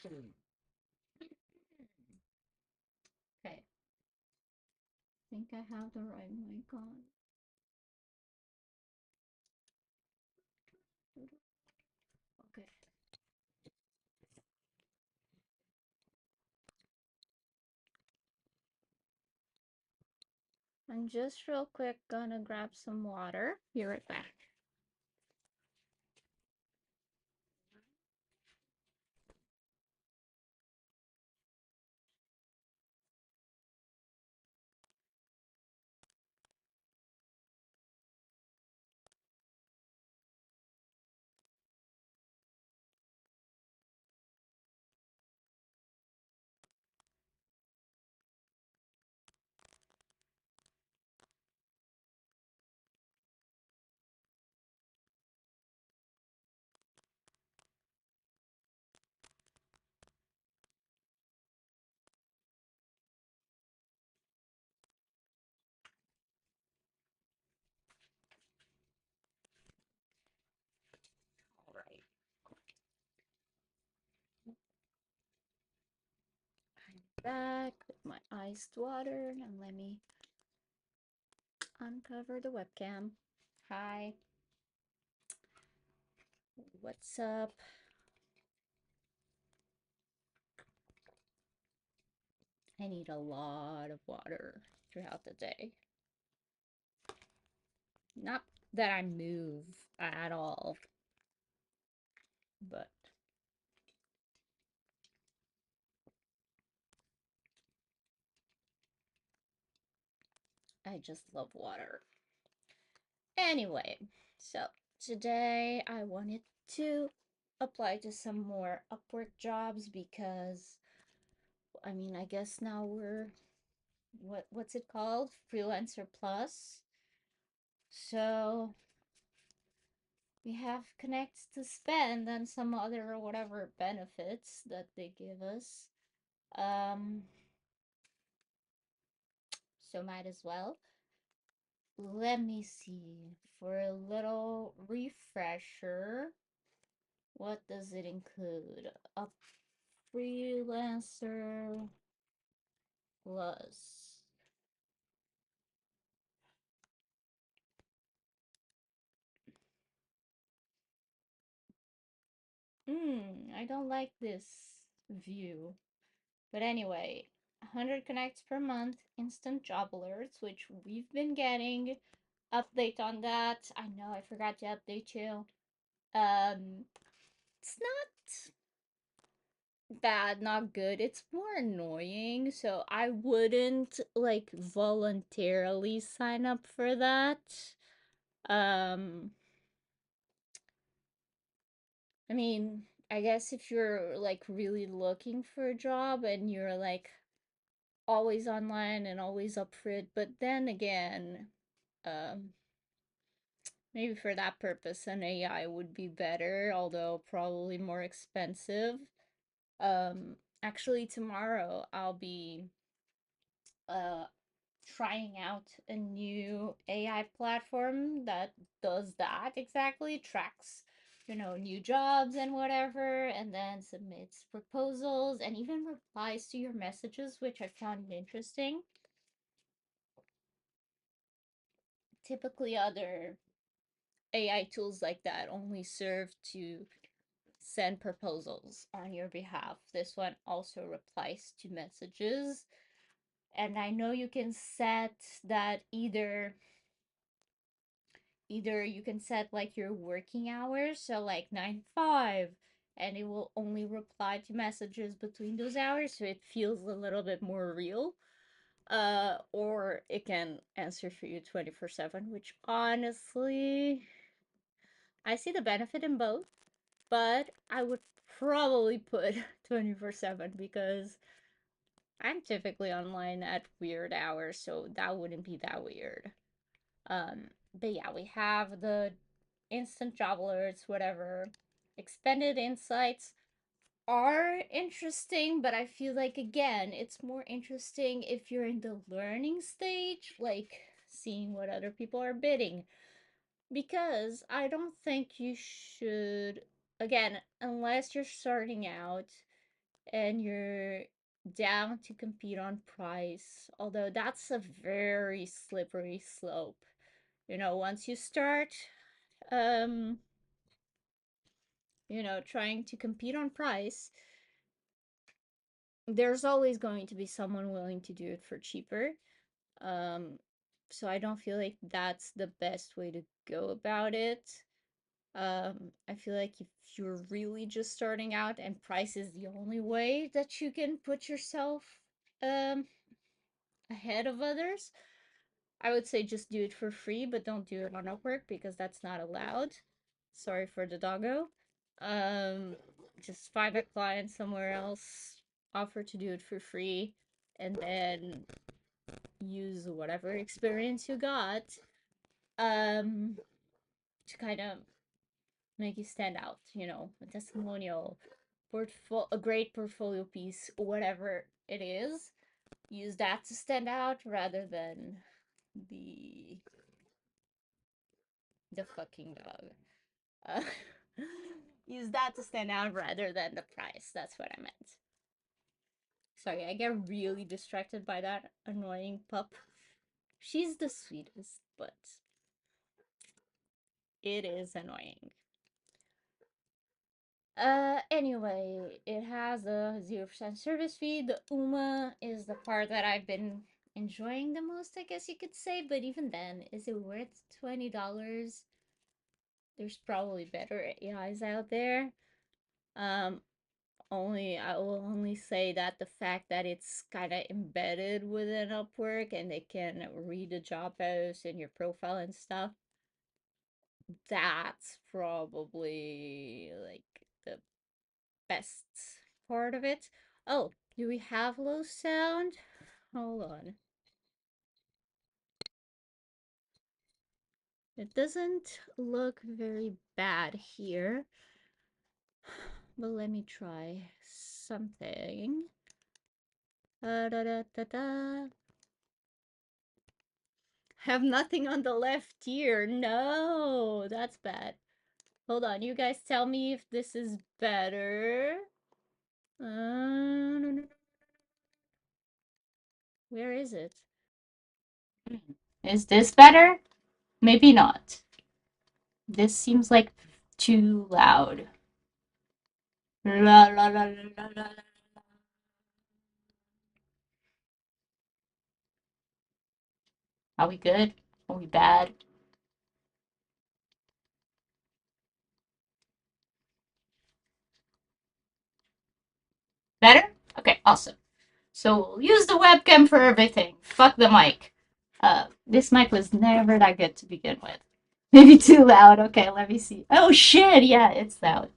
Okay, I think I have the right mic on. Okay. I'm just real quick gonna grab some water. Be right back. All right. I'm back with my iced water, and let me uncover the webcam. Hi. What's up? I need a lot of water throughout the day. Not that I move at all, but I just love water. Anyway, so today I wanted to apply to some more Upwork jobs because I mean, I guess now we're what's it called? Freelancer Plus. So we have connects to spend and some other whatever benefits that they give us. Um, so might as well. Let me see. For a little refresher, what does it include? A freelancer plus. I don't like this view. But anyway, 100 connects per month, instant job alerts, which we've been getting. Update on that. I know I forgot to update you. It's not bad, not good. It's more annoying, so I wouldn't like voluntarily sign up for that. Um, I mean, I guess if you're like really looking for a job and you're like always online and always up for it, but then again, um, maybe for that purpose, an AI would be better, although probably more expensive. Actually, tomorrow I'll be uh trying out a new AI platform that does that exactly, tracks, new jobs and whatever, and then submits proposals and even replies to your messages, which I found interesting. Typically, other AI tools like that only serve to send proposals on your behalf. This one also replies to messages. And I know you can set that either you can set like your working hours, so like 9 to 5, and it will only reply to messages between those hours, so it feels a little bit more real. Or it can answer for you 24/7, which honestly, I see the benefit in both, but I would probably put 24/7 because I'm typically online at weird hours, so that wouldn't be that weird. But yeah, we have the instant job alerts, whatever. Expanded insights are interesting, but I feel like again, it's more interesting if you're in the learning stage, like seeing what other people are bidding. Because I don't think you should, again, unless you're starting out, and you're down to compete on price, although that's a very slippery slope. Once you start, um, trying to compete on price, there's always going to be someone willing to do it for cheaper. Um, so I don't feel like that's the best way to go about it. I feel like if you're really just starting out and price is the only way that you can put yourself um ahead of others, I would say just do it for free, but don't do it on Upwork because that's not allowed. Sorry for the doggo. Um, just find a client somewhere else, offer to do it for free, and then use whatever experience you got um to kind of make you stand out, a testimonial, a great portfolio piece, whatever it is. Use that to stand out rather than the the fucking dog. Uh, use that to stand out rather than the price. That's what I meant. Sorry, I get really distracted by that annoying pup. She's the sweetest, but it is annoying. Anyway, it has a 0% service fee. The UMA is the part that I've been enjoying the most, I guess you could say. But even then, is it worth $20? There's probably better AIs out there. Um, I will only say that the fact that it's kind of embedded within Upwork and they can read the job post and your profile and stuff, that's probably like the best part of it. Oh, do we have low sound? Hold on. It doesn't look very bad here, but let me try something. Da, da, da, da. Have nothing on the left ear. No, that's bad. Hold on, you guys tell me if this is better. No, no. Where is it? Is this better? Maybe not. This seems like too loud. La la la la la la. Are we good? Are we bad? Better? Okay, awesome. So we'll use the webcam for everything. Fuck the mic. This mic was never that good to begin with. Maybe too loud. Okay, let me see. Oh shit, yeah, it's loud.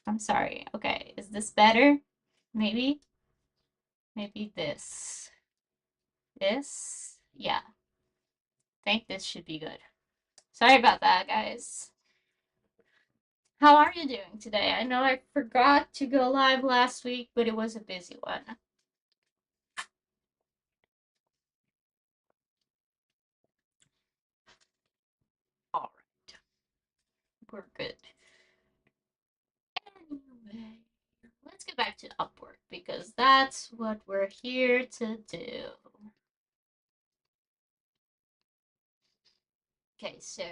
I'm sorry. Okay, is this better? Maybe? Maybe this. This? Yeah, I think this should be good. Sorry about that, guys. How are you doing today? I know I forgot to go live last week, but it was a busy one. All right, we're good. Anyway, let's get back to Upwork because that's what we're here to do. Okay, so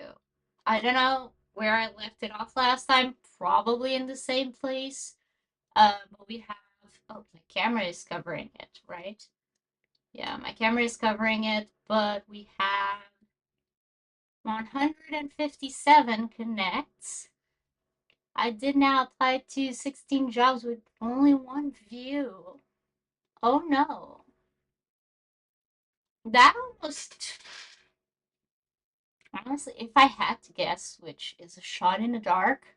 I don't know where I left it off last time, probably in the same place. But we have, oh, my camera is covering it, right? Yeah, my camera is covering it, but we have 157 connects. I did now apply to 16 jobs with only one view. Oh no. That almost, honestly, if I had to guess, which is a shot in the dark,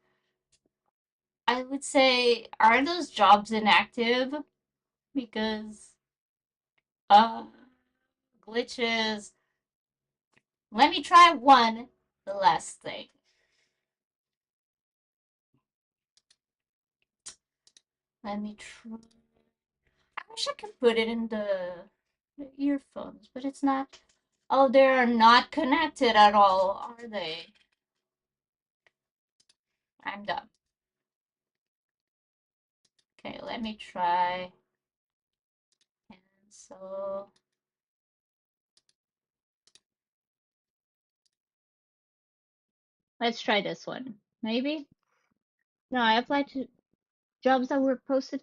I would say, are those jobs inactive? Because, uh, glitches. Let me try one, the last thing. Let me try. I wish I could put it in the earphones, but it's not. Oh, they're not connected at all, are they? I'm dumb. Okay, let me try. Cancel. Let's try this one. Maybe? No, I applied to jobs that were posted.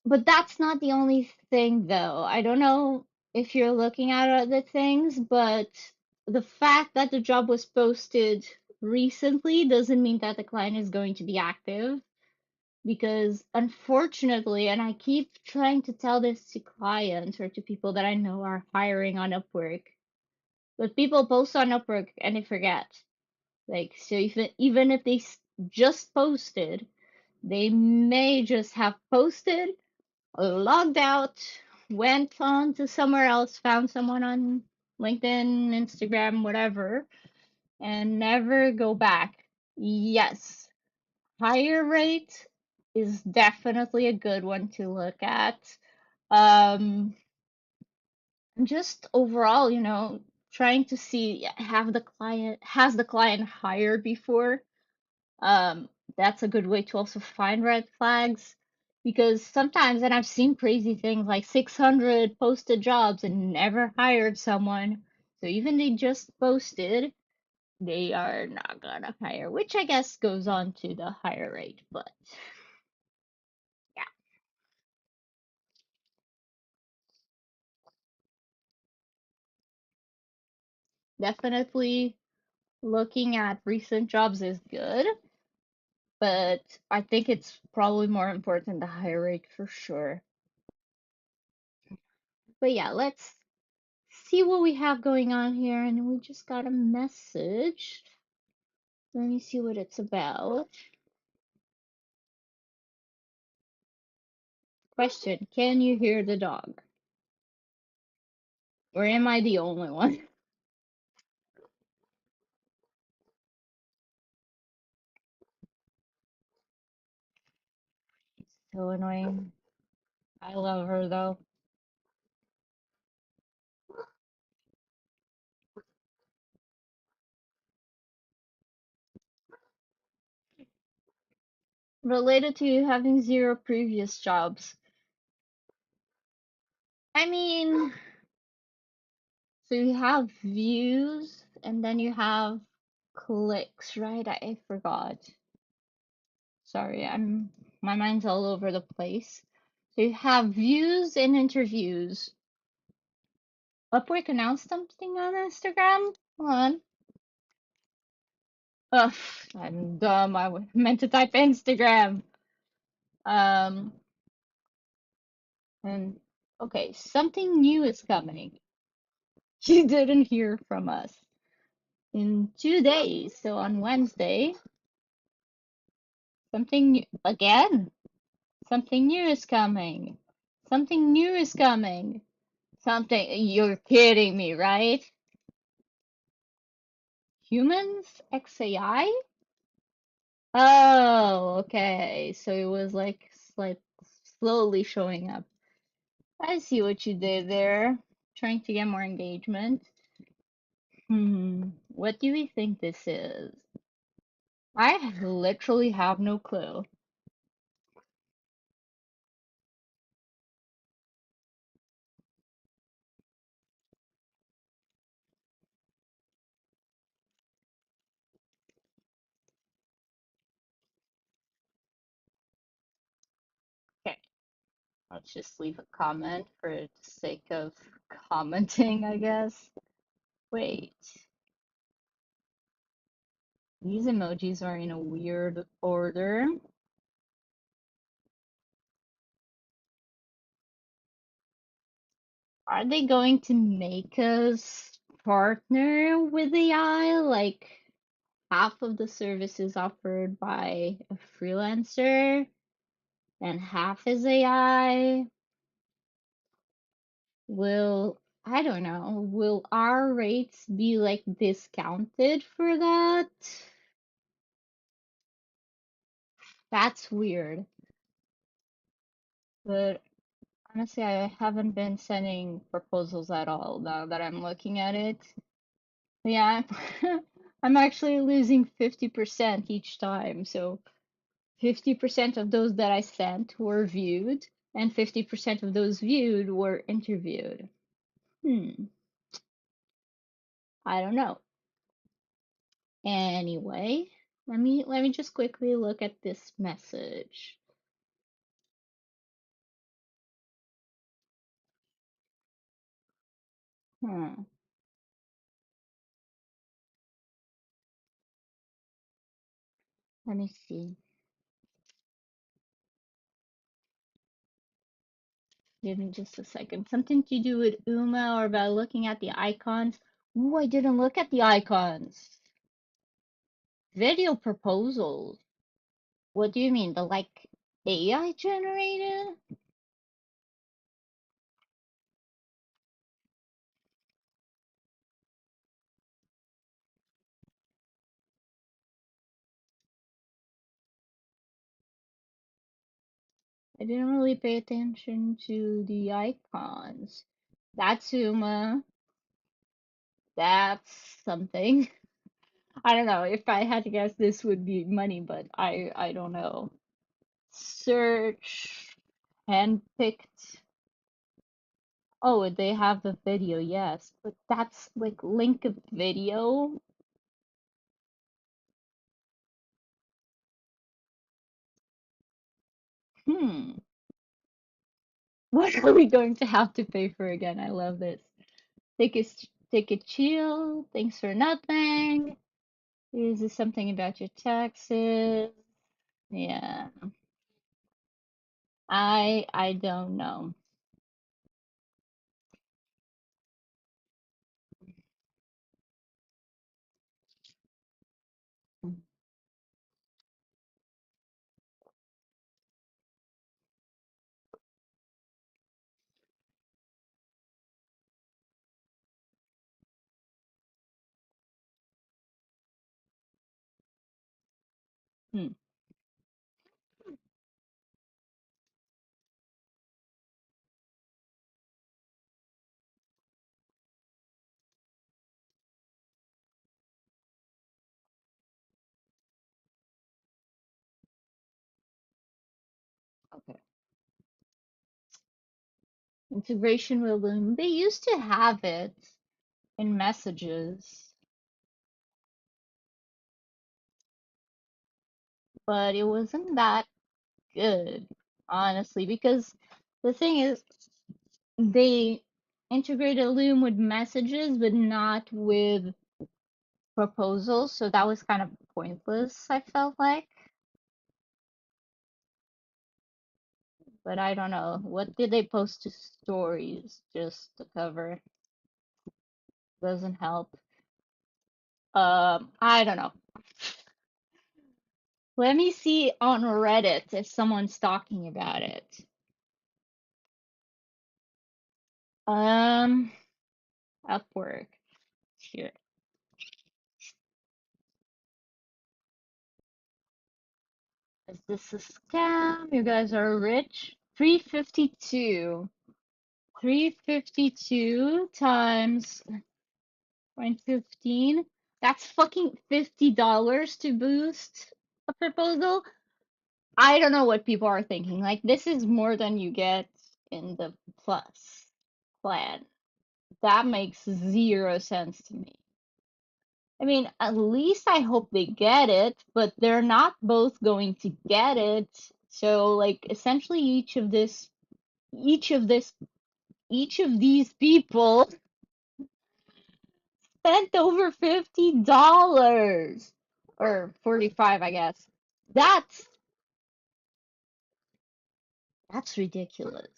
But that's not the only thing, though. I don't know if you're looking at other things, but the fact that the job was posted recently doesn't mean that the client is going to be active. Because unfortunately, and I keep trying to tell this to clients or to people that I know are hiring on Upwork, but people post on Upwork and they forget. Like, so even if they just posted, they may just have posted, logged out, went on to somewhere else, found someone on LinkedIn, Instagram, whatever, and never go back. Yes, higher rate is definitely a good one to look at. Um, just overall, trying to see have the client has the client hired before. Um, that's a good way to also find red flags because sometimes, and I've seen crazy things like 600 posted jobs and never hired someone. So even they just posted, they are not gonna hire, which I guess goes on to the higher rate. But yeah, definitely looking at recent jobs is good, but I think it's probably more important the higher rate for sure. But yeah, let's see what we have going on here. And we just got a message. Let me see what it's about. Question: can you hear the dog? Or am I the only one? So annoying. I love her though. Related to you having zero previous jobs. I mean, so you have views and then you have clicks, right? I forgot. Sorry, my mind's all over the place. So you have views and interviews. Upwork announced something on Instagram? Hold on. Ugh, I'm dumb. Meant to type Instagram. Um, and okay, something new is coming. You didn't hear from us in 2 days. So on Wednesday, something new again. Something new is coming. Something new is coming. Something, you're kidding me, right? Humans XAI? Oh, okay. So it was like slowly showing up. I see what you did there. Trying to get more engagement. What do we think this is? I literally have no clue. Okay, let's just leave a comment for the sake of commenting, I guess. Wait, these emojis are in a weird order. Are they going to make us partner with AI? Like half of the services offered by a freelancer and half is AI? I don't know, will our rates be like discounted for that? That's weird. But honestly, I haven't been sending proposals at all now that I'm looking at it. Yeah, I'm actually losing 50% each time, so 50% of those that I sent were viewed, and 50% of those viewed were interviewed. I don't know. Anyway, let me just quickly look at this message. Hmm. Let me see. Give me just a second. Something to do with Uma or about looking at the icons. Ooh, I didn't look at the icons. Video proposals. What do you mean? The like AI generated? I didn't really pay attention to the icons. That's Uma. That's something. I don't know. If I had to guess, this would be money, but I don't know. Search, handpicked. Oh, they have the video, yes, but that's like link a video. Hmm. What are we going to have to pay for again? I love this. Take a chill. Thanks for nothing. Is this something about your taxes? Yeah. I don't know. Hmm. Okay. Integration with Loom. They used to have it in messages, but it wasn't that good, honestly, because the thing is, they integrated Loom with messages, but not with proposals, so that was kind of pointless, I felt like. But I don't know. What did they post to stories just to cover? Doesn't help. I don't know. Let me see on Reddit if someone's talking about it. Um, Upwork. Here. Is this a scam? You guys are rich? 352. 352 times 0.15. That's fucking $50 to boost a proposal. I don't know what people are thinking. Like, this is more than you get in the plus plan. That makes zero sense to me. I mean, at least I hope they get it, but they're not both going to get it. So, like, essentially, each of this, each of these people spent over $50 or 45, I guess. That's that's ridiculous.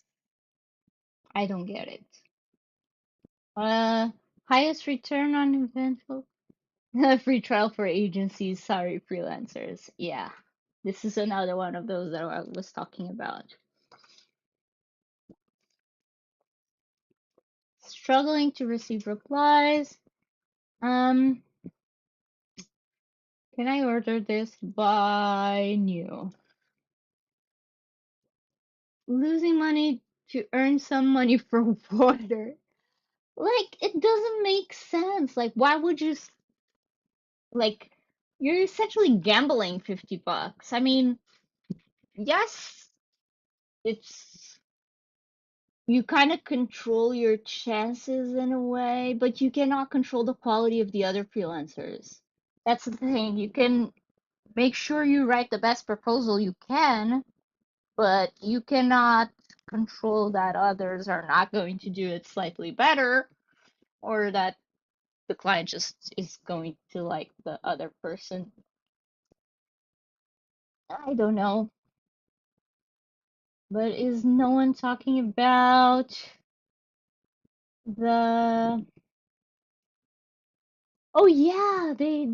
I don't get it. Uh, highest return on investment. Free trial for agencies, sorry, freelancers. Yeah, this is another one of those that I was talking about. Struggling to receive replies. Um, can I order this by new? Losing money to earn some money for water. Like, it doesn't make sense. Like, why would you, like, you're essentially gambling $50. I mean, yes, it's you kind of control your chances in a way, but you cannot control the quality of the other freelancers. That's the thing. You can make sure you write the best proposal you can, but you cannot control that others are not going to do it slightly better or that the client just is going to like the other person. I don't know. But is no one talking about the Oh yeah, they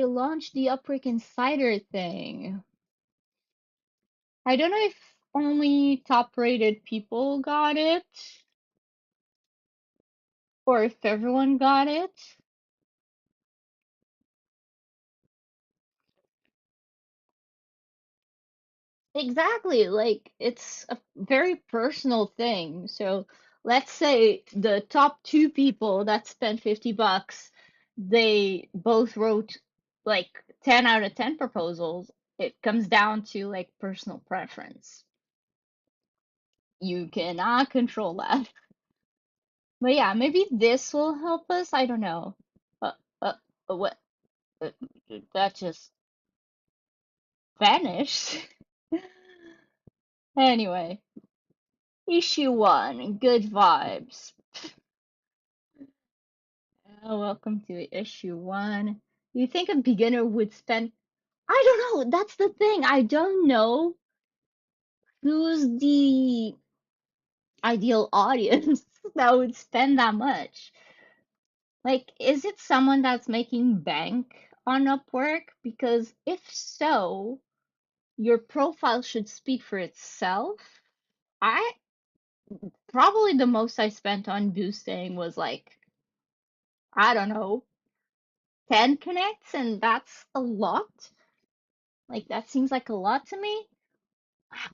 launched the Upwork Insider thing. I don't know if only top-rated people got it or if everyone got it. Exactly, like it's a very personal thing. So let's say the top two people that spent $50, they both wrote like 10 out of 10 proposals. It comes down to like personal preference. You cannot control that. But yeah, maybe this will help us. I don't know. Uh, uh, what? Uh, that just vanished. Anyway, issue one, good vibes. Welcome to issue one. You think a beginner would spend? I don't know. That's the thing. I don't know who's the ideal audience that would spend that much. Like, is it someone that's making bank on Upwork? Because if so, your profile should speak for itself. I probably the most I spent on boosting was like, I don't know, 10 connects, and that's a lot. Like, that seems like a lot to me.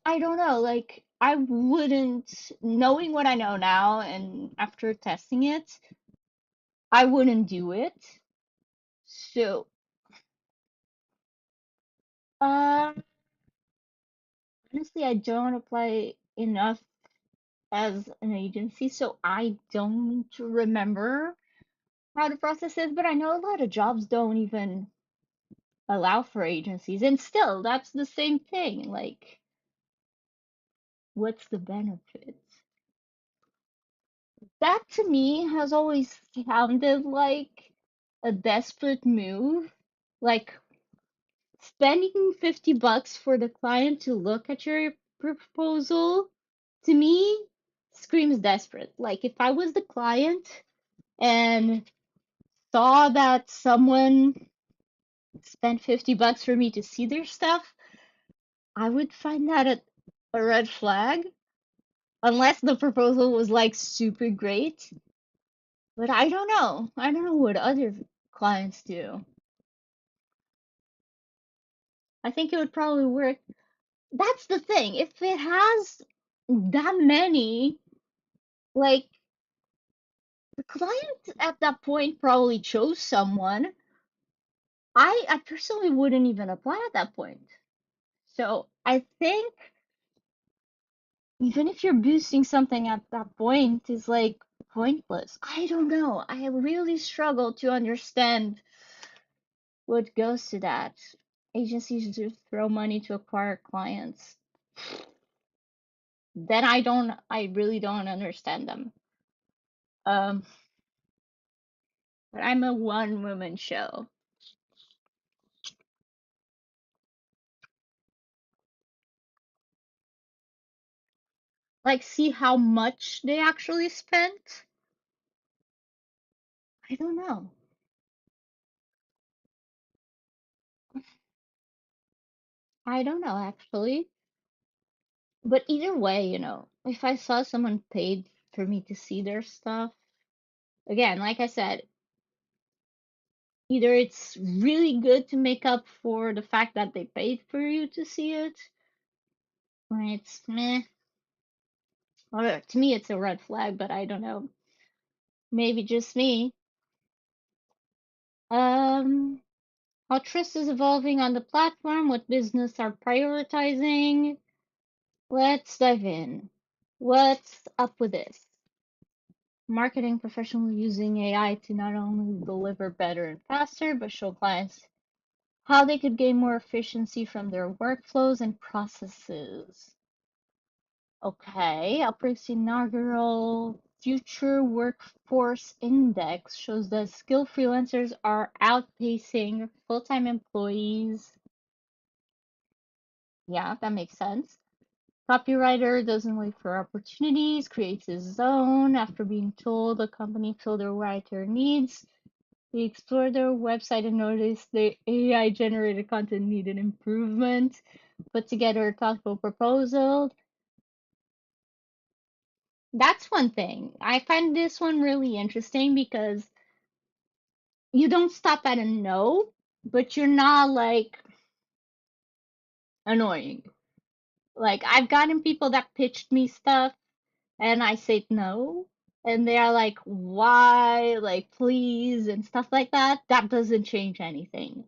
I don't know, like, I wouldn't, knowing what I know now and after testing it, I wouldn't do it. So, uh, honestly, I don't apply enough as an agency, so I don't remember how the process is, but I know a lot of jobs don't even allow for agencies, and still, that's the same thing. Like, what's the benefit? That to me has always sounded like a desperate move. Like, spending $50 for the client to look at your proposal, to me, screams desperate. Like, if I was the client and saw that someone spent $50 for me to see their stuff, I would find that a red flag, unless the proposal was like super great. But I don't know. I don't know what other clients do. I think it would probably work. That's the thing. If it has that many, like the client at that point probably chose someone. I personally wouldn't even apply at that point. So I think even if you're boosting something at that point is like pointless. I don't know. I really struggle to understand what goes to that. Agencies just throw money to acquire clients. Then I really don't understand them. Um, but I'm a one woman show. Like, see how much they actually spent? I don't know. I don't know actually. But either way, if I saw someone paid for me to see their stuff, again, like I said, either it's really good to make up for the fact that they paid for you to see it, or it's meh. Or to me, it's a red flag, but I don't know. Maybe just me. Um, How trust is evolving on the platform, what business are prioritizing. Let's dive in. What's up with this? Marketing professionals using AI to not only deliver better and faster, but show clients how they could gain more efficiency from their workflows and processes. Okay, Upwork's inaugural Future Workforce Index shows that skilled freelancers are outpacing full-time employees. Yeah, that makes sense. Copywriter doesn't wait for opportunities, creates his own after being told the company filled their writer needs. They explored their website and noticed the AI generated content needed improvement. Put together a thoughtful proposal. That's one thing. I find this one really interesting because you don't stop at a no, but you're not like annoying. Like I've gotten people that pitched me stuff and I said no, and they're like, why? Like, please, and stuff like that. That doesn't change anything.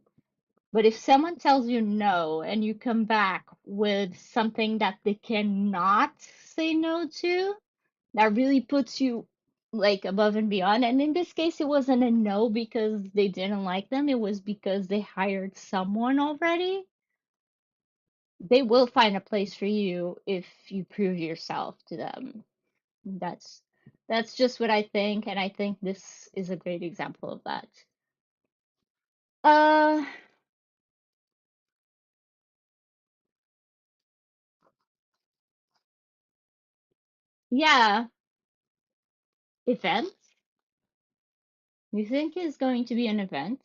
But if someone tells you no and you come back with something that they cannot say no to, that really puts you like above and beyond. And in this case, it wasn't a no because they didn't like them, it was because they hired someone already. They will find a place for you if you prove yourself to them. That's that's just what I think, and I think this is a great example of that. Uh, yeah, event. You think is going to be an event?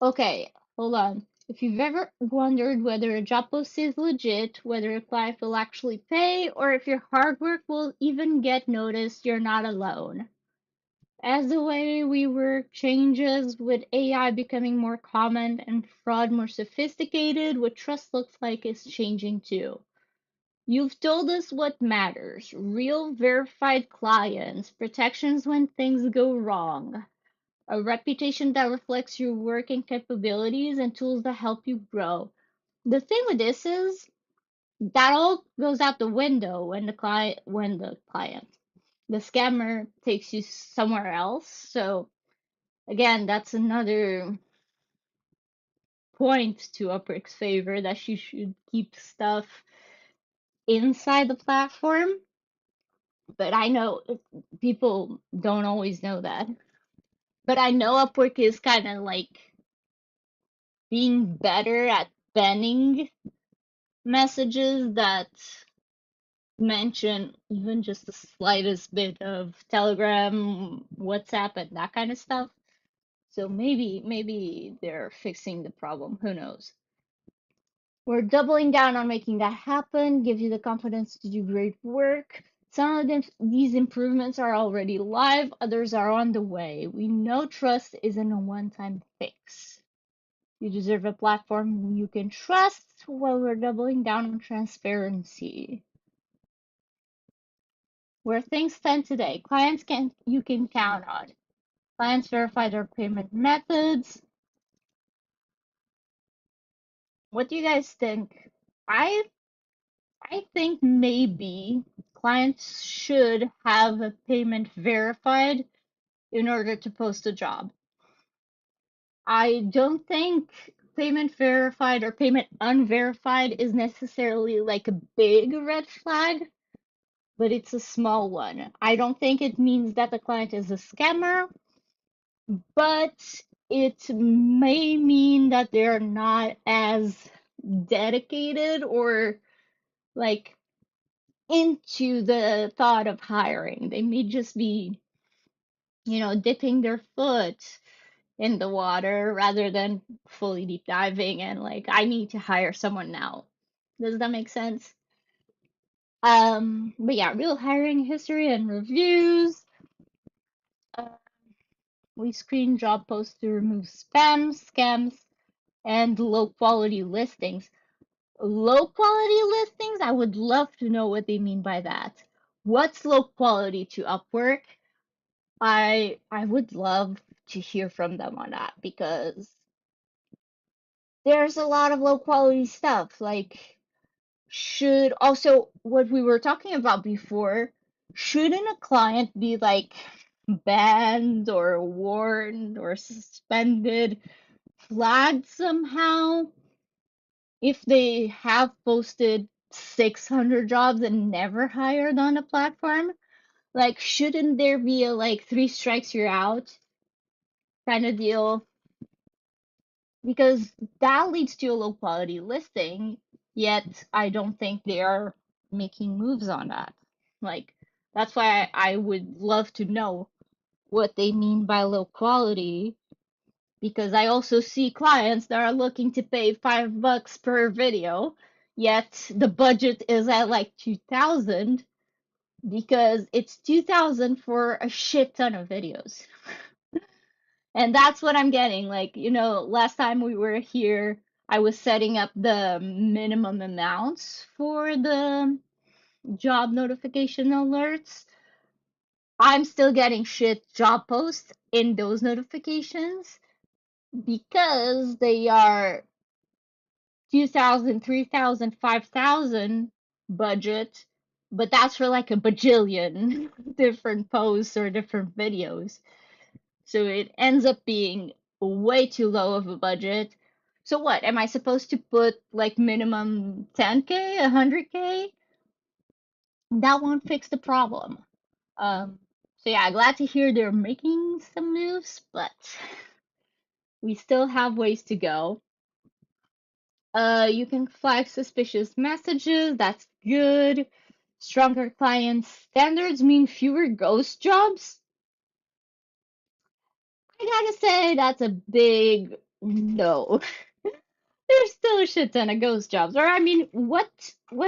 Okay, hold on. If you've ever wondered whether a job post is legit, whether a client will actually pay, or if your hard work will even get noticed, you're not alone. As the way we work changes, with AI becoming more common and fraud more sophisticated, what trust looks like is changing too. You've told us what matters: real verified clients, protections when things go wrong, a reputation that reflects your working capabilities, and tools that help you grow. The thing with this is that all goes out the window when the scammer takes you somewhere else. So again, that's another point to Upwork's favor, that she should keep stuff inside the platform. But I know people don't always know that. But I know Upwork is kind of like being better at banning messages that mention even just the slightest bit of Telegram, WhatsApp, and that kind of stuff. So maybe they're fixing the problem. Who knows? We're doubling down on making that happen, give you the confidence to do great work. Some of these improvements are already live, others are on the way. We know trust isn't a one-time fix. You deserve a platform you can trust, while we're doubling down on transparency. Where things stand today, clients you can count on. Clients verify their payment methods. What do you guys think? I I think maybe clients should have a payment verified in order to post a job. I don't think payment verified or payment unverified is necessarily like a big red flag, but it's a small one. I don't think it means that the client is a scammer, but it may mean that they're not as dedicated or like into the thought of hiring. They may just be, dipping their foot in the water rather than fully deep diving and like, I need to hire someone now. Does that make sense? But yeah, real hiring history and reviews. Uh, we screen job posts to remove spam, scams, and low quality listings. Low quality listings? I would love to know what they mean by that. What's low quality to Upwork? I would love to hear from them on that because there's a lot of low quality stuff. Like, should also what we were talking about before, shouldn't a client be like banned or warned or suspended, flagged somehow if they have posted 600 jobs and never hired on a platform? Like, shouldn't there be a like three strikes you're out kind of deal? Because that leads to a low quality listing, yet I don't think they are making moves on that. Like, that's why I would love to know what they mean by low quality, because I also see clients that are looking to pay $5 per video, yet the budget is at like 2000 because it's 2000 for a shit ton of videos. And that's what I'm getting. Like, last time we were here, I was setting up the minimum amounts for the job notification alerts. I'm still getting shit job posts in those notifications because they are 2,000, 3,000, 5,000 budget, but that's for like a bajillion different posts or different videos. So it ends up being way too low of a budget. So what? Am I supposed to put like minimum 10K, 100K? That won't fix the problem. Um, so yeah, glad to hear they're making some moves, but we still have ways to go. You can flag suspicious messages. That's good. Stronger client standards mean fewer ghost jobs. I gotta say that's a big no. There's still a shit ton of ghost jobs. Or I mean, what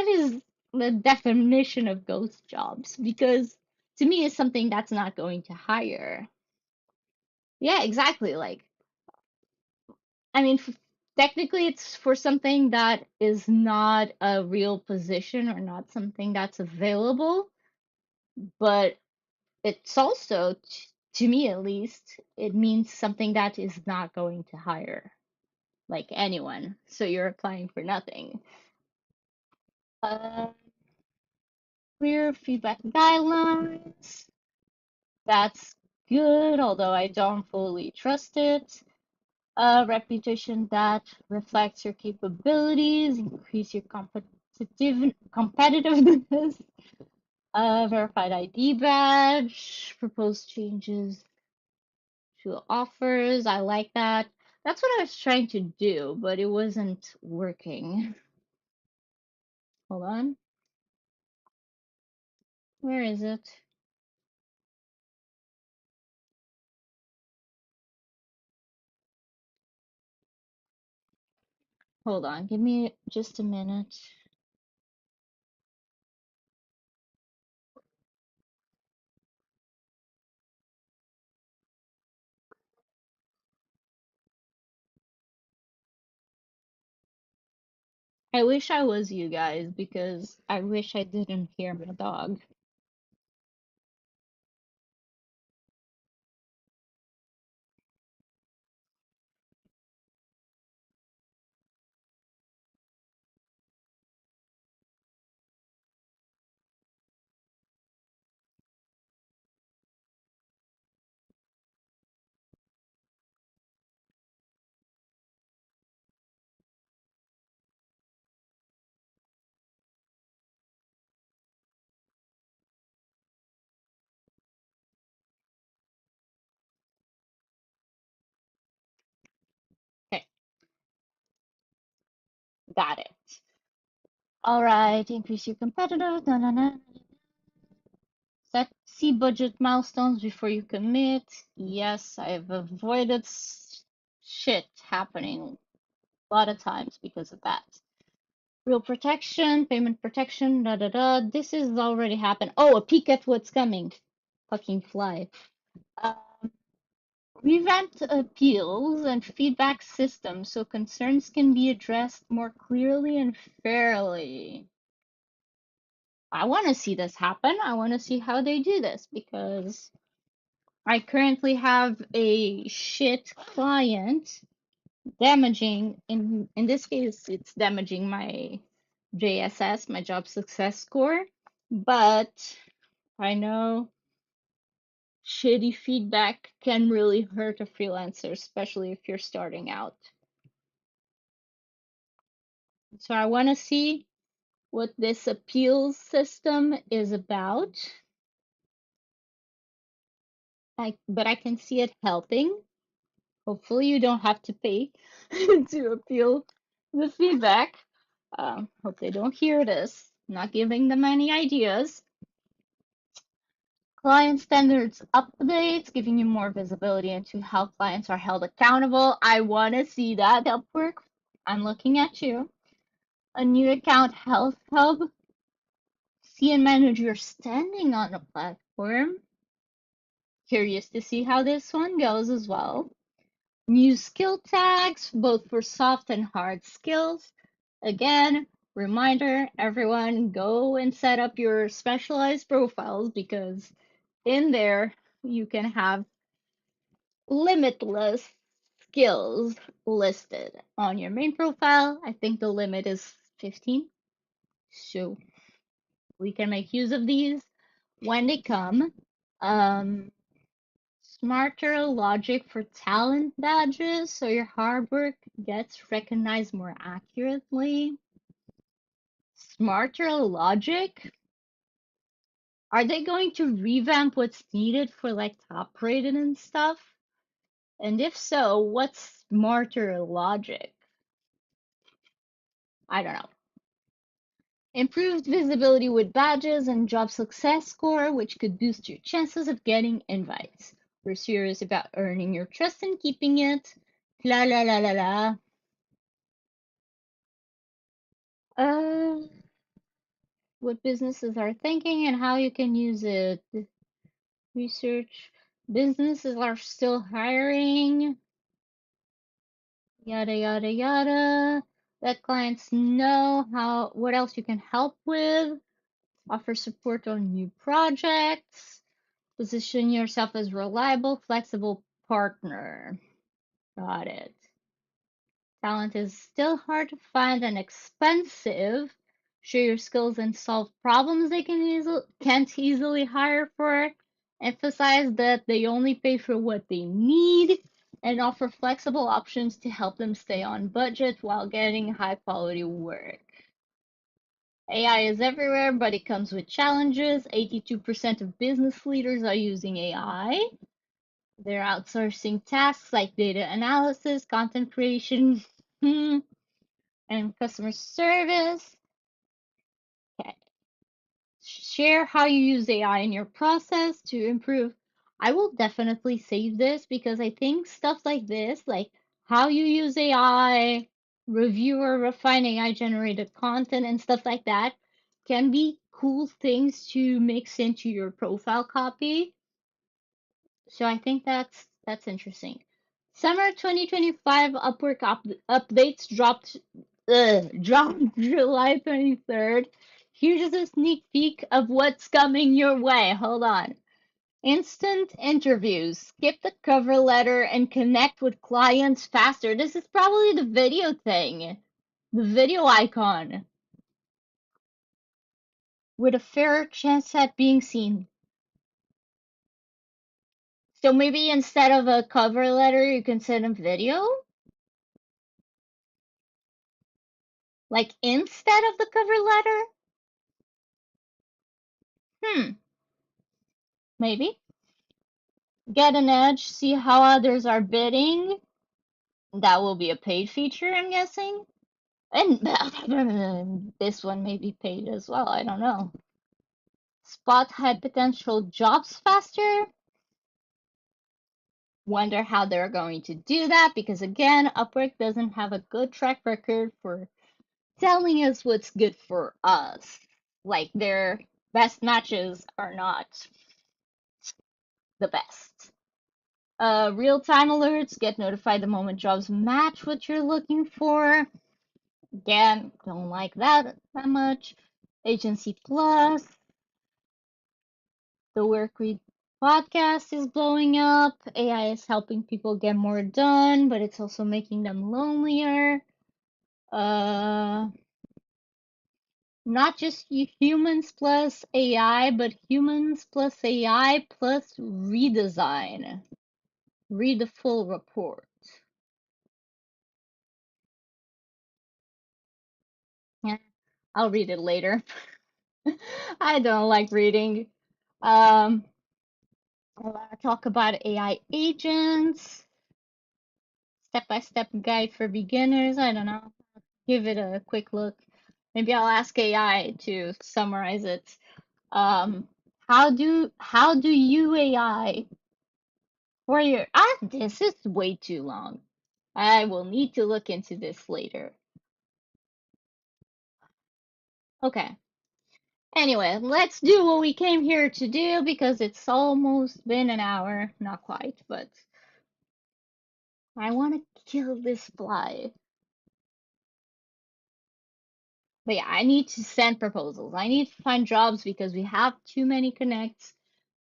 is the definition of ghost jobs? Because to me, it's something that's not going to hire. Yeah, exactly. Like, I mean, technically, it's for something that is not a real position or not something that's available, but it's also, to me at least, it means something that is not going to hire like anyone. So you're applying for nothing. Uh, Clear feedback guidelines. That's good, although I don't fully trust it. A reputation that reflects your capabilities, increase your competitiveness. A verified ID badge, propose changes to offers. I like that. That's what I was trying to do, but it wasn't working. Hold on. Where is it? Hold on. Give me just a minute. I wish I was you guys because I wish I didn't hear my dog. Okay, got it. All right, increase your competitor. Na, na, na. See budget milestones before you commit. Yes, I've avoided shit happening a lot of times because of that. Real protection, payment protection, da da da. This is already happened. Oh, a peek at what's coming. Fucking fly. Um, Revamped appeals and feedback systems so concerns can be addressed more clearly and fairly. I want to see this happen. I want to see how they do this because I currently have a shit client damaging, in this case, it's damaging my JSS, my job success score. But I know shitty feedback can really hurt a freelancer, especially if you're starting out. So I want to see what this appeals system is about. But I can see it helping. Hopefully, you don't have to pay to appeal the feedback. Hope they don't hear this. Not giving them any ideas. Client standards updates, giving you more visibility into how clients are held accountable. I want to see that Upwork. I'm looking at you. A new account health hub. See and manage your standing on the platform. Curious to see how this one goes as well. New skill tags, both for soft and hard skills. Again, reminder, everyone, go and set up your specialized profiles because in there you can have limitless skills listed on your main profile. I think the limit is 15. So we can make use of these when they come. Um, Smarter logic for talent badges so your hard work gets recognized more accurately. Smarter logic? Are they going to revamp what's needed for like top rated and stuff? And if so, what's smarter logic? I don't know. Improved visibility with badges and job success score, which could boost your chances of getting invites. We're serious about earning your trust and keeping it. La la la la la. Uh, what businesses are thinking and how you can use it. Research. Businesses are still hiring. Yada yada yada. Let clients know what else you can help with. Offer support on new projects. Position yourself as reliable, flexible partner. Got it. Talent is still hard to find and expensive. Share your skills and solve problems they can't easily hire for. Emphasize that they only pay for what they need and offer flexible options to help them stay on budget while getting high quality work. AI is everywhere, but it comes with challenges. 82% of business leaders are using AI. They're outsourcing tasks like data analysis, content creation, and customer service. Okay. Share how you use AI in your process to improve. I will definitely save this because I think stuff like this, like how you use AI, review or refine AI generated content and stuff like that, can be cool things to mix into your profile copy. So I think that's interesting. Summer 2025 Upwork updates dropped July 23rd. Here's a sneak peek of what's coming your way. Hold on. Instant interviews. Skip the cover letter and connect with clients faster. This is probably the video thing. The video icon. With a fairer chance at being seen. So maybe instead of a cover letter, you can send a video? Like instead of the cover letter? Maybe. Get an edge, see how others are bidding. That will be a paid feature, I'm guessing. And this one may be paid as well, I don't know. Spot high potential jobs faster. Wonder how they're going to do that because, again, Upwork doesn't have a good track record for telling us what's good for us. Like, their best matches are not the best. Real-time alerts, get notified the moment jobs match what you're looking for. Again, don't like that much. Agency Plus, the work we Podcast is blowing up. AI is helping people get more done, but it's also making them lonelier. Uh, Not just humans plus AI, but humans plus AI plus redesign. Read the full report. Yeah, I'll read it later. I don't like reading. Um, I want to talk about AI agents, step-by-step guide for beginners. I don't know. Give it a quick look. Maybe I'll ask AI to summarize it. Um, how do you AI for your this is way too long. I will need to look into this later. Okay. Anyway, let's do what we came here to do because it's almost been an hour. Not quite, but I want to kill this fly. But yeah, I need to send proposals. I need to find jobs because we have too many connects,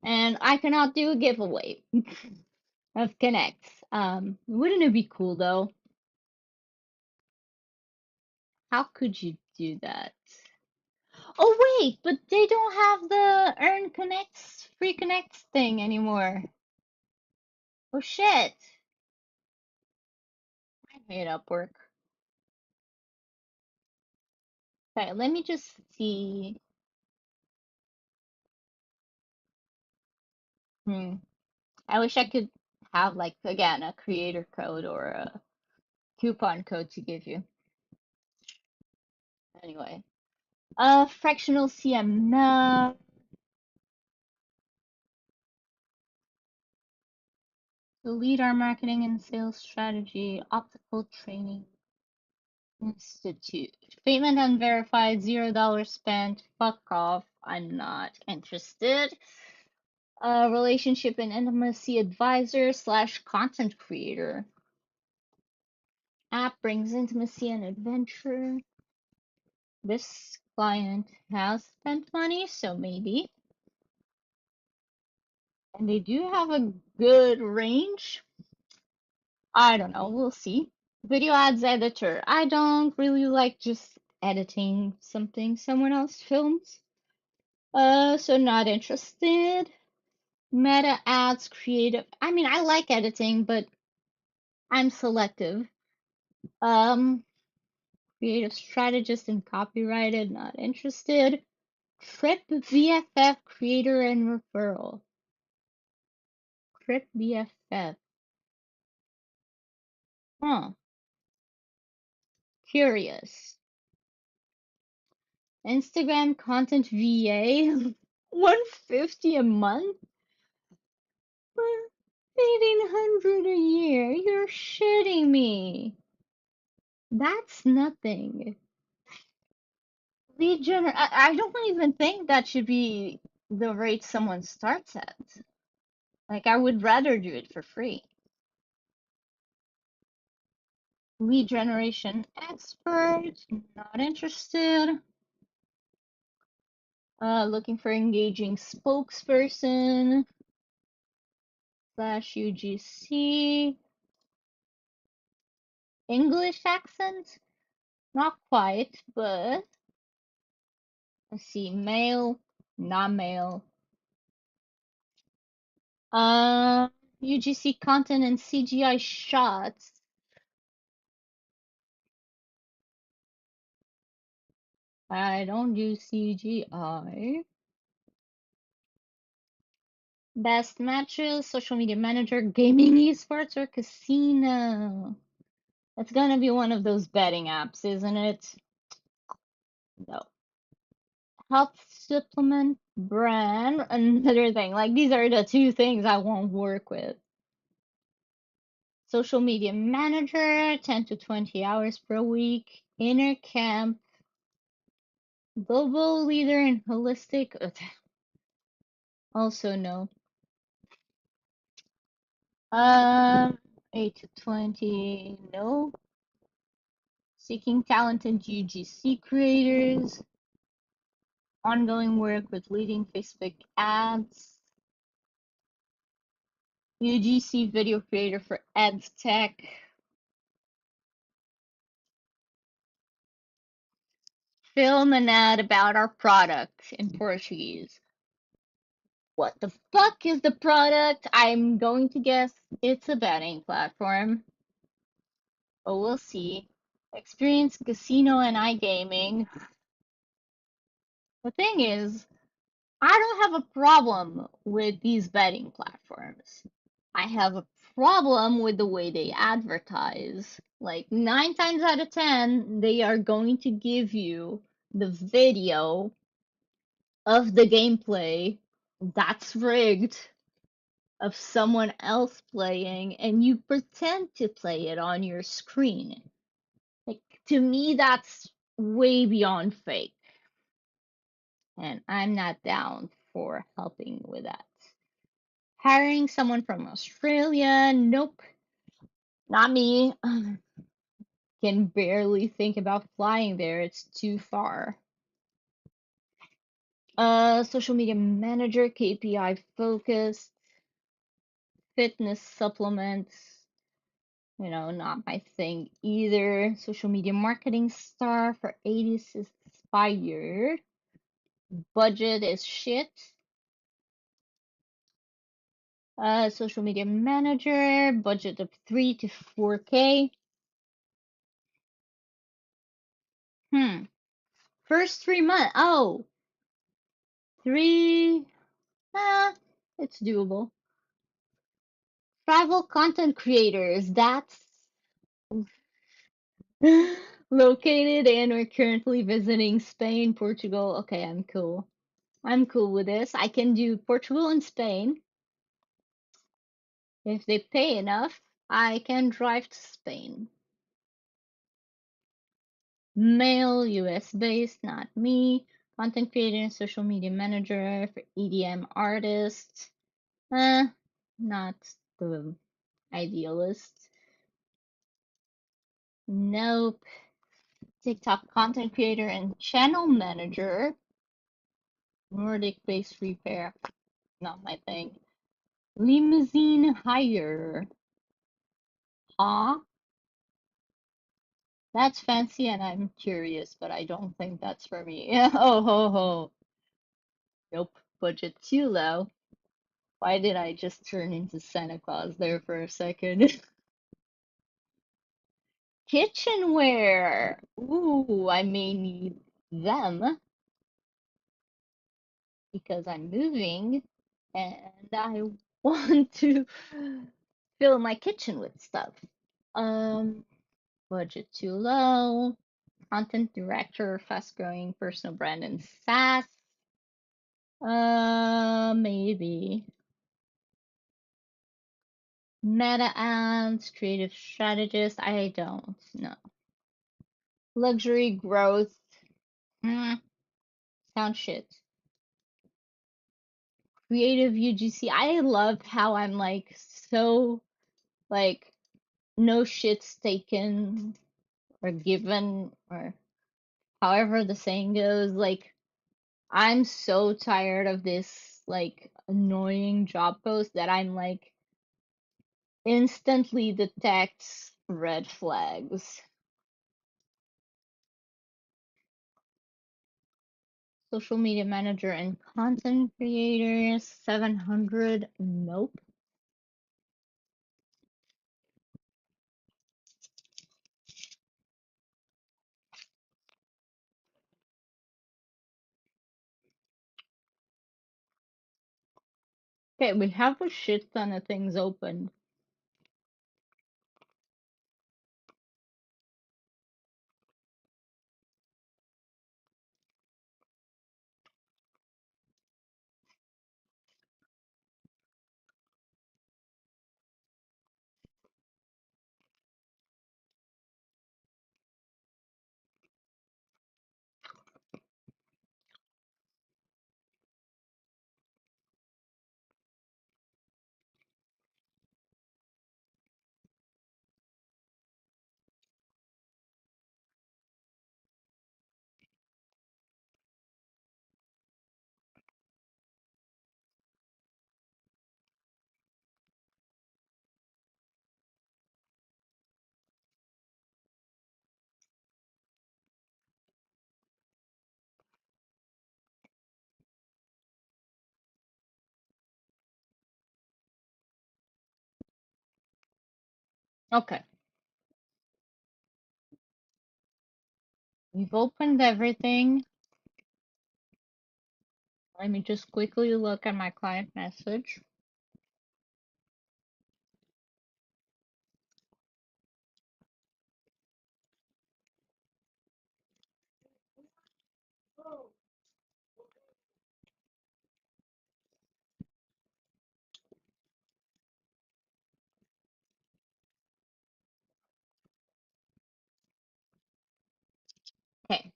and I cannot do a giveaway of connects. Wouldn't it be cool though? How could you do that? Oh wait, but they don't have the earn connects, free connects thing anymore. Oh shit. I hate Upwork. Okay, let me just see. Hmm. I wish I could have like again a creator code or a coupon code to give you. Anyway. Fractional CMS, to lead our marketing and sales strategy, optical training institute. Payment unverified, $0 spent. Fuck off. I'm not interested. Relationship and intimacy advisor slash content creator. App brings intimacy and adventure. This client has spent money, so maybe. And they do have a good range. I don't know, we'll see. Video ads editor. I don't really like just editing something someone else films. So not interested. Meta ads creative. I mean, I like editing, but I'm selective. Um, Creative strategist and copyrighted, not interested. Trip VFF creator and referral. Trip VFF. Huh. Curious. Instagram content VA. 150 a month? 1800 a year. You're shitting me. That's nothing. I don't even think that should be the rate someone starts at. Like, I would rather do it for free. Lead generation expert, not interested. Looking for engaging spokesperson slash UGC. English accent? Not quite, but let's see. Male, not male. Uh, UGC content and CGI shots. I don't do CGI. Best matches, social media manager, gaming, esports, or casino. It's gonna be one of those betting apps, isn't it? No. Health supplement brand, another thing. Like these are the two things I won't work with. Social media manager, 10 to 20 hours per week. Inner camp, global leader in holistic. Also no. 8 to 20, no. Seeking talented UGC creators. Ongoing work with leading Facebook ads. UGC video creator for ed tech. Film an ad about our product in Portuguese. What the fuck is the product? I'm going to guess it's a betting platform. But we'll see. Experience casino and iGaming. The thing is, I don't have a problem with these betting platforms. I have a problem with the way they advertise. Like 9 times out of 10, they are going to give you the video of the gameplay that's rigged of someone else playing, and you pretend to play it on your screen. Like, to me, that's way beyond fake. And I'm not down for helping with that. Hiring someone from Australia? Nope, not me. Can barely think about flying there. It's too far. Social media manager, KPI focused, fitness supplements. Not my thing either. Social media marketing star for 80s expired. Budget is shit. Social media manager, budget of 3 to 4K. First 3 months. Oh, three. It's doable. Travel content creators. That's located and we're currently visiting Spain, Portugal. Okay, I'm cool. I'm cool with this. I can do Portugal and Spain. If they pay enough, I can drive to Spain. Male, US based, not me. Content creator and social media manager for EDM artists. Not the idealist. Nope. TikTok content creator and channel manager. Nordic based repair. Not my thing. Limousine hire. Huh? That's fancy and I'm curious, but I don't think that's for me. Oh ho ho. Nope. Budget too low. Why did I just turn into Santa Claus there for a second? Kitchenware. Ooh, I may need them because I'm moving and I want to fill my kitchen with stuff. Um, Budget too low. Content director, fast growing personal brand and SaaS. Maybe. Meta ads, creative strategist. I don't know. Luxury growth. Mm, sound shit. Creative UGC. I love how I'm like so like no shit's taken or given or however the saying goes. Like I'm so tired of this like annoying job post that I'm like instantly detects red flags. Social media manager and content creator, 700. Nope. Okay, we have a shit ton of things open. Okay, we've opened everything. Let me just quickly look at my client message. Okay,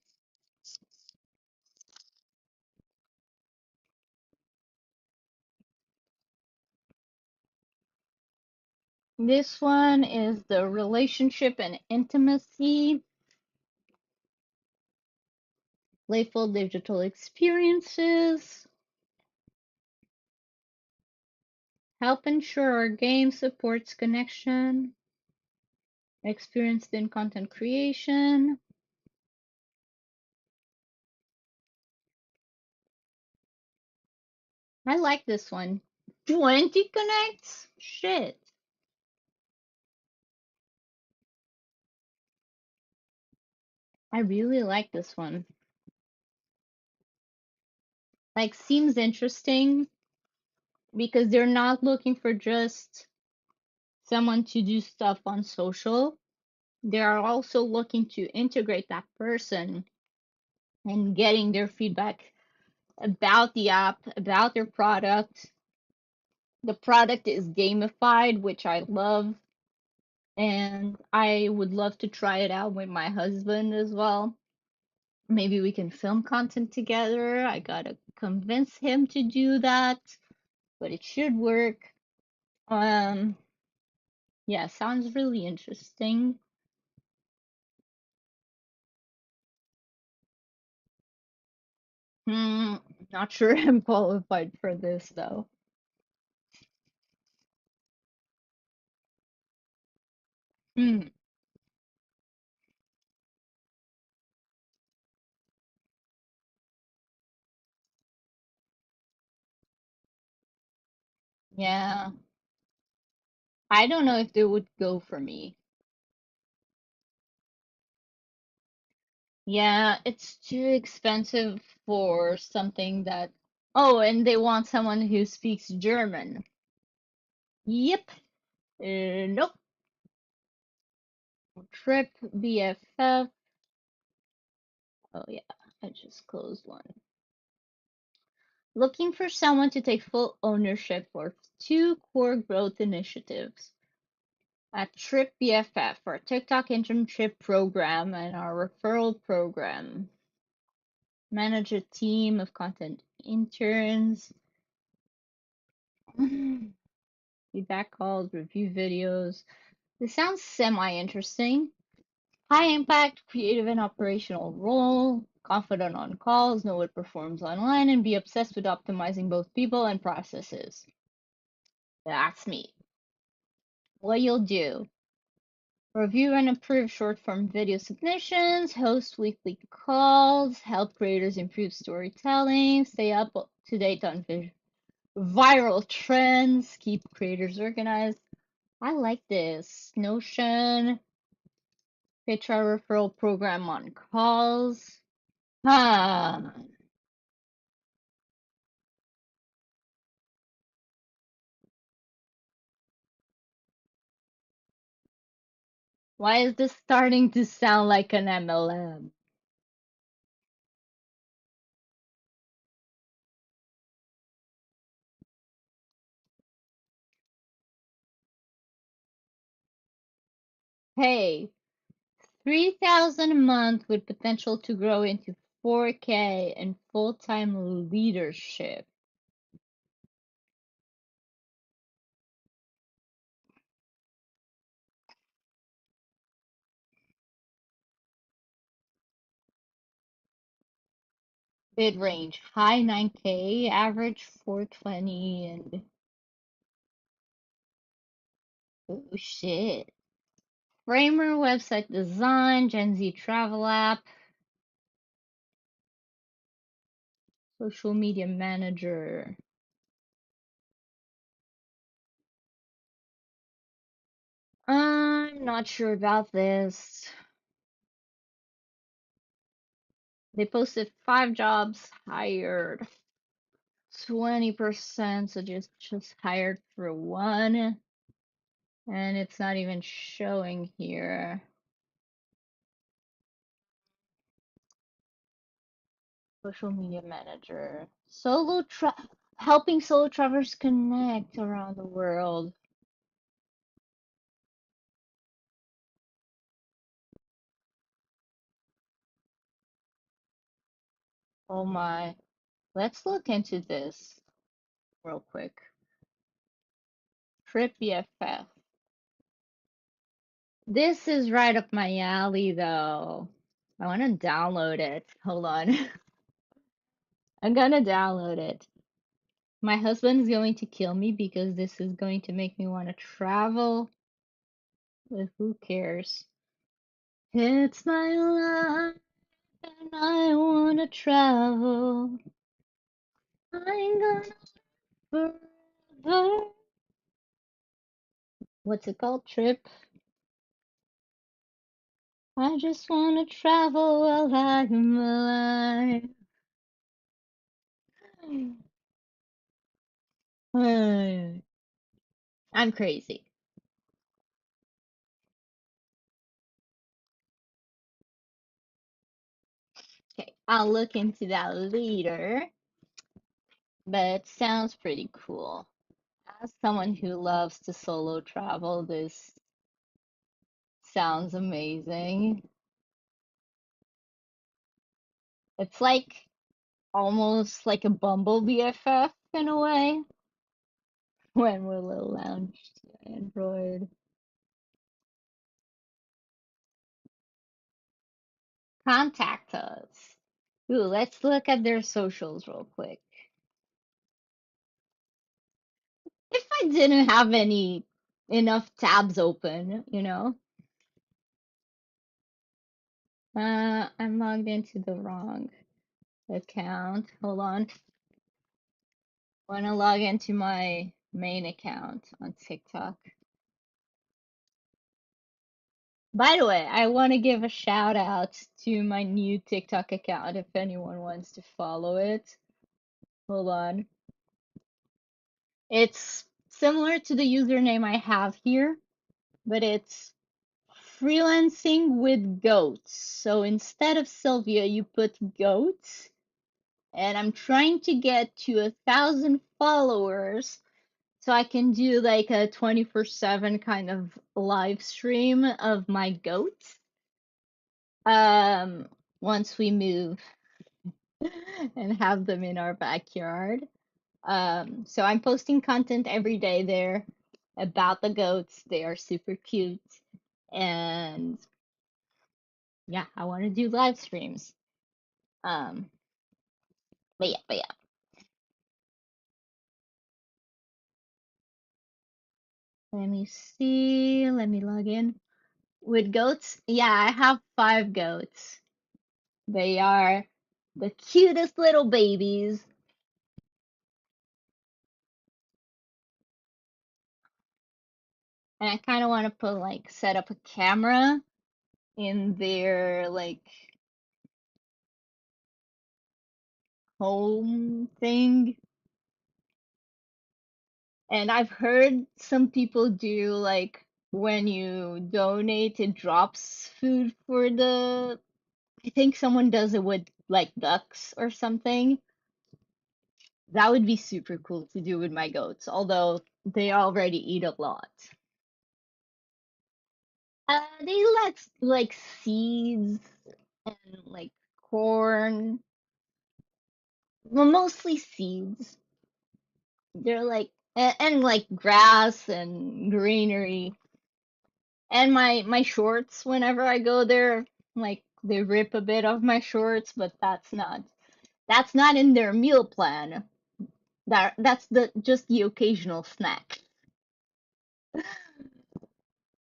this one is the relationship and intimacy, playful digital experiences, help ensure our game supports connection, experienced in content creation. I like this one. 20 connects? Shit. I really like this one. Like, seems interesting because they're not looking for just someone to do stuff on social. They are also looking to integrate that person and getting their feedback about the app, about their product. The product is gamified, which I love, and I would love to try it out with my husband as well. Maybe we can film content together. I gotta convince him to do that, but it should work. Um, yeah, sounds really interesting. Hmm, not sure I'm qualified for this though. Hmm, yeah, I don't know if they would go for me. Yeah, it's too expensive for something that. Oh, and they want someone who speaks German. Yep. Nope. Trip BFF. Oh yeah, I just closed one. Looking for someone to take full ownership for two core growth initiatives. A Trip BFF, our TikTok internship program and our referral program. Manage a team of content interns. Feedback calls, review videos. This sounds semi-interesting. High impact, creative and operational role, confident on calls, know what performs online, and be obsessed with optimizing both people and processes. That's me. What you'll do. Review and approve short form video submissions, host weekly calls, help creators improve storytelling, stay up to date on viral trends, keep creators organized. I like this. Notion, HR referral program on calls. Huh. Why is this starting to sound like an MLM? Hey, 3,000 a month with potential to grow into 4K and full-time leadership. Bid range high 9K, average 420, and oh shit. Framer website design, Gen Z travel app, social media manager. Not sure about this. They posted 5 jobs, hired 20%, so just hired for one, and it's not even showing here. Social media manager. Helping solo travelers connect around the world. Oh my. Let's look into this real quick. Trip BFF. This is right up my alley though. I want to download it. Hold on. I'm gonna download it. My husband's going to kill me because this is going to make me want to travel. But who cares? It's my life and I want to travel. I'm gonna forever. What's it called? Trip. I just want to travel while I'm alive. I'm crazy. Okay, I'll look into that later, but sounds pretty cool. As someone who loves to solo travel, this sounds amazing. It's like almost like a Bumble BFF in a way. When will it launch to Android? Contact us. Ooh, let's look at their socials real quick. If I didn't have any enough tabs open, you know. I'm logged into the wrong account. Hold on. Wanna log into my main account on TikTok. By the way, I want to give a shout out to my new TikTok account if anyone wants to follow it. Hold on. It's similar to the username I have here, but it's freelancing with goats. So instead of Sylvia, you put goats. And I'm trying to get to 1,000 followers so I can do like a 24/7 kind of live stream of my goats. Um, once we move and have them in our backyard. So I'm posting content every day there about the goats. They are super cute. And yeah, I want to do live streams. Um, but yeah. Let me see. Let me log in. With goats? Yeah, I have 5 goats. They are the cutest little babies. And I kind of want to put like set up a camera in their like home thing. And I've heard some people do like when you donate, it drops food for the. I think someone does it with like ducks or something. That would be super cool to do with my goats, although they already eat a lot. They let like seeds and like corn, well, mostly seeds. They're like and like grass and greenery. And my shorts whenever I go there, like they rip a bit of my shorts, but that's not in their meal plan. That's the just the occasional snack.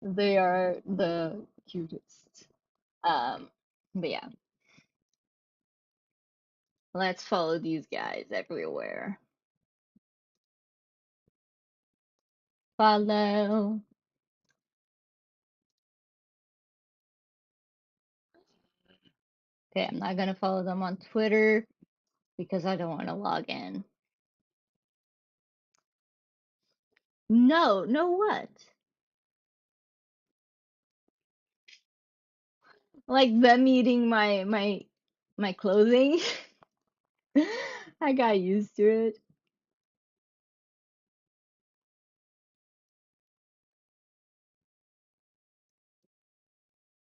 They are the cutest. Um, but yeah, let's follow these guys everywhere. Follow. Okay, I'm not gonna follow them on Twitter because I don't want to log in. No, no what? Like them eating my clothing. I got used to it.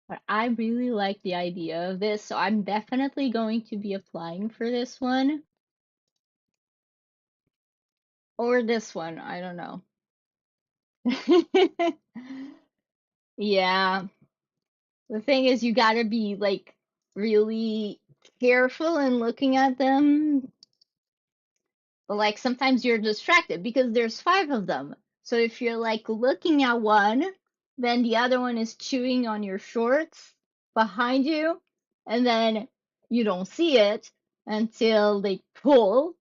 But I really like the idea of this, so I'm definitely going to be applying for this one or this one. I don't know. Yeah. The thing is, you gotta be like really careful in looking at them. But like sometimes you're distracted because there's five of them. So if you're like looking at one, then the other one is chewing on your shorts behind you, and then you don't see it until they pull,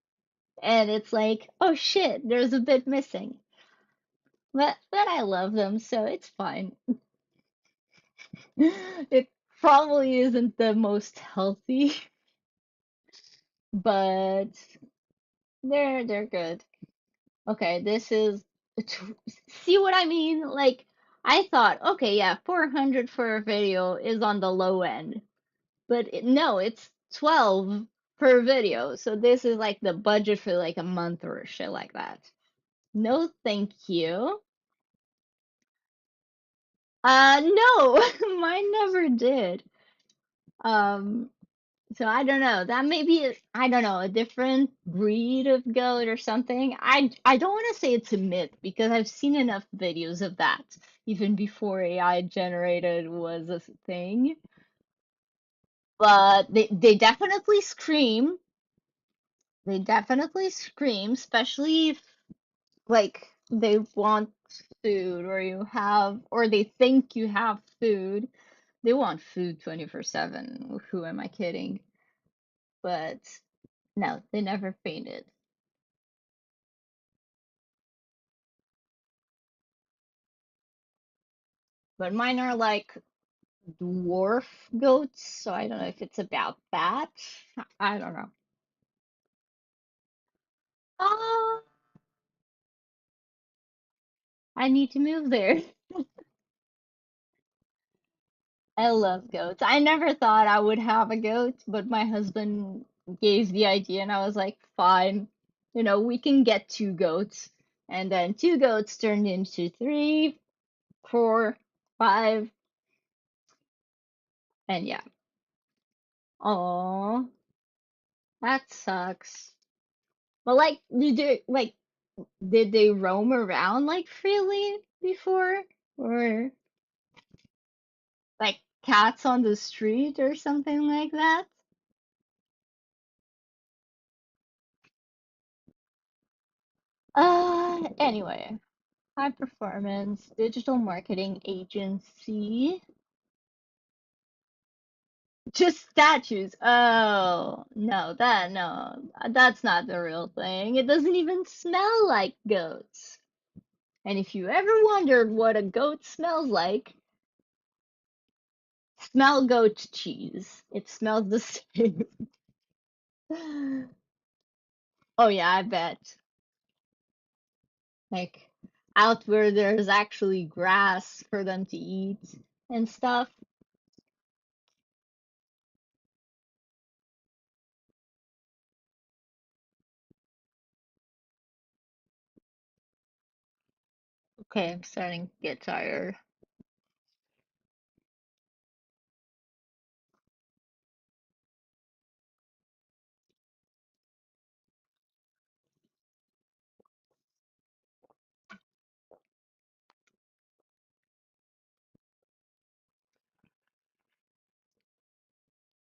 and it's like, oh shit, there's a bit missing. But I love them, so it's fine. It probably isn't the most healthy, but they're good. Okay, this is see what I mean? Like I thought, okay, yeah, 400 for a video is on the low end. But no, it's 12 per video. So this is like the budget for like a month or shit like that. No, thank you. No, mine never did. Um, So I don't know. That may be I don't know, a different breed of goat or something. I don't want to say it's a myth because I've seen enough videos of that even before AI generated was a thing. But they definitely scream. They definitely scream, especially if like they want food or you have or they think you have food. They want food 24/7. Who am I kidding? But no, they never fainted. But mine are like dwarf goats, so I don't know if it's about that. I don't know. Ah, I need to move there. I love goats. I never thought I would have a goat, but my husband gave the idea, and I was like, fine. We can get two goats. And then two goats turned into three, four, five, and yeah. Oh, that sucks. But like, did they roam around like freely before? Or like cats on the street or something like that? Anyway, high performance digital marketing agency. Just statues. Oh, no, that's not the real thing. It doesn't even smell like goats. And if you ever wondered what a goat smells like, smell goat cheese. It smells the same. Oh yeah, I bet. Like out where there's actually grass for them to eat and stuff. Okay, I'm starting to get tired.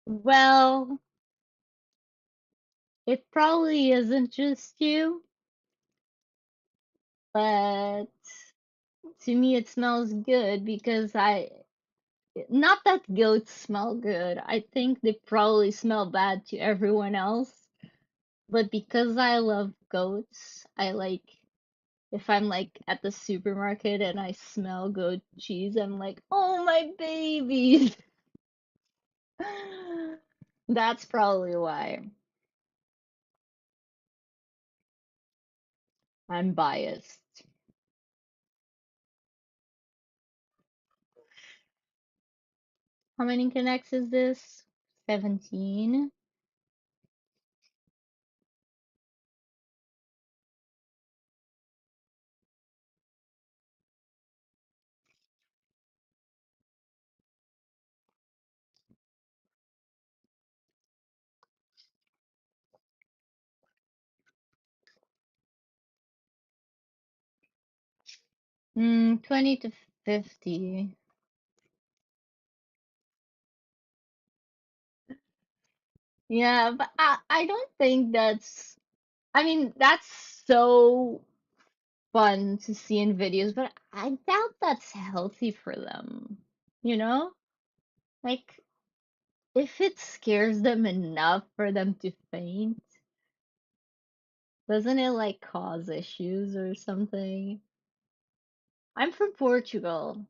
Well, it probably isn't just you, but to me it smells good because not that goats smell good. I think they probably smell bad to everyone else, but because I love goats, I like if I'm like at the supermarket and I smell goat cheese, I'm like, oh my babies. That's probably why I'm biased. How many connects is this? 17. 20 to 50. Yeah, but I don't think that's, I mean, that's so fun to see in videos, but I doubt that's healthy for them. You know? Like, if it scares them enough for them to faint, doesn't it like cause issues or something? I'm from Portugal,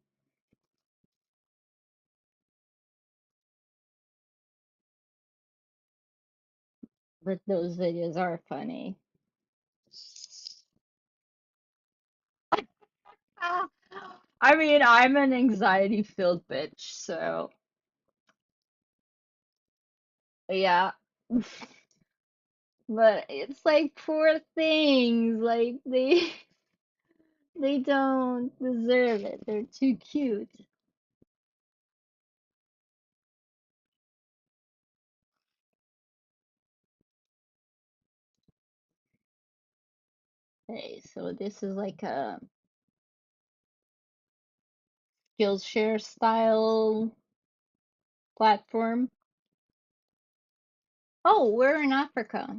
but those videos are funny. Ah, I mean, I'm an anxiety-filled bitch, so yeah. But it's like poor things, like they don't deserve it. They're too cute. Okay, so this is like a Skillshare style platform. Oh, we're in Africa.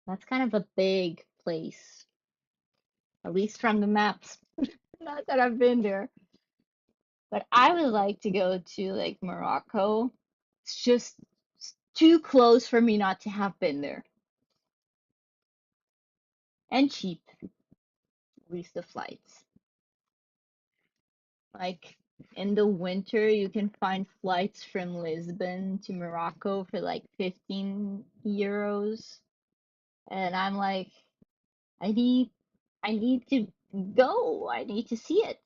That's kind of a big place, at least from the maps. Not that I've been there, but I would like to go to like Morocco. It's just too close for me not to have been there. And cheap, at least the flights. Like in the winter, you can find flights from Lisbon to Morocco for like 15 euros. And I'm like, I need I need to go. I need to see it.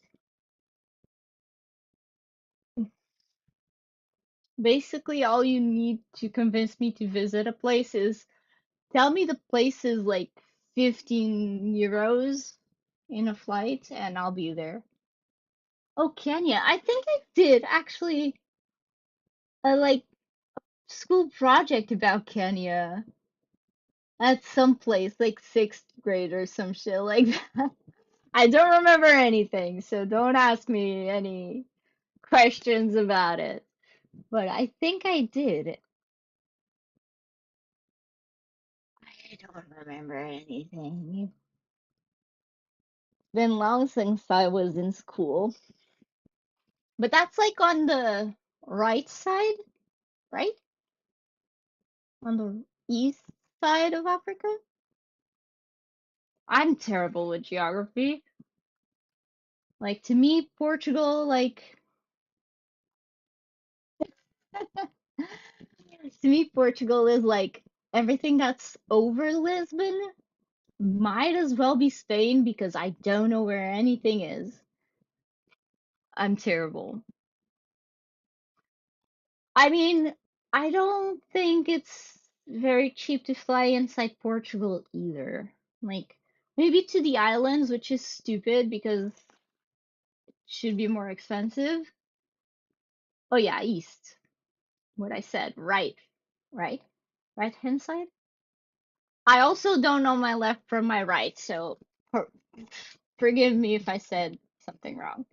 Basically, all you need to convince me to visit a place is tell me the place is like 15 euros in a flight and I'll be there. Oh, Kenya. I think I did actually a like school project about Kenya at some place, like sixth grade or some shit like that. I don't remember anything, so don't ask me any questions about it. But I think I did. I don't remember anything. Been long since I was in school. But that's like on the right side, right? On the east side of Africa? I'm terrible with geography. Like to me, Portugal, like to me, Portugal is like everything that's over Lisbon might as well be Spain because I don't know where anything is. I'm terrible. I mean, I don't think it's very cheap to fly inside Portugal either. Like, maybe to the islands, which is stupid because it should be more expensive. Oh yeah, east. What I said, right. Right? Right hand side? I also don't know my left from my right, so forgive me if I said something wrong.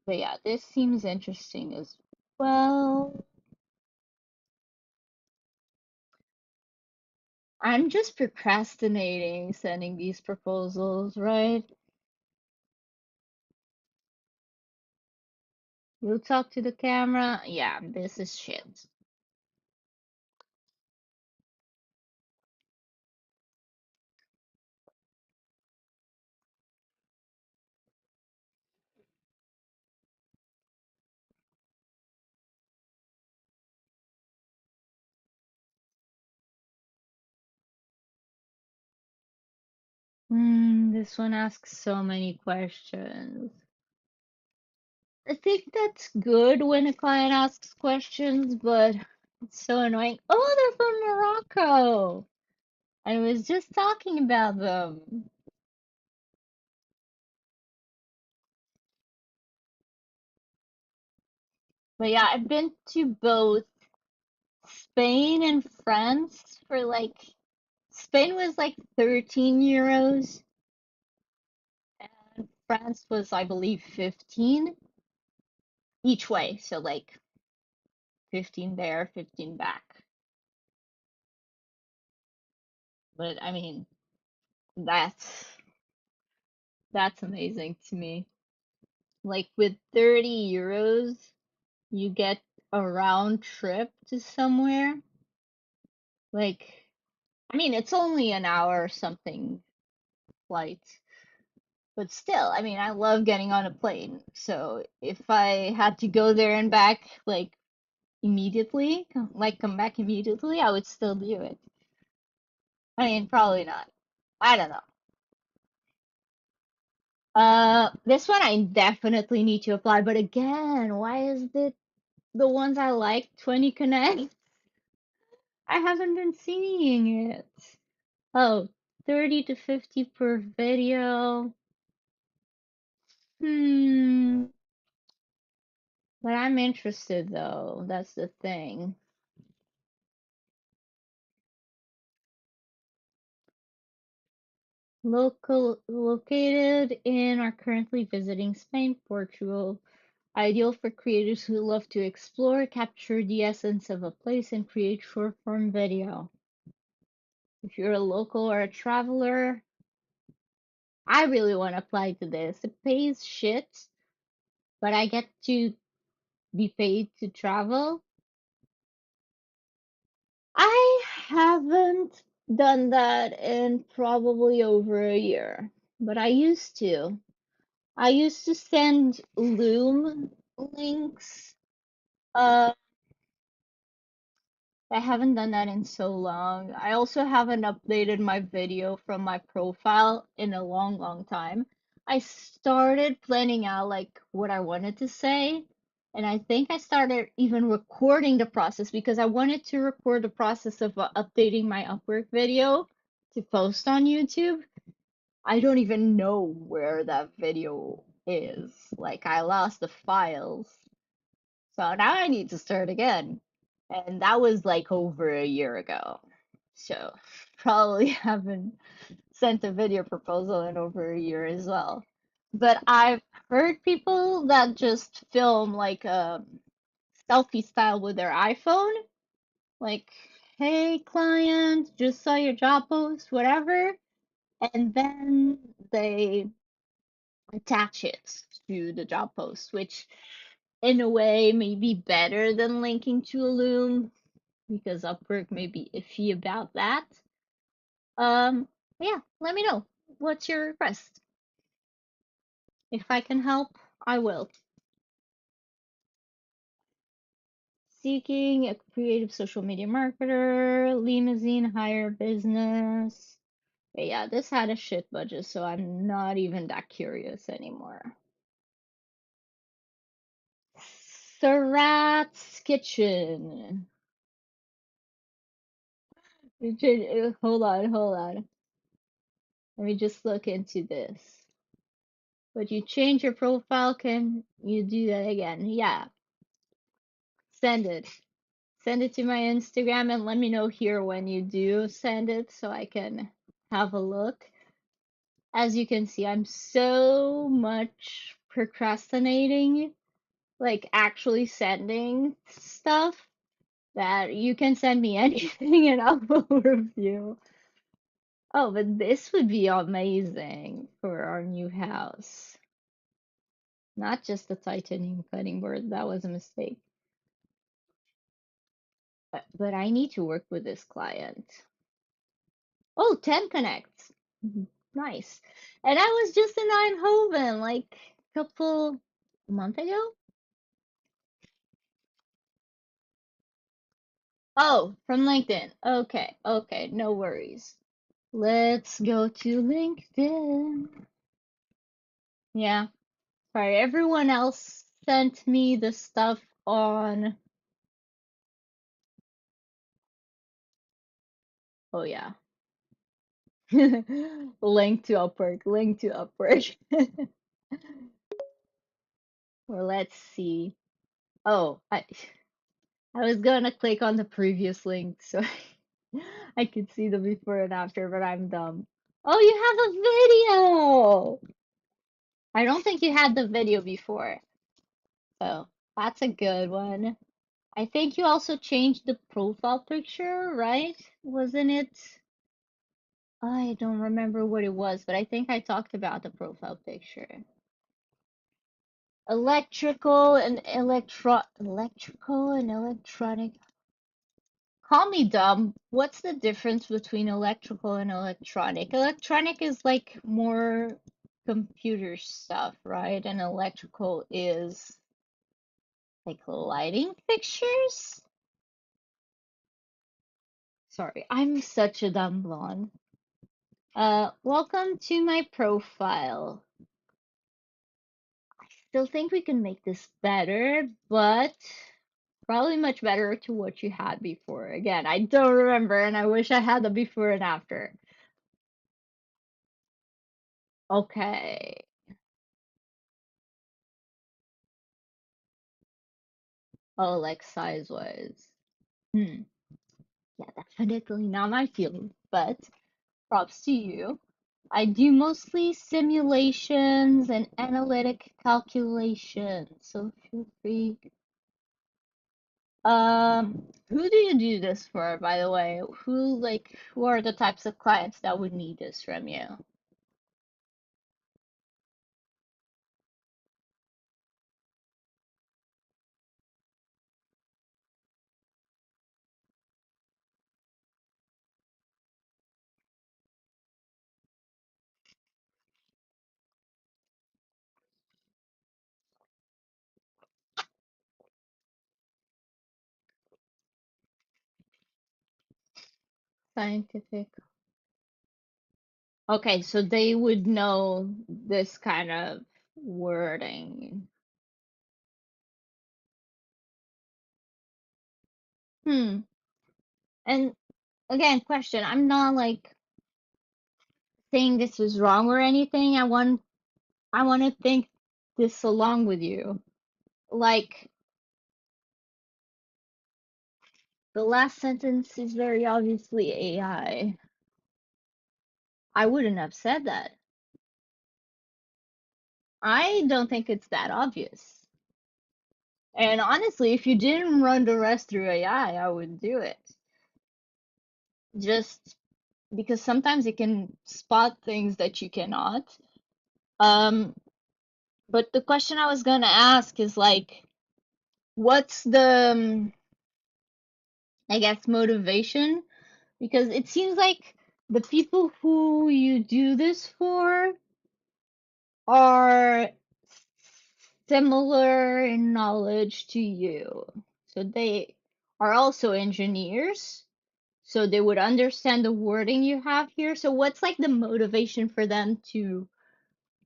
But yeah, this seems interesting as well. I'm just procrastinating sending these proposals, right? You talk to the camera. Yeah, this is shit. This one asks so many questions. I think that's good when a client asks questions, but it's so annoying. Oh, they're from Morocco. I was just talking about them. But yeah, I've been to both Spain and France for like, Spain was like 13 euros and France was, I believe, 15 each way. So like 15 there, 15 back. But I mean, that's that's amazing to me. Like with 30 euros, you get a round trip to somewhere. Like, I mean, it's only an hour or something flight, but still, I mean, I love getting on a plane. So if I had to go there and back, like immediately, like come back immediately, I would still do it. I mean, probably not. I don't know. This one I definitely need to apply, but again, why is the ones I like 20 connect? I haven't been seeing it. Oh, 30 to 50 per video. Hmm. But I'm interested though. That's the thing. Located in or currently visiting Spain, Portugal. Ideal for creators who love to explore, capture the essence of a place, and create short form video. If you're a local or a traveler, I really want to apply to this. It pays shit, but I get to be paid to travel. I haven't done that in probably over a year, but I used to. I used to send Loom links. Uh, I haven't done that in so long. I also haven't updated my video from my profile in a long, long time. I started planning out like what I wanted to say, and I think I started even recording the process because I wanted to record the process of updating my Upwork video to post on YouTube. I don't even know where that video is. Like I lost the files. So now I need to start again. And that was like over a year ago. So probably haven't sent a video proposal in over a year as well. But I've heard people that just film like a selfie style with their iPhone, like, hey, client, just saw your job post, whatever. And then they attach it to the job post, which in a way may be better than linking to a Loom because Upwork may be iffy about that. Yeah, let me know. What's your request? If I can help, I will. Seeking a creative social media marketer, limousine hire business. But yeah, this had a shit budget, so I'm not even that curious anymore. Sarat's Kitchen. Hold on, hold on. Let me just look into this. But you change your profile, can you do that again? Yeah, send it. Send it to my Instagram and let me know here when you do send it so I can have a look. As you can see, I'm so much procrastinating, like actually sending stuff that you can send me anything and I will review. Oh, but this would be amazing for our new house. Not just the titanium cutting board, that was a mistake. But I need to work with this client. Oh, 10 connects. Nice. And I was just in Eindhoven like a couple month ago. Oh, from LinkedIn. Okay, okay, no worries. Let's go to LinkedIn. Yeah, sorry, everyone else sent me the stuff on. Oh, yeah. Link to Upwork, link to Upwork. Well, let's see. Oh, I was gonna click on the previous link so I could see the before and after, but I'm dumb. Oh, you have a video! I don't think you had the video before, so that's a good one. I think you also changed the profile picture, right? Wasn't it? I don't remember what it was, but I think I talked about the profile picture. Electrical and electronic. Call me dumb. What's the difference between electrical and electronic? Electronic is like more computer stuff, right? And electrical is like lighting fixtures? Sorry, I'm such a dumb blonde. Welcome to my profile. Still think we can make this better, but probably much better to what you had before. Again, I don't remember, and I wish I had the before and after. Okay. Oh, like size-wise. Hmm. Yeah, definitely not my field, but props to you. I do mostly simulations and analytic calculations, so feel free. Who do you do this for, by the way? Who are the types of clients that would need this from you? Scientific. Okay, so they would know this kind of wording. Hmm. And again, question, I'm not like saying this is wrong or anything. I want to think this along with you. Like the last sentence is very obviously AI. I wouldn't have said that. I don't think it's that obvious. And honestly, if you didn't run the rest through AI, I would do it. Just because sometimes it can spot things that you cannot. Um, but the question I was gonna ask is like, what's the, I guess, motivation? Because it seems like the people who you do this for are similar in knowledge to you. So they are also engineers. So they would understand the wording you have here. So what's like the motivation for them to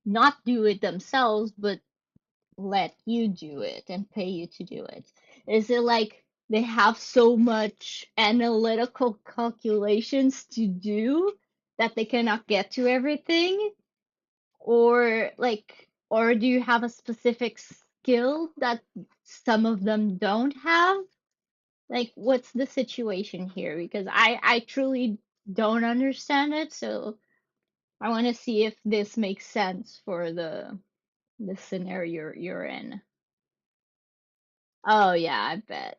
not do it themselves, but let you do it and pay you to do it? Is it like they have so much analytical calculations to do that they cannot get to everything? Or do you have a specific skill that some of them don't have? Like, what's the situation here? Because I truly don't understand it, so I want to see if this makes sense for the scenario you're in. Oh yeah, I bet.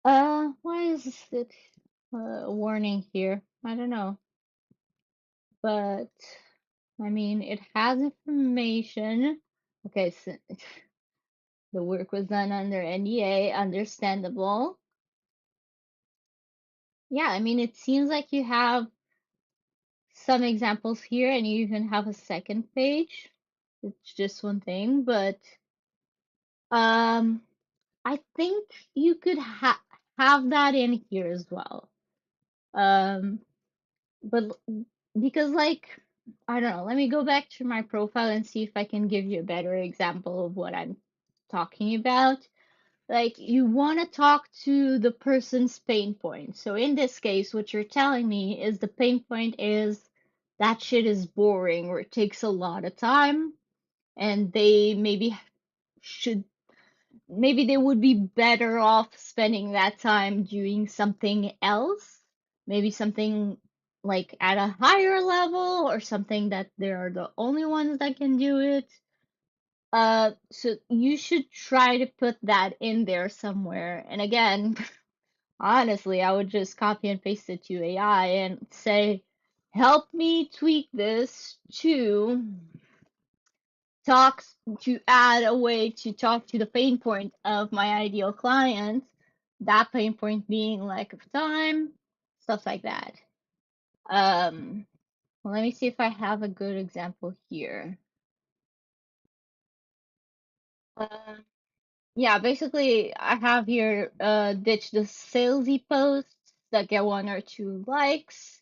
Why is it warning here? I don't know, but I mean, it has information. Okay, so the work was done under NDA, understandable. Yeah, I mean, it seems like you have some examples here, and you even have a second page. It's just one thing, but um, I think you could have that in here as well. Um, but because like I don't know, let me go back to my profile and see if I can give you a better example of what I'm talking about. Like you want to talk to the person's pain point. So in this case, what you're telling me is the pain point is that shit is boring or it takes a lot of time and they should maybe they would be better off spending that time doing something else, maybe something like at a higher level or something that they are the only ones that can do it. So you should try to put that in there somewhere. And again, honestly, I would just copy and paste it to AI and say, help me tweak this to talks to add a way to talk to the pain point of my ideal client, that pain point being lack of time, stuff like that. Um, well, let me see if I have a good example here. Uh, yeah, basically, I have here ditch the salesy posts that get one or two likes.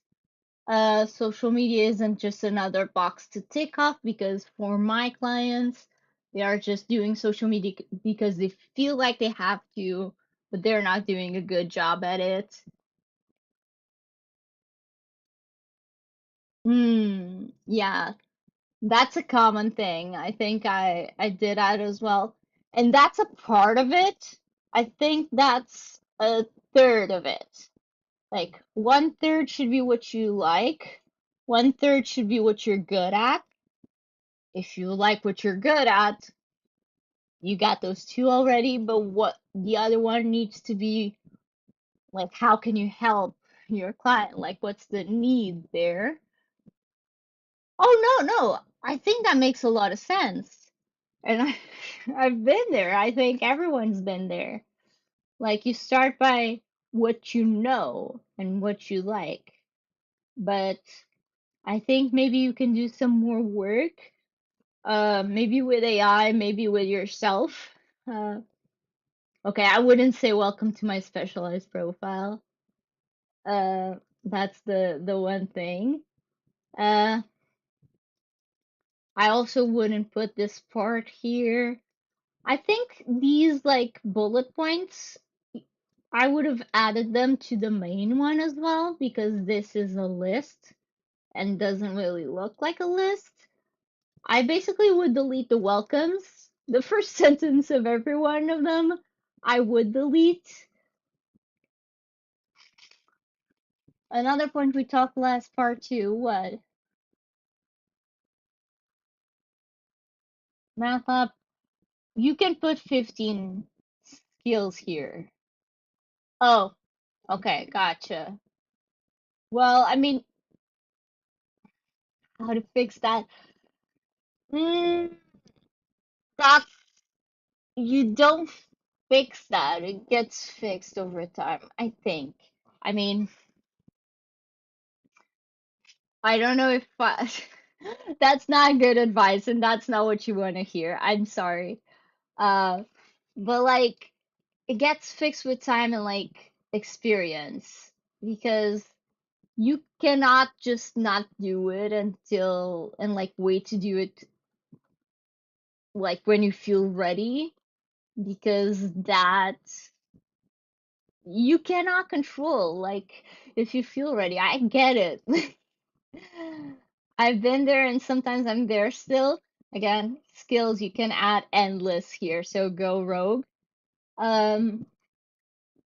Social media isn't just another box to tick off because for my clients, they are just doing social media because they feel like they have to, but they're not doing a good job at it. Yeah, that's a common thing. I think I did that as well. And that's a part of it. I think that's a third of it. Like one third should be what you like, one third should be what you're good at. If you like what you're good at, you got those two already, but what the other one needs to be like, how can you help your client? Like, what's the need there? Oh, no, no. I think that makes a lot of sense. And I've been there. I think everyone's been there. Like, you start by what you know and what you like. But I think maybe you can do some more work, maybe with AI, maybe with yourself. Okay, I wouldn't say welcome to my specialized profile. Uh, that's the one thing. Uh, I also wouldn't put this part here. I think these like bullet points, I would have added them to the main one as well because this is a list and doesn't really look like a list. I basically would delete the welcomes. The first sentence of every one of them, I would delete. Another point we talked last part too, what? Math up. You can put 15 skills here. Oh, okay, gotcha. Well, I mean, how to fix that? Mm, that you don't fix that. It gets fixed over time, I think. I mean, I don't know if that's not good advice and that's not what you want to hear. I'm sorry. Uh, but like it gets fixed with time and like experience because you cannot just not do it until and like wait to do it like when you feel ready because that you cannot control like if you feel ready. I get it. I've been there and sometimes I'm there still. Again, skills you can add endless here, so go rogue. Um,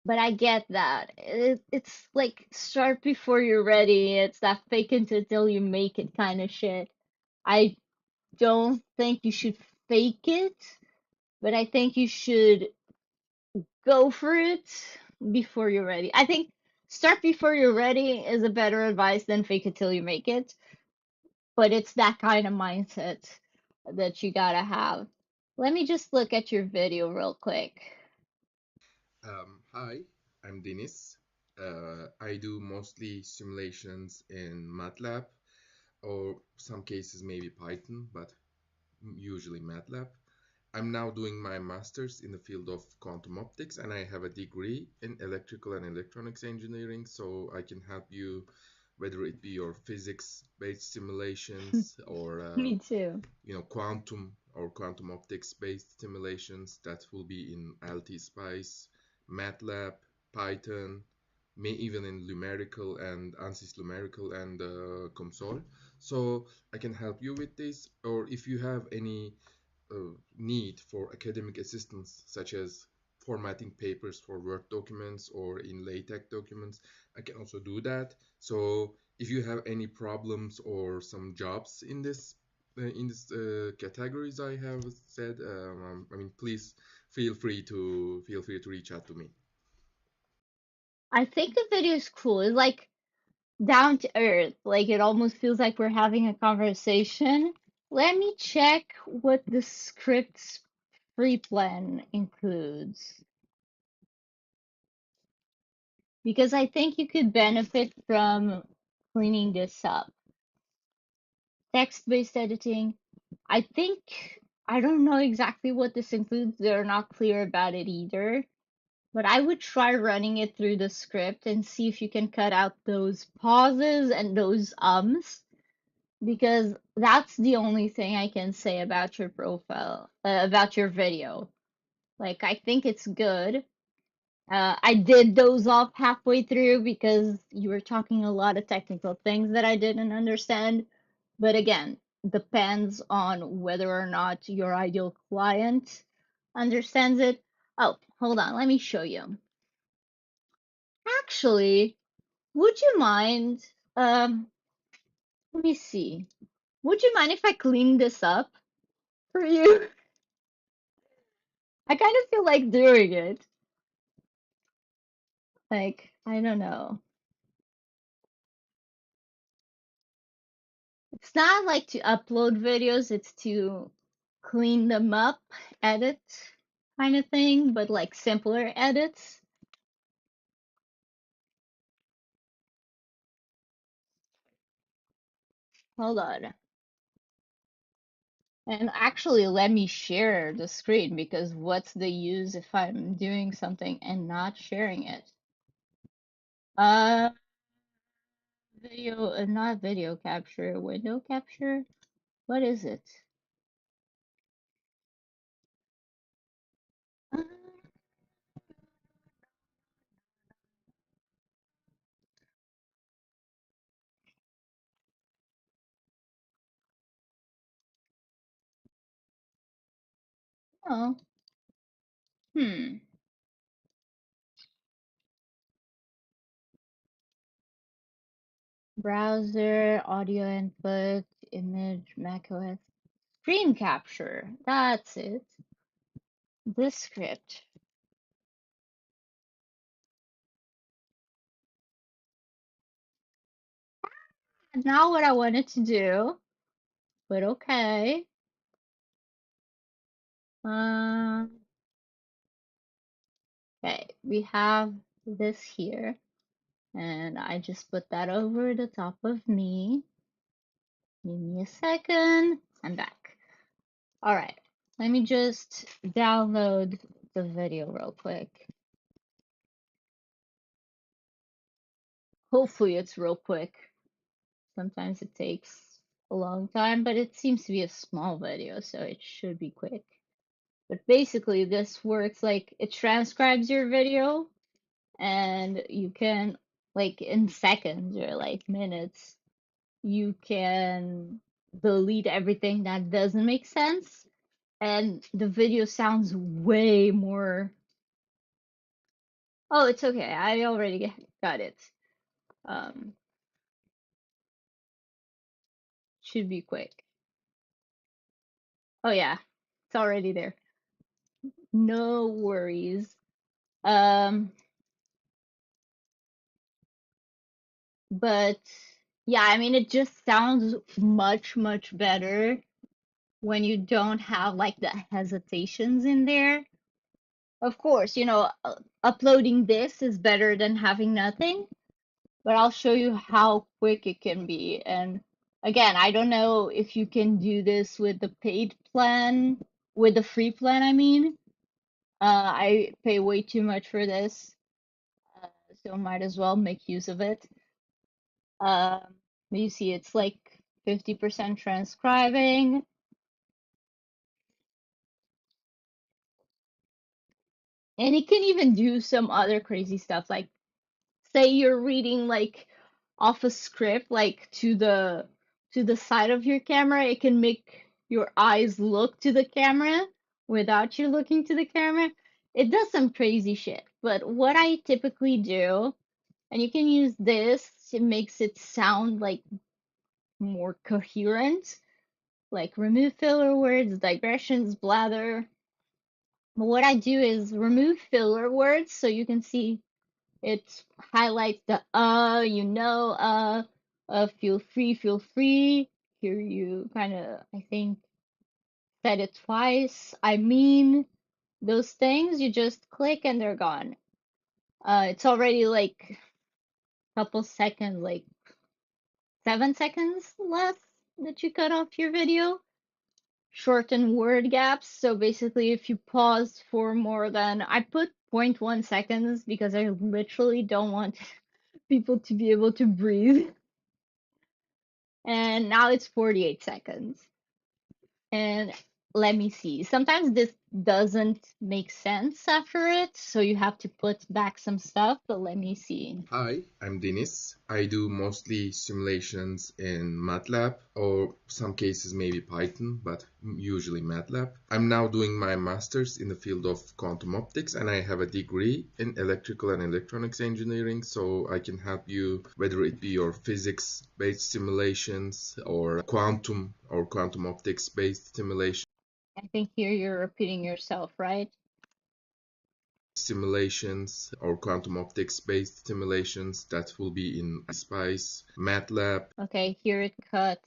but I get that. It's like start before you're ready. It's that fake it until you make it kind of shit. I don't think you should fake it, but I think you should go for it before you're ready. I think start before you're ready is a better advice than fake it till you make it, but it's that kind of mindset that you gotta have. Let me just look at your video real quick. Hi, I'm Denis. I do mostly simulations in MATLAB or some cases maybe Python, but usually MATLAB. I'm now doing my master's in the field of quantum optics, and I have a degree in electrical and electronics engineering, so I can help you, whether it be your physics-based simulations or Me too. quantum or quantum optics-based simulations. That will be in LT-SPICE, MATLAB, Python, may even in numerical and ANSYS numerical and COMSOL. So I can help you with this, or if you have any need for academic assistance, such as formatting papers for Word documents or in LaTeX documents, I can also do that. So if you have any problems or some jobs in this categories I have said, I mean, please feel free to reach out to me. I think the video is cool. It's like down to earth. Like it almost feels like we're having a conversation. Let me check what the script's free plan includes. Because I think you could benefit from cleaning this up. Text-based editing. I think I don't know exactly what this includes. They're not clear about it either. But I would try running it through the script and see if you can cut out those pauses and those ums, because that's the only thing I can say about your profile, about your video. Like, I think it's good. I did doze off halfway through because you were talking a lot of technical things that I didn't understand. But again, depends on whether or not your ideal client understands it. Oh, hold on, let me show you. Actually, would you mind, let me see. Would you mind if I clean this up for you? I kind of feel like doing it. Like, I don't know. It's not like to upload videos, it's to clean them up, edit kind of thing, but like simpler edits. Hold on. And actually, let me share the screen because what's the use if I'm doing something and not sharing it? Uh, Video, not video capture, window capture? What is it? Uh, Oh, hmm. Browser, audio input, image, macOS. Screen capture. That's it. This script. Not what I wanted to do, but okay. Um, okay, we have this here, and I just put that over the top of me. Give me a second. I'm back. All right, let me just download the video real quick. Hopefully it's real quick. Sometimes it takes a long time, but it seems to be a small video, so it should be quick. But basically, this works like it transcribes your video, and you can, like, in seconds or like minutes, you can delete everything that doesn't make sense, and the video sounds way more. Oh, it's okay. I already got it. Um, should be quick. Oh yeah, it's already there. No worries. Um, but yeah, I mean, it just sounds much, much better when you don't have like the hesitations in there. Of course, uploading this is better than having nothing, but I'll show you how quick it can be. And again, I don't know if you can do this with the paid plan. with the free plan, I mean. I pay way too much for this, uh, so might as well make use of it. Um, you see, it's like 50% transcribing, and it can even do some other crazy stuff. Like, say you're reading like off a script, like to the side of your camera, it can make your eyes look to the camera without you looking to the camera. It does some crazy shit. But what I typically do, and you can use this, it makes it sound like more coherent, like remove filler words, digressions, blather. But what I do is remove filler words so you can see it highlights the feel free. Here you kind of, I think, said it twice. I mean, those things, you just click and they're gone. It's already like a couple seconds, like 7 seconds left that you cut off your video. Shorten word gaps. So basically, if you pause for more than, I put zero point 0.1 seconds because I literally don't want people to be able to breathe. And now it's 48 seconds. And let me see. Sometimes this doesn't make sense after it, so you have to put back some stuff, but let me see. Hi, I'm Denis. I do mostly simulations in MATLAB or some cases maybe Python, but usually MATLAB. I'm now doing my master's in the field of quantum optics and I have a degree in electrical and electronics engineering, so I can help you whether it be your physics-based simulations or quantum optics-based simulations. I think here you're repeating yourself, right? Simulations or quantum optics based simulations that will be in Spice, MATLAB, Okay, here it cut.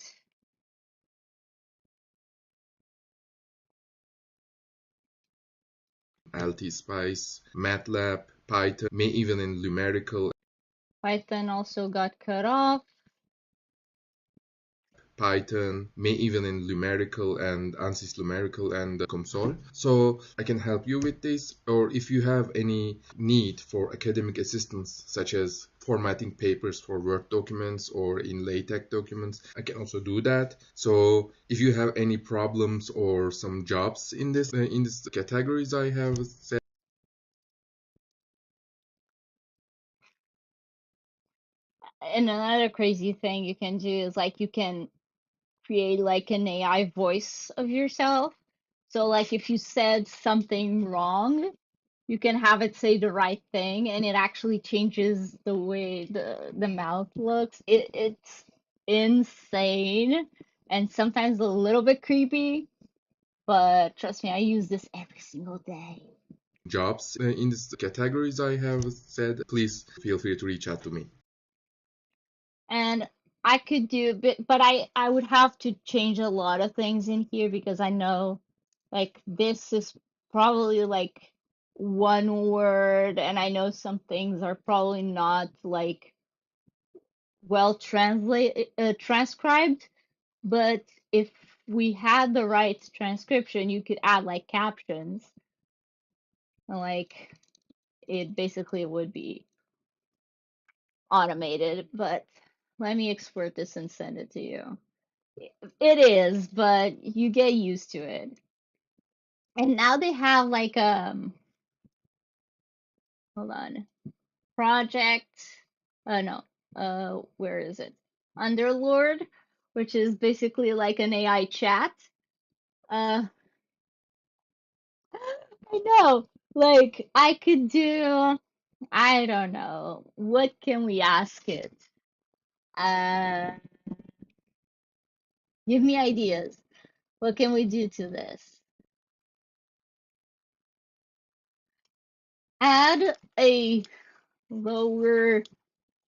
LT-Spice, MATLAB, Python, may even in numerical Python also got cut off. Python, may even in numerical and ANSYS numerical and COMSOL. So I can help you with this, or if you have any need for academic assistance, such as formatting papers for Word documents or in LaTeX documents, I can also do that. So if you have any problems or some jobs in this categories I have said. And another crazy thing you can do is like you can create like an AI voice of yourself. So like if you said something wrong, you can have it say the right thing and it actually changes the way the mouth looks. It's insane and sometimes a little bit creepy, but trust me, I use this every single day. Jobs in this categories I have said, please feel free to reach out to me. And I could do a bit, but I would have to change a lot of things in here because I know like this is probably like one word and I know some things are probably not like well transcribed, but if we had the right transcription, you could add like captions and like it basically would be automated, but let me export this and send it to you. It is, but you get used to it. And now they have like hold on, project no, where is it? Underlord, which is basically like an AI chat. Uh I know. Like I could do, I don't know. What can we ask it? Uh Give me ideas. What can we do to this? Add a lower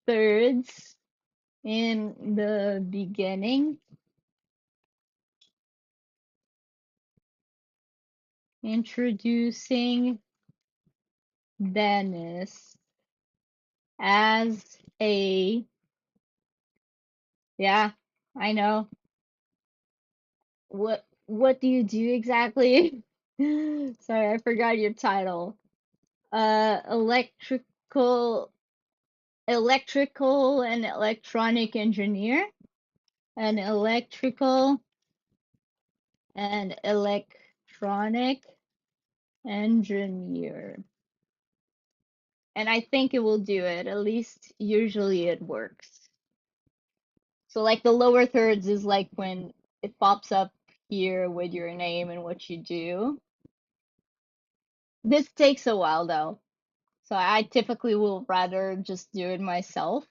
thirds in the beginning, introducing Dennis as a, yeah, I know. What do you do exactly? Sorry, I forgot your title. Electrical, electrical and electronic engineer, an electrical and electronic engineer. And I think it will do it. At least usually it works. So like the lower thirds is like when it pops up here with your name and what you do. This takes a while though. So I typically will rather just do it myself.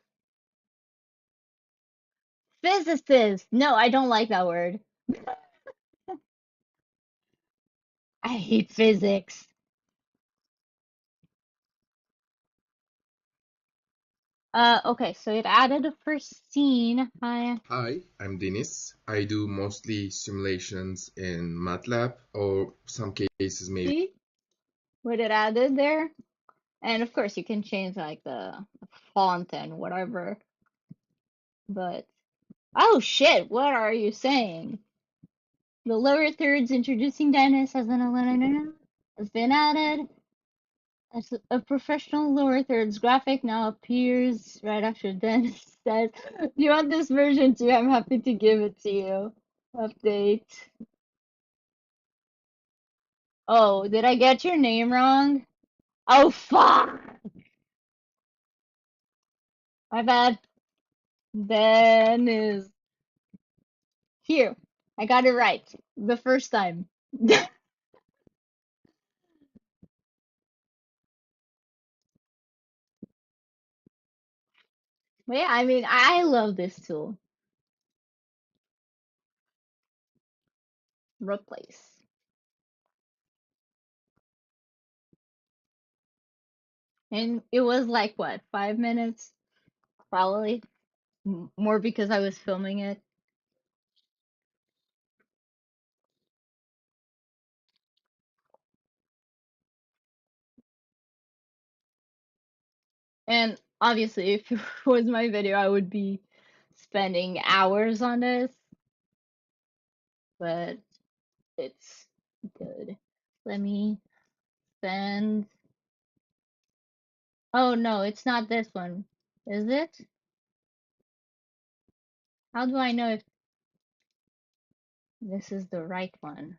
Physicist! No, I don't like that word. I hate physics. Okay, so it added a first scene. Hi. Hi, I'm Denis. I do mostly simulations in MATLAB or some cases maybe. See what it added there? And of course you can change like the font and whatever. But oh shit, what are you saying? The lower thirds introducing Dennis as an alumni has been added. As a professional lower thirds graphic now appears right after Dennis says, "Do you want this version too? I'm happy to give it to you." Update. Oh, did I get your name wrong? Oh, fuck! My bad. Dennis. Here, I got it right the first time. But yeah, I mean, I love this tool. Replace. And it was like, what, 5 minutes? Probably. More because I was filming it. And obviously, if it was my video, I would be spending hours on this, but it's good. Let me send. Oh no, it's not this one. Is it? How do I know if this is the right one?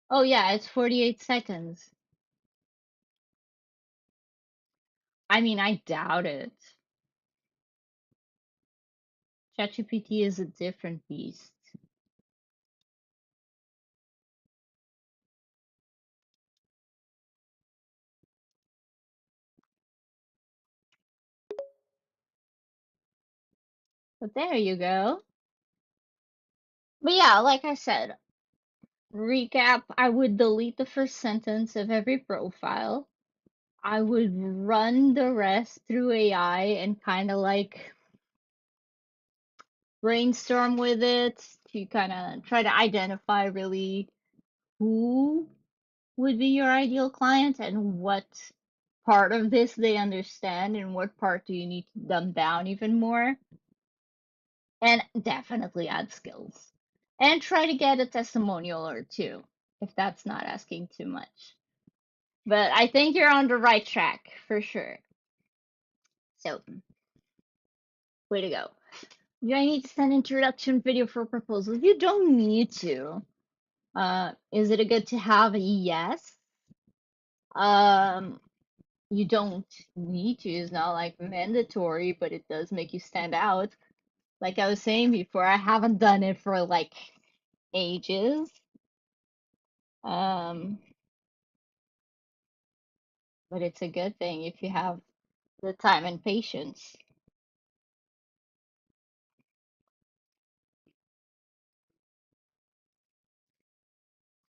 Oh yeah, it's 48 seconds. I mean, I doubt it. ChatGPT is a different beast. But there you go. But yeah, like I said, recap, I would delete the first sentence of every profile. I would run the rest through AI and kind of like brainstorm with it to kind of try to identify really who would be your ideal client and what part of this they understand and what part do you need to dumb down even more. And definitely add skills. And try to get a testimonial or two if that's not asking too much. But I think you're on the right track for sure. So, way to go. Do I need to send introduction video for proposals? You don't need to. Is it a good to have? Yes. Um, you don't need to. It's not like mandatory, but it does make you stand out. Like I was saying before, I haven't done it for like ages. Um, but it's a good thing if you have the time and patience.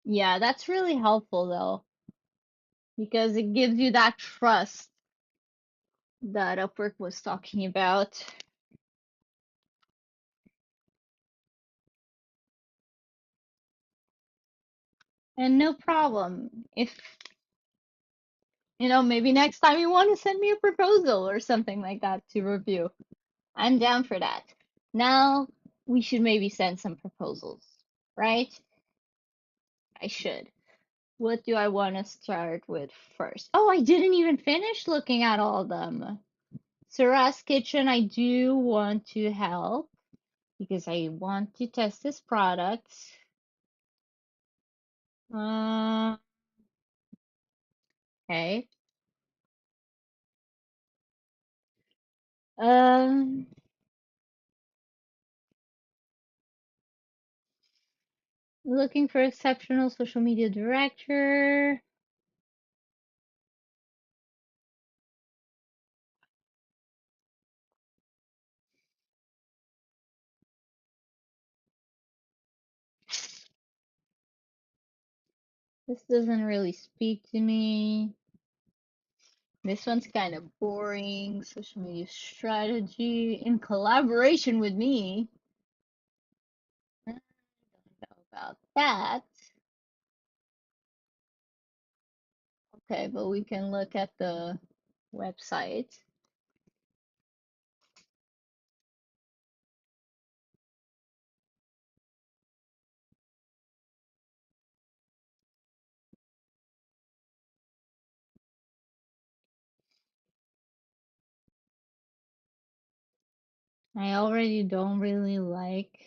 Yeah, that's really helpful though, because it gives you that trust that Upwork was talking about. And no problem. If, maybe next time you want to send me a proposal or something like that to review, I'm down for that. Now we should maybe send some proposals, right? I should. What do I want to start with first? Oh, I didn't even finish looking at all of them. Sarah's Kitchen, I do want to help because I want to test this product. Uh, okay. Um, Looking for exceptional social media director. This doesn't really speak to me. This one's kind of boring. Social media strategy in collaboration with me. I don't know about that. Okay, but we can look at the website. I already don't really like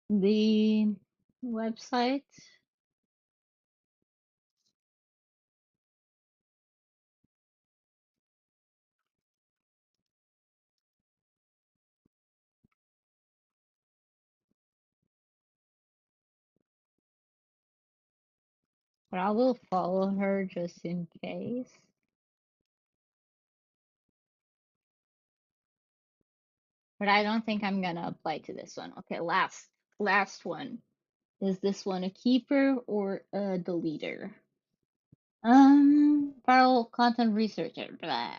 the website. But I will follow her just in case. But I don't think I'm gonna apply to this one. Okay, last one. Is this one a keeper or a deleter? Viral content researcher. Blah.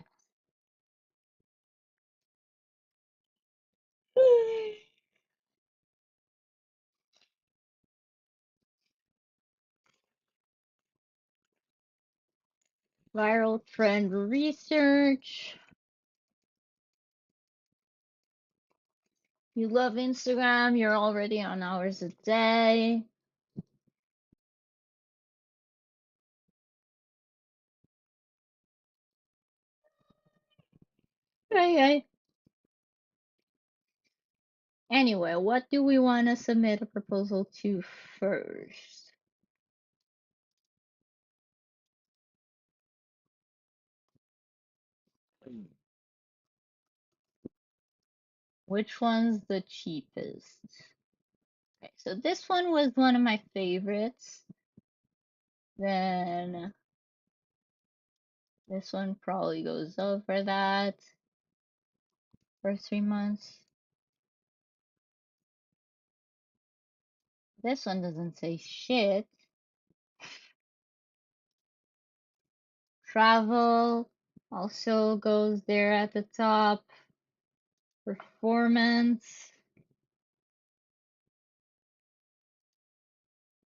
Viral trend research. You love Instagram, you're already on hours a day. Okay. Anyway, what do we want to submit a proposal to first? Which one's the cheapest? Okay, so this one was one of my favorites. Then this one probably goes over that for 3 months. This one doesn't say shit. Travel also goes there at the top. Performance.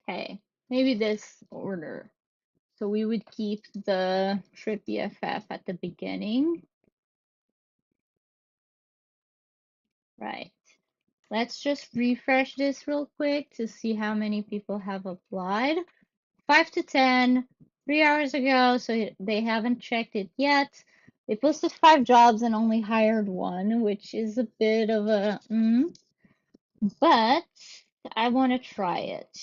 Okay, maybe this order. So we would keep the trip BFF at the beginning. Right. Let's just refresh this real quick to see how many people have applied. 5 to 10, 3 hours ago, so they haven't checked it yet. They posted 5 jobs and only hired one, which is a bit of a but I want to try it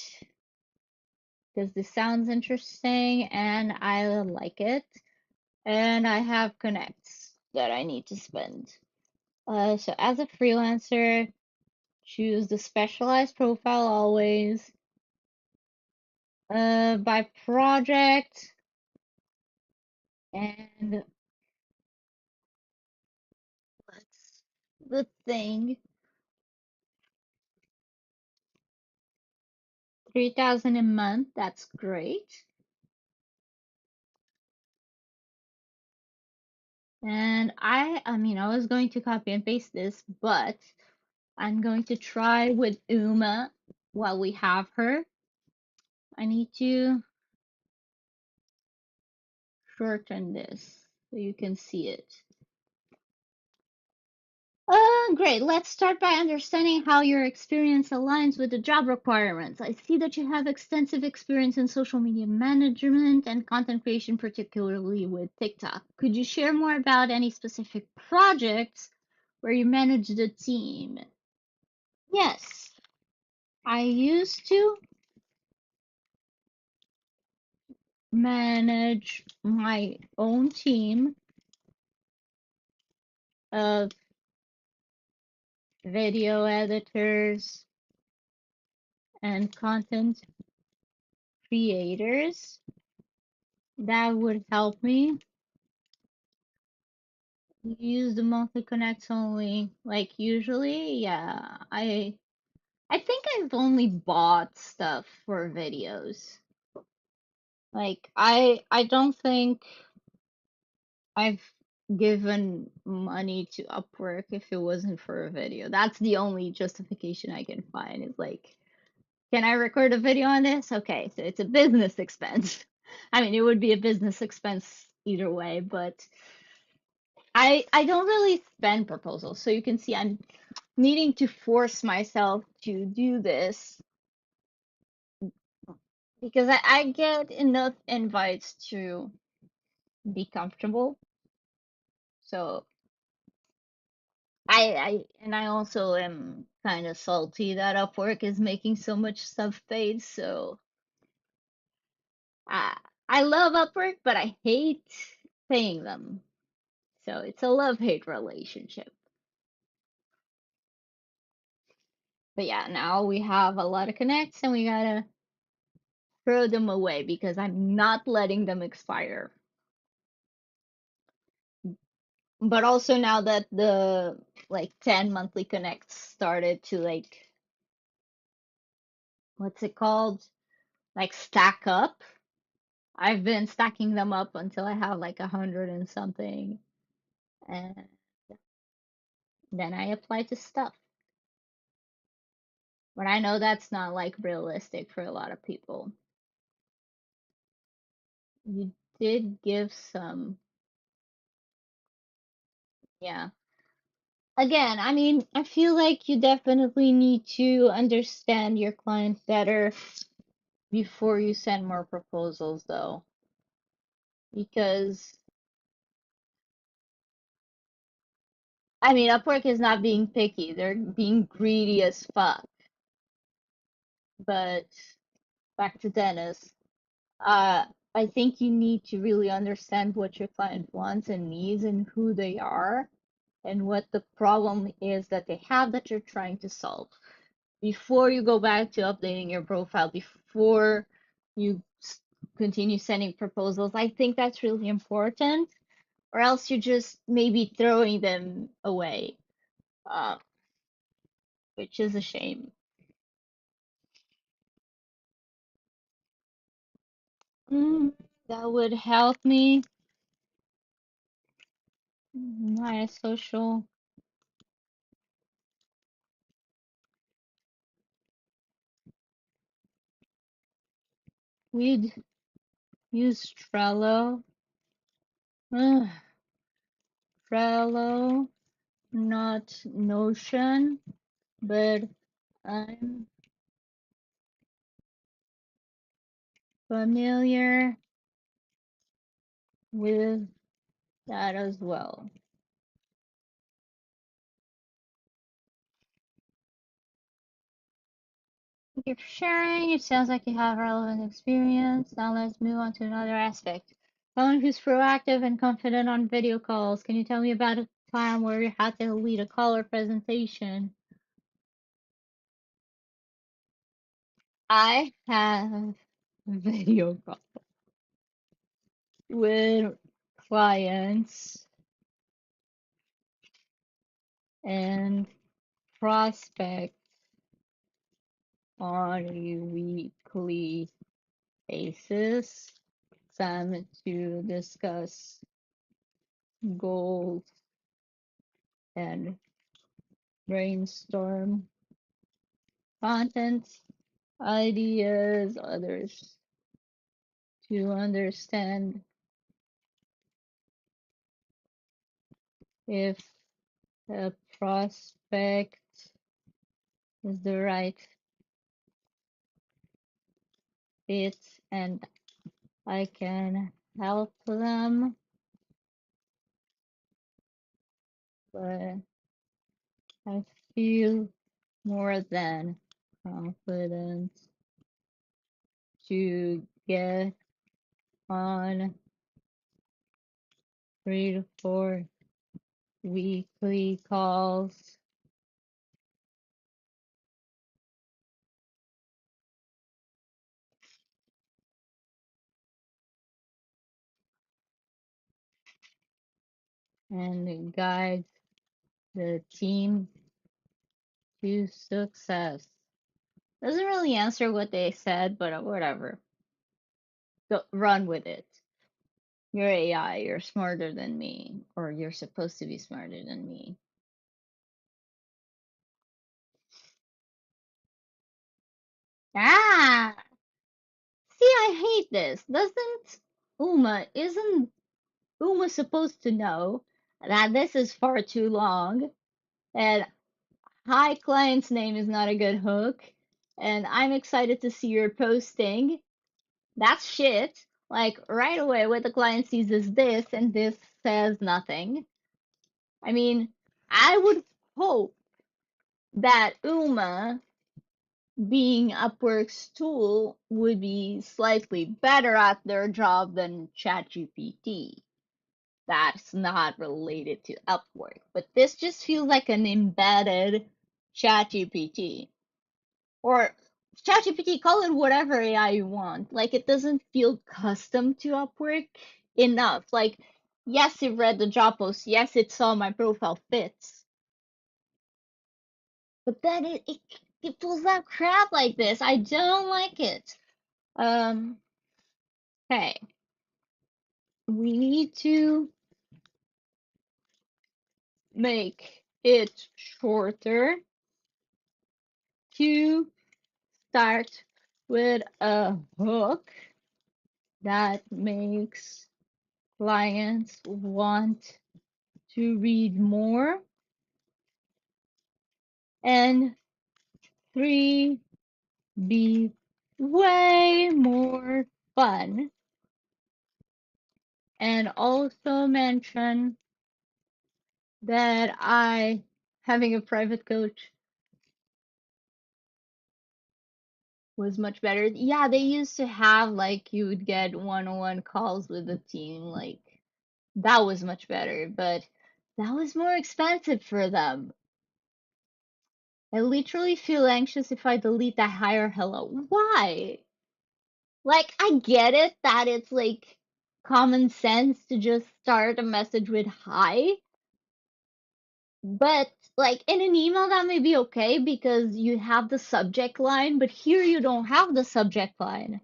because this sounds interesting and I like it. And I have connects that I need to spend. So as a freelancer, choose the specialized profile always. By project, and let's the thing 3,000 a month. That's great. And I mean, I was going to copy and paste this, but I'm going to try with Uma while we have her. I need to shorten this so you can see it. Great. Let's start by understanding how your experience aligns with the job requirements. I see that you have extensive experience in social media management and content creation, particularly with TikTok. Could you share more about any specific projects where you managed a team? Yes, I used to manage my own team of video editors and content creators. That would help me use the monthly connects only. Like usually, yeah. I think I've only bought stuff for videos. Like I don't think I've given money to Upwork if it wasn't for a video. That's the only justification I can find is like, can I record a video on this? Okay, so it's a business expense. I mean, it would be a business expense either way, but I don't really spend proposals. So you can see I'm needing to force myself to do this because I get enough invites to be comfortable. So I also am kind of salty that Upwork is making so much stuff paid. So I I love Upwork, but I hate paying them. So it's a love-hate relationship. But yeah, now we have a lot of connects and we gotta throw them away because I'm not letting them expire. But also now that the like 10 monthly connects started to like what's it called? Like stack up. I've been stacking them up until I have like 100 and something. And then I apply to stuff. But I know that's not like realistic for a lot of people. You did give some, yeah. Again, I mean, I feel like you definitely need to understand your client better before you send more proposals, though. Because, I mean, Upwork is not being picky, they're being greedy as fuck. But back to Dennis, uh, I think you need to really understand what your client wants and needs and who they are and what the problem is that they have that you're trying to solve before you go back to updating your profile, before you continue sending proposals. I think that's really important, or else you're just maybe throwing them away, uh, which is a shame. Mm, that would help me. My social. We'd use Trello. Ugh, Trello, not Notion, but I'm familiar with that as well. Thank you for sharing. It sounds like you have relevant experience. Now let's move on to another aspect. Someone who's proactive and confident on video calls. Can you tell me about a time where you had to lead a call or presentation? I have video calls with clients and prospects on a weekly basis. Some to discuss goals and brainstorm content ideas, others to understand if The prospect is the right fit and I can help them, but I feel more than confident to get on 3 to 4 weekly calls and guide the team to success. Doesn't really answer what they said, but whatever. Go, run with it. You're AI, you're smarter than me, or you're supposed to be smarter than me. Ah! See, I hate this. Isn't Uma supposed to know that this is far too long and hi client's name is not a good hook and I'm excited to see your posting. That's shit. Like right away what the client sees is this and this says nothing. I mean, I would hope that Uma being Upwork's tool would be slightly better at their job than ChatGPT. That's not related to Upwork, but this just feels like an embedded ChatGPT or ChatGPT, call it whatever AI you want. Like it doesn't feel custom to Upwork enough. Like, yes, it read the job post, yes, it saw my profile fits, but then it pulls out crap like this. I don't like it. Um, hey, we need to make it shorter to start with a hook that makes clients want to read more. And 3, be way more fun. And also mention that having a private coach was much better. Yeah, they used to have like you would get one-on-one calls with the team, like that was much better, but that was more expensive for them. I literally feel anxious if I delete that hi or hello. Why? Like, I get it that it's like common sense to just start a message with hi, but like in an email that may be okay because you have the subject line, but here you don't have the subject line.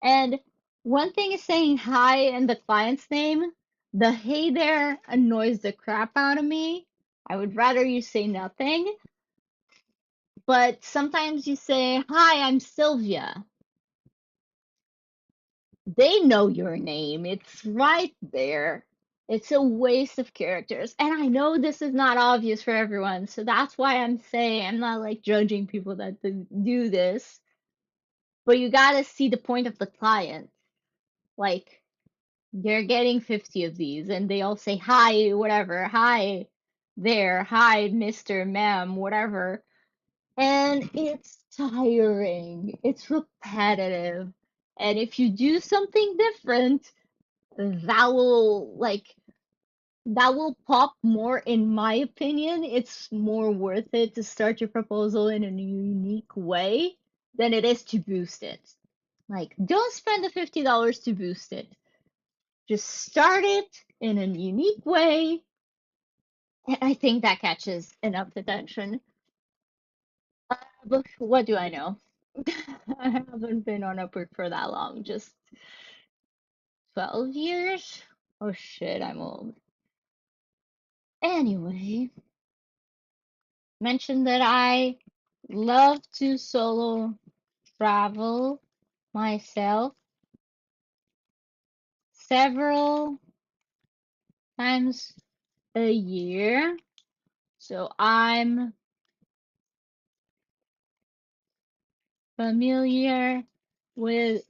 And one thing is saying hi and the client's name. The hey there annoys the crap out of me. I would rather you say nothing. But sometimes you say, hi, I'm Sylvia. They know your name. It's right there. It's a waste of characters. And I know this is not obvious for everyone. So that's why I'm saying I'm not like judging people that do this. But you gotta see the point of the client. Like, they're getting 50 of these and they all say, hi, whatever, hi there, hi, Mr. Ma'am, whatever. And it's tiring, it's repetitive. And if you do something different, that will pop more in my opinion. It's more worth it to start your proposal in a unique way than it is to boost it. Like, don't spend the $50 to boost it. Just start it in a unique way. And I think that catches enough attention. But what do I know? I haven't been on Upwork for that long, just 12 years? Oh shit, I'm old. Anyway, mentioned that I love to solo travel myself several times a year. So I'm familiar with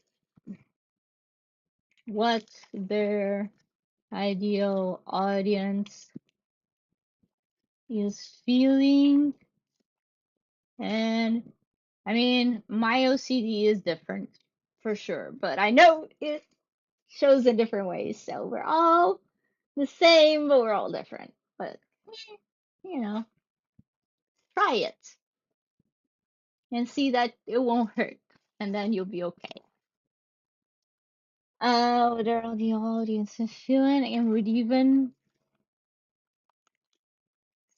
what their ideal audience is feeling. And I mean, my OCD is different for sure, but I know it shows in different ways. So we're all the same, but we're all different. But, you know, try it and see that it won't hurt, and then you'll be okay. What are all the audience feeling? And would even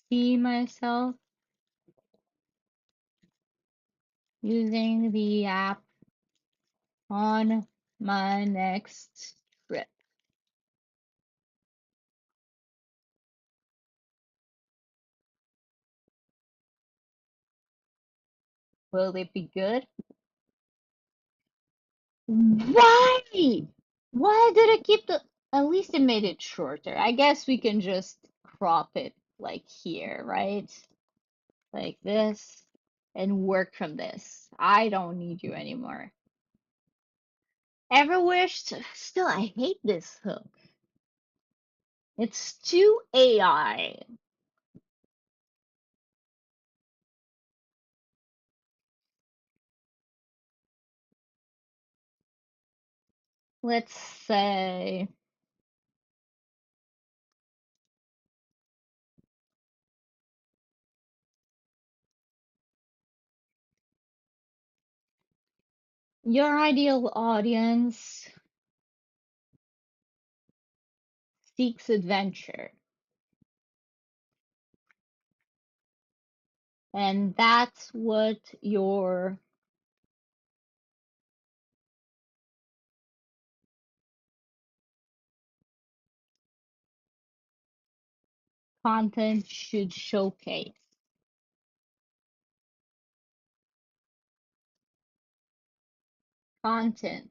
see myself using the app on my next trip. Will it be good? Why? Why did it keep the? At least it made it shorter. I guess we can just crop it like here, right? Like this, and work from this. I don't need you anymore. Ever wished? Still, I hate this hook. It's too AI. Let's say your ideal audience seeks adventure, and that's what your content should showcase. Content.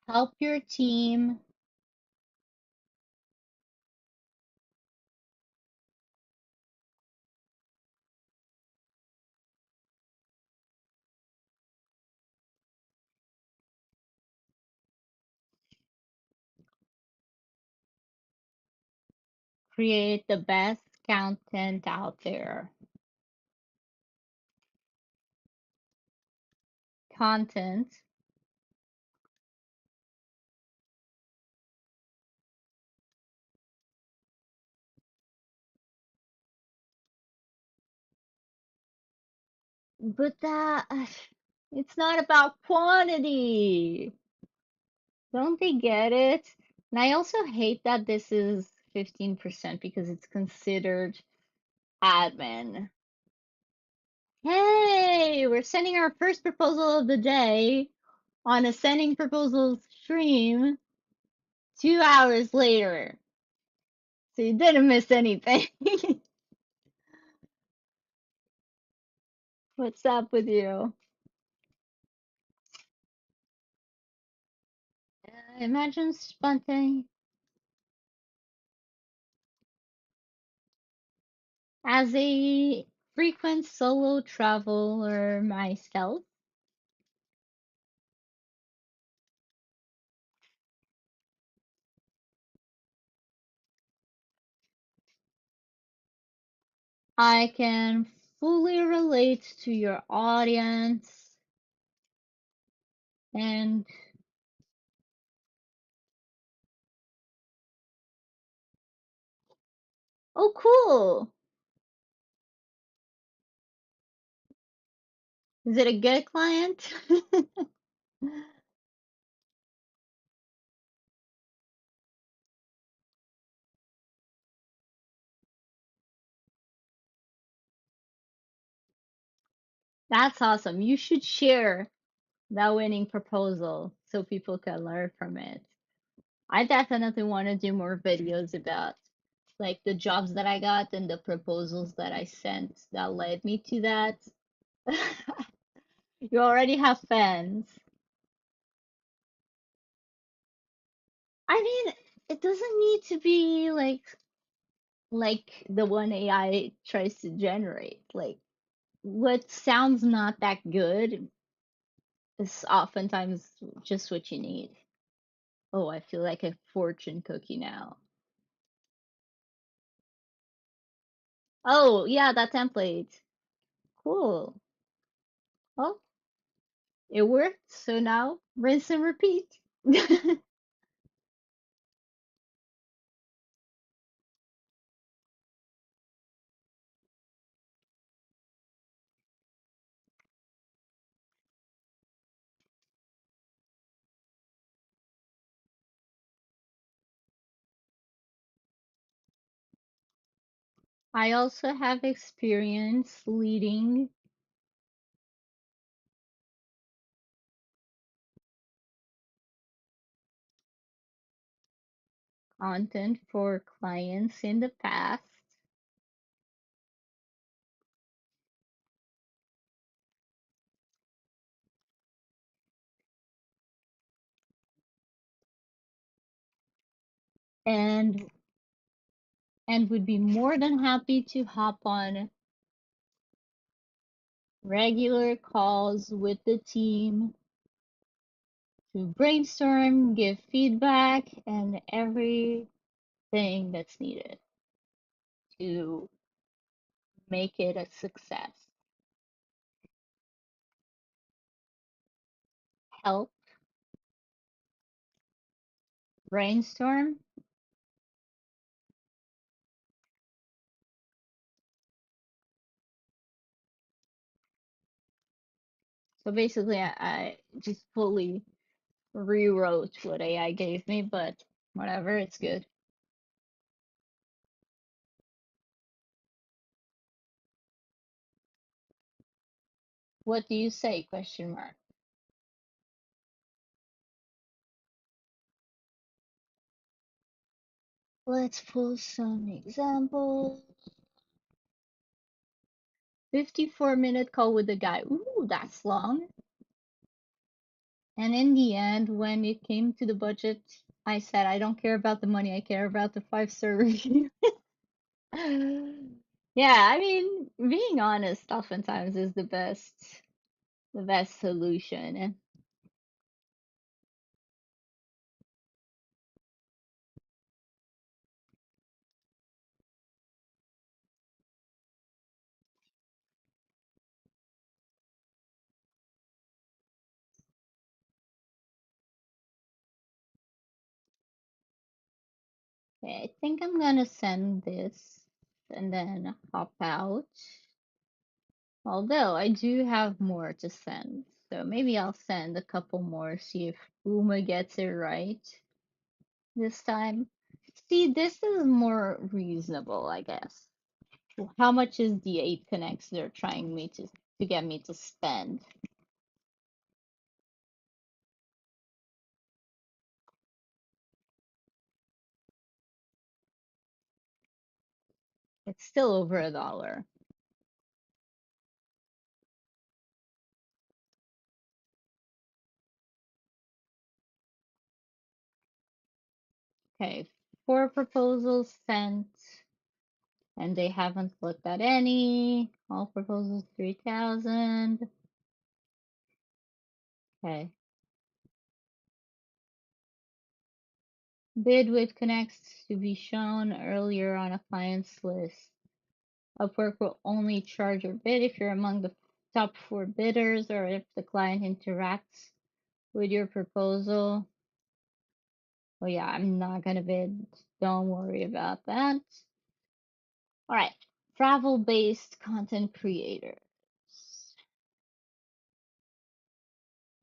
Help your team create the best content out there. Content, but that it's not about quantity. Don't they get it? And I also hate that this is 15% because it's considered admin. Hey, we're sending our first proposal of the day on a sending proposals stream 2 hours later. So you didn't miss anything. What's up with you? Imagine spontaneous. As a frequent solo traveler myself, I can fully relate to your audience and oh cool. Is it a good client? That's awesome. You should share that winning proposal so people can learn from it. I definitely want to do more videos about like the jobs that I got and the proposals that I sent that led me to that. You already have fans. I mean, it doesn't need to be like the one AI tries to generate. Like what sounds not that good is oftentimes just what you need. Oh, I feel like a fortune cookie now. Oh, yeah, that template. Cool. Oh, it worked. So now rinse and repeat. I also have experience leading content for clients in the past, and would be more than happy to hop on regular calls with the team to brainstorm, give feedback, and everything that's needed to make it a success. Help brainstorm. So basically, I just fully rewrote what AI gave me, but whatever, it's good. What do you say? Question mark. Let's pull some examples. 54-minute call with the guy. Ooh, that's long. And in the end, when it came to the budget, I said, I don't care about the money, I care about the 5-star review. Yeah, I mean, being honest oftentimes is the best solution. Okay, I think I'm gonna send this and then hop out. Although I do have more to send. So maybe I'll send a couple more, see if Uma gets it right this time. See, this is more reasonable, I guess. How much is the 8 connects they're trying me to get me to spend? It's still over $1. Okay, 4 proposals sent, and they haven't looked at any. All proposals 3,000. Okay. Bid with connects to be shown earlier on a client's list. Upwork will only charge your bid if you're among the top 4 bidders or if the client interacts with your proposal. Oh yeah, I'm not gonna bid. Don't worry about that. All right, travel-based content creators.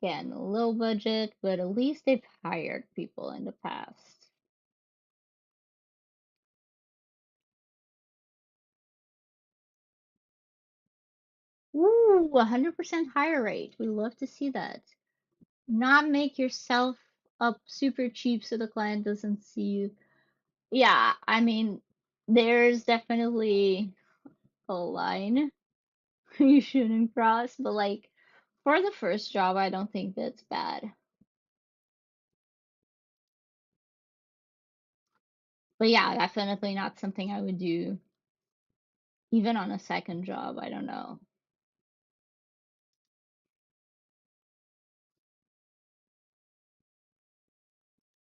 Again, low budget, but at least they've hired people in the past. Ooh, 100% higher rate. We love to see that. Not make yourself up super cheap so the client doesn't see you. Yeah, I mean, there's definitely a line you shouldn't cross, but like for the first job, I don't think that's bad. But yeah, definitely not something I would do even on a second job. I don't know.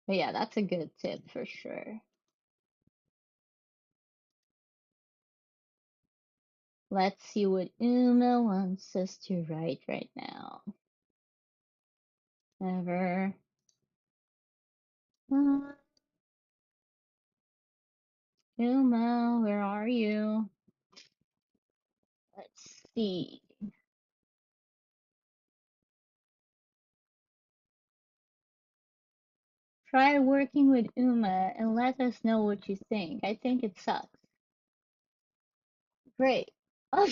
But yeah, that's a good tip for sure. Let's see what Uma wants us to write right now. Ever. Uma, where are you? Let's see. Try working with Uma and let us know what you think. I think it sucks. Great. Oh,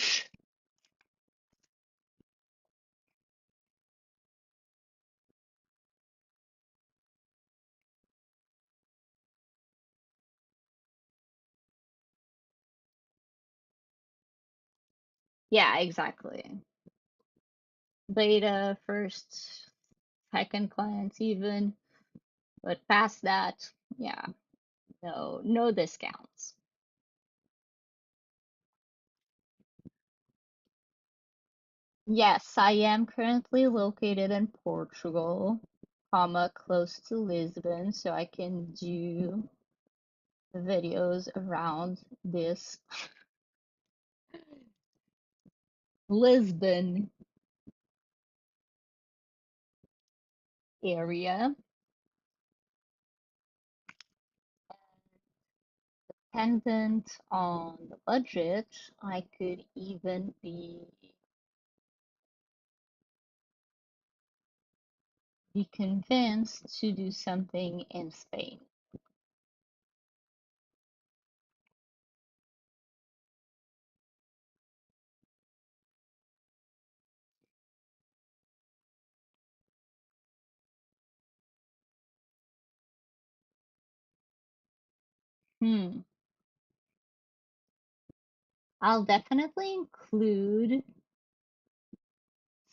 yeah, exactly. Beta, first, second clients even, but past that, yeah, no discounts. Yes, I am currently located in Portugal, comma, close to Lisbon, so I can do videos around this Lisbon area. Dependent on the budget, I could even be convinced to do something in Spain. Hmm. I'll definitely include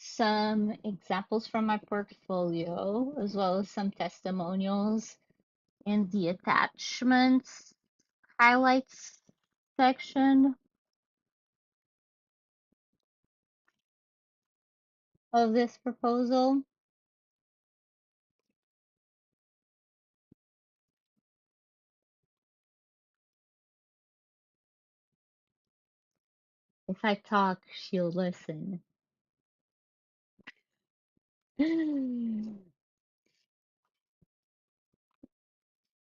some examples from my portfolio as well as some testimonials in the attachments highlights section of this proposal. If I talk, she'll listen.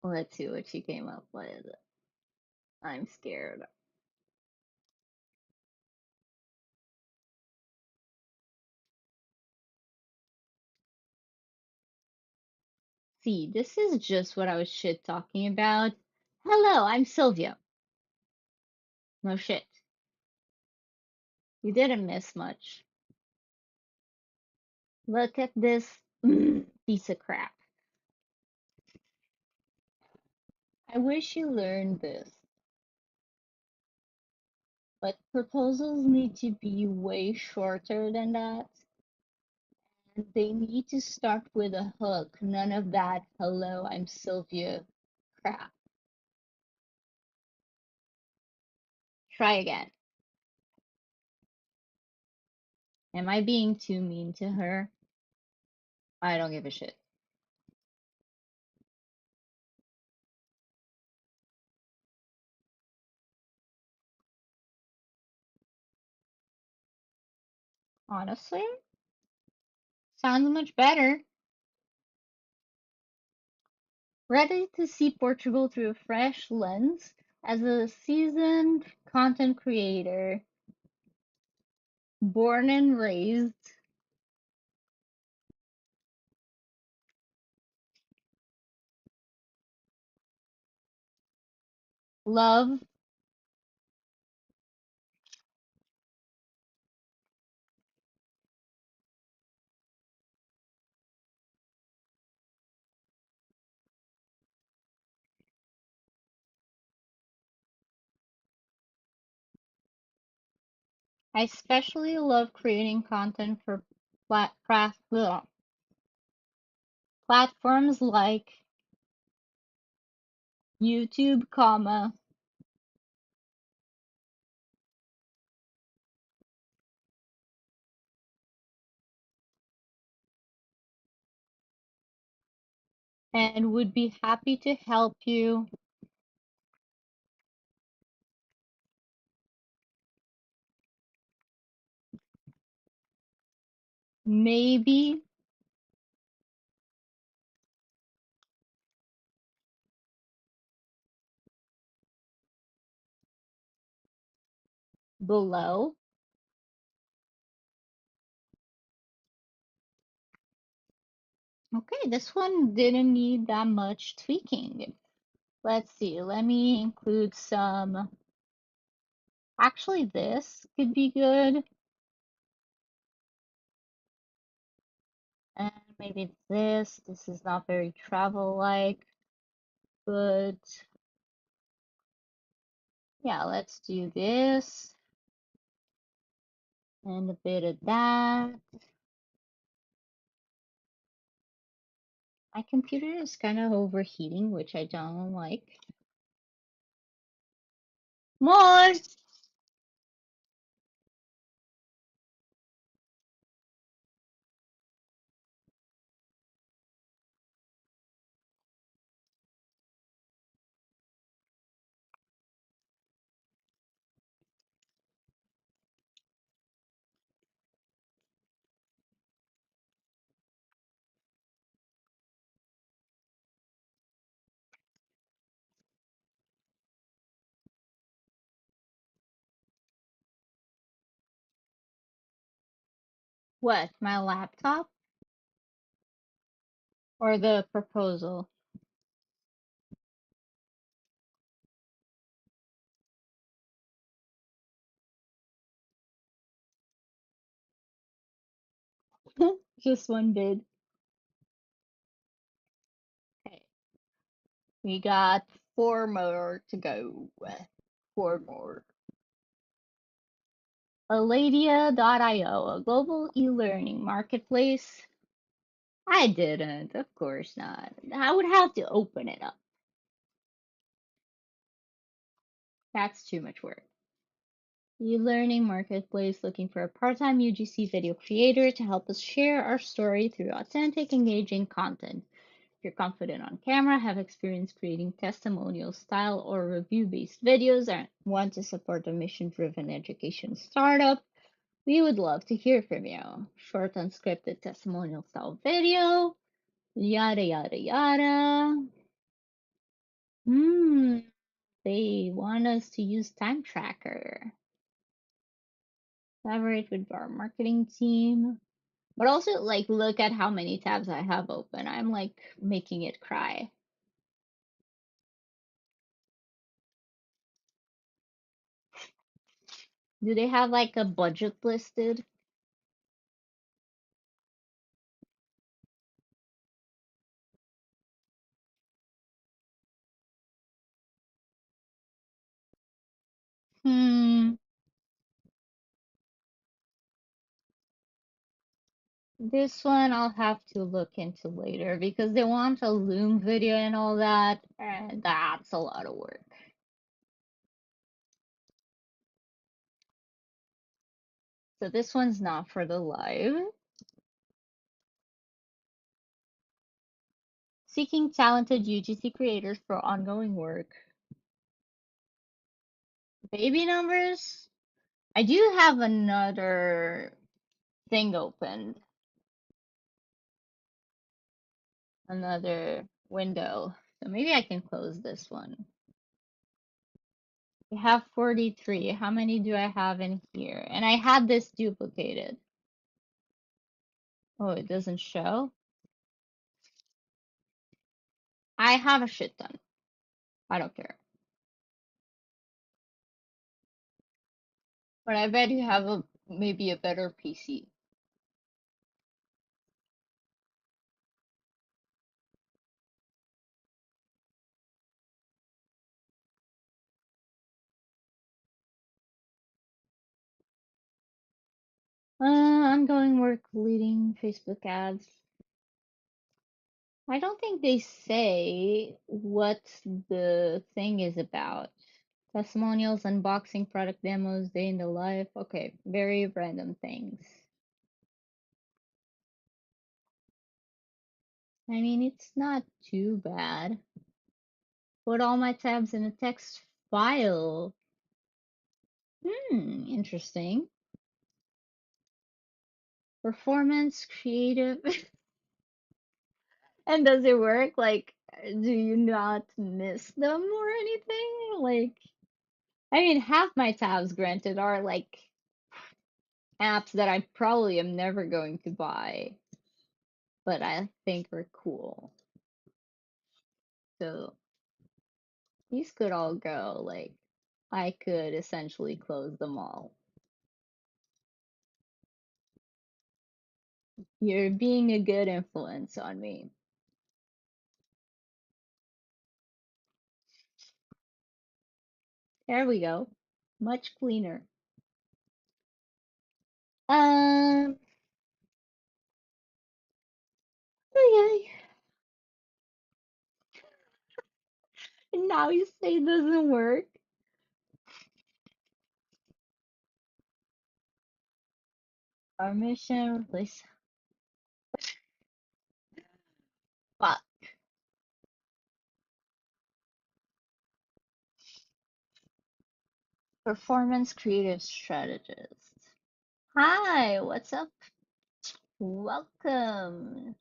Let's see what she came up with. I'm scared. See, this is just what I was shit talking about. Hello, I'm Sylvia. No shit. You didn't miss much. Look at this piece of crap. I wish you learned this, but proposals need to be way shorter than that. And they need to start with a hook. None of that, hello, I'm Sylvia crap. Try again. Am I being too mean to her? I don't give a shit. Honestly, sounds much better. Ready to see Portugal through a fresh lens as a seasoned content creator, born and raised, love, I especially love creating content for platforms like YouTube, and would be happy to help you. Maybe below. Okay, this one didn't need that much tweaking. Let's see, let me include some. Actually, this could be good. And maybe this. This is not very travel-like, but yeah, let's do this and a bit of that. My computer is kind of overheating, which I don't like. More! What, my laptop or the proposal? Just one bid. Okay, we got four more to go. Four more. Aladia.io, a global e-learning marketplace. I didn't, of course not. I would have to open it up. That's too much work. E-learning marketplace looking for a part-time UGC video creator to help us share our story through authentic, engaging content. If you're confident on camera, have experience creating testimonial style or review-based videos, and want to support a mission-driven education startup, we would love to hear from you. Short unscripted testimonial style video, yada yada yada. Hmm, they want us to use time tracker. Collaborate with our marketing team. But also like look at how many tabs I have open. I'm like making it cry. Do they have like a budget listed? Hmm. This one I'll have to look into later because they want a Loom video and all that, and that's a lot of work. So this one's not for the live. Seeking talented UGC creators for ongoing work. Baby numbers? I do have another thing opened. Another window. So maybe I can close this one. We have 43. How many do I have in here? And I had this duplicated. Oh, it doesn't show? I have a shit ton. I don't care. But I bet you have a maybe a better PC. I'm going work leading Facebook ads. I don't think they say what the thing is about. Testimonials, unboxing, product demos, day in the life. Okay, very random things. I mean, it's not too bad. Put all my tabs in a text file. Interesting. Performance, creative. And does it work? Like, do you not miss them or anything? Like, I mean, half my tabs, granted, are like apps that I probably am never going to buy, but I think are cool. So these could all go. Like, I could essentially close them all. You're being a good influence on me. There we go. Much cleaner. Um, okay. Now you say it doesn't work. Our mission replace. Fuck. Performance creative strategist. Hi, what's up? Welcome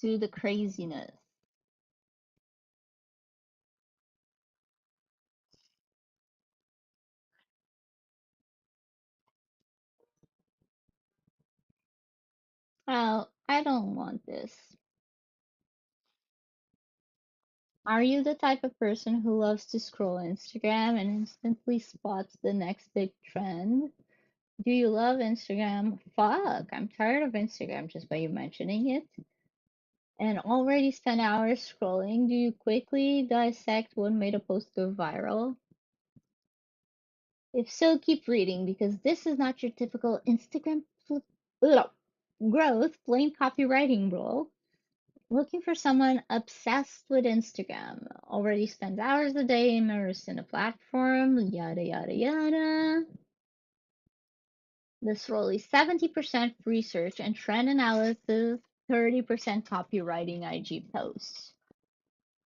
to the craziness. Oh, I don't want this. Are you the type of person who loves to scroll Instagram and instantly spots the next big trend? Do you love Instagram? Fuck, I'm tired of Instagram just by you mentioning it. And already spent hours scrolling. Do you quickly dissect what made a post go viral? If so, keep reading because this is not your typical Instagram ugh, growth, plain copywriting role. Looking for someone obsessed with Instagram, already spends hours a day immersed in a platform, yada yada yada. This role is 70% research and trend analysis, 30% copywriting IG posts.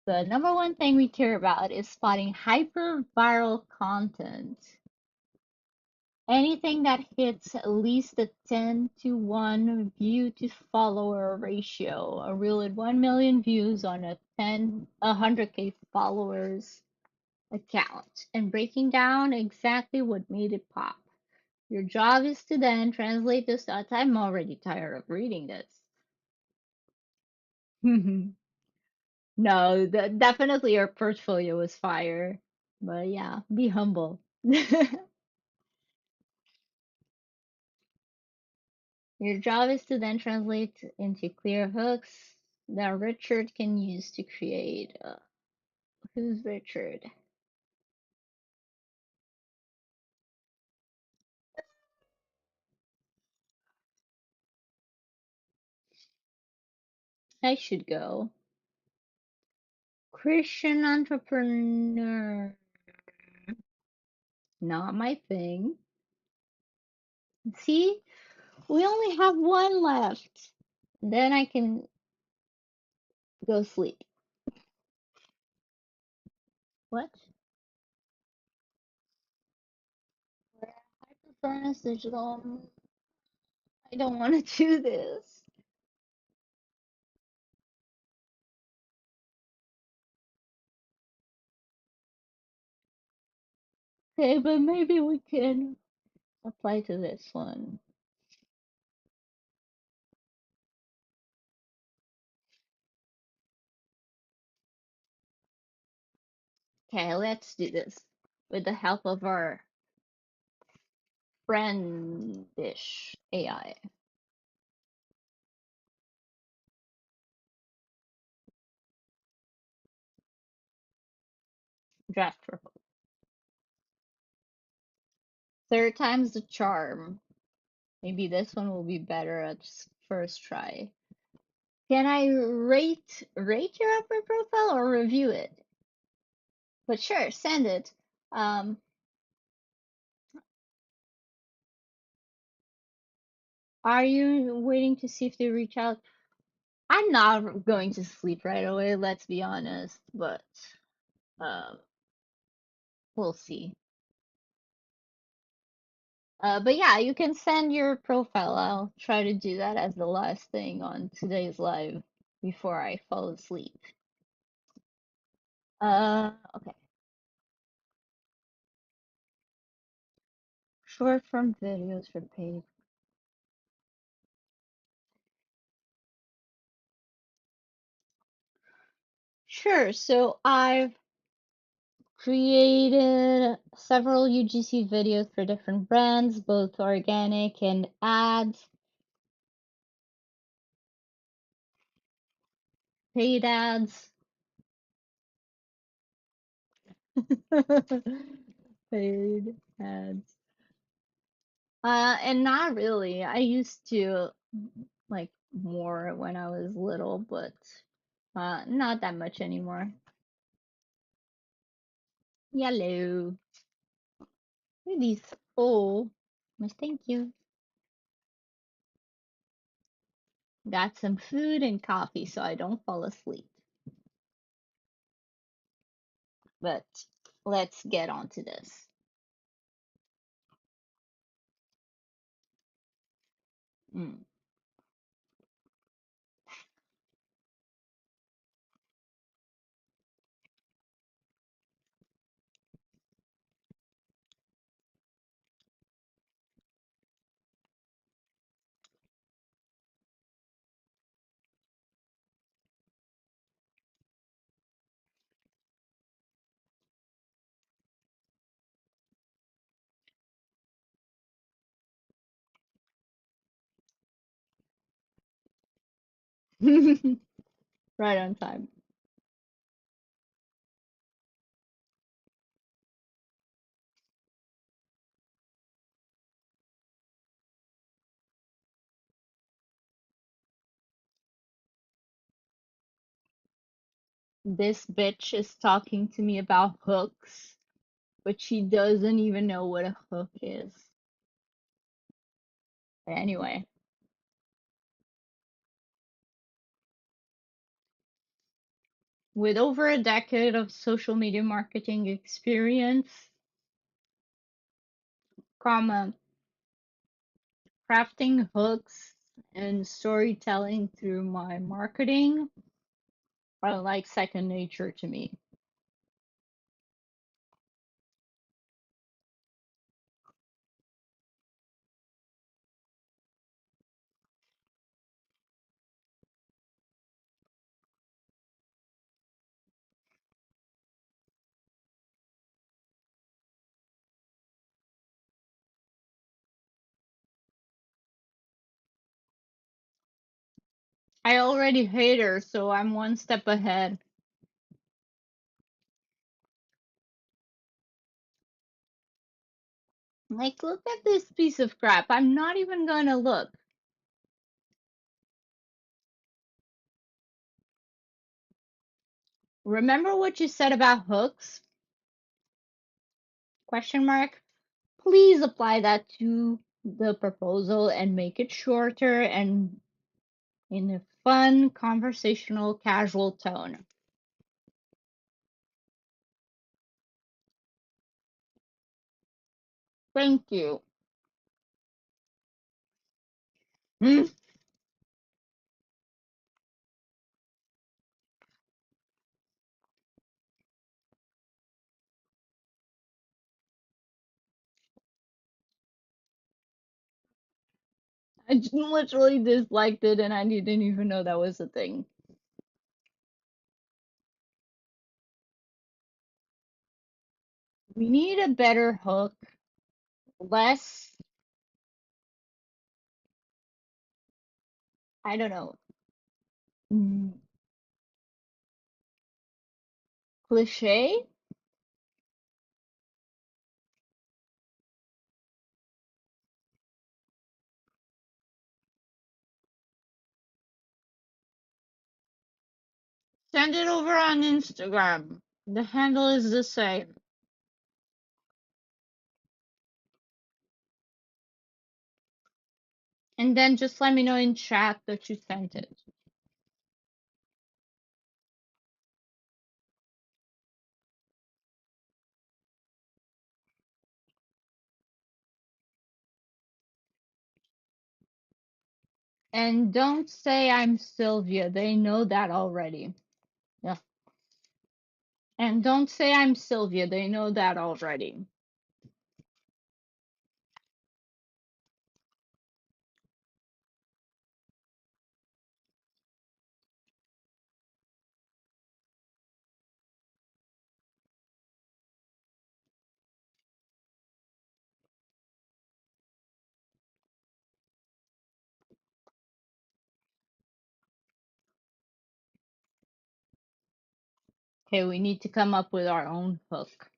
The number one thing we care about is spotting hyper viral content. Anything that hits at least a 10 to 1 view to follower ratio. A reel at 1 million views on a 100K followers account, and breaking down exactly what made it pop. Your job is to then translate those thoughts. I'm already tired of reading this. No, definitely your portfolio is fire. But yeah, be humble. Your job is to then translate into clear hooks that Richard can use to create. Who's Richard? I should go. Christian entrepreneur. Not my thing. See, we only have one left. Then I can go sleep. What? High performance digital. I don't want to do this. Okay, but maybe we can apply to this one. Okay, let's do this with the help of our friendish AI. Draft proposal. Third time's the charm. Maybe this one will be better at first try. Can I rate your Upwork profile or review it? But sure, send it. Um, are you waiting to see if they reach out? I'm not going to sleep right away, let's be honest, but um, we'll see. But yeah, you can send your profile. I'll try to do that as the last thing on today's live before I fall asleep. Okay. Short form videos for paid. Sure. So I've created several UGC videos for different brands, both organic and ads, paid ads. Paid ads. And not really. I used to like more when I was little, but not that much anymore. Yellow. Look at these. Oh, much thank you. Got some food and coffee so I don't fall asleep. But let's get on to this. Mm. Right on time. This bitch is talking to me about hooks, but she doesn't even know what a hook is. But anyway, with over a decade of social media marketing experience, comma, crafting hooks and storytelling through my marketing are like second nature to me. I already hate her, so I'm one step ahead. Like, look at this piece of crap. I'm not even gonna look. Remember what you said about hooks? Question mark. Please apply that to the proposal and make it shorter and in a fun, conversational, casual tone. Thank you. Hmm. I literally disliked it and I didn't even know that was a thing. We need a better hook, less, I don't know, mm, cliche? Send it over on Instagram. The handle is the same. And then just let me know in chat that you sent it. And don't say I'm Sylvia. They know that already. Yeah. And don't say I'm Sylvia. They know that already. Okay, we need to come up with our own hook.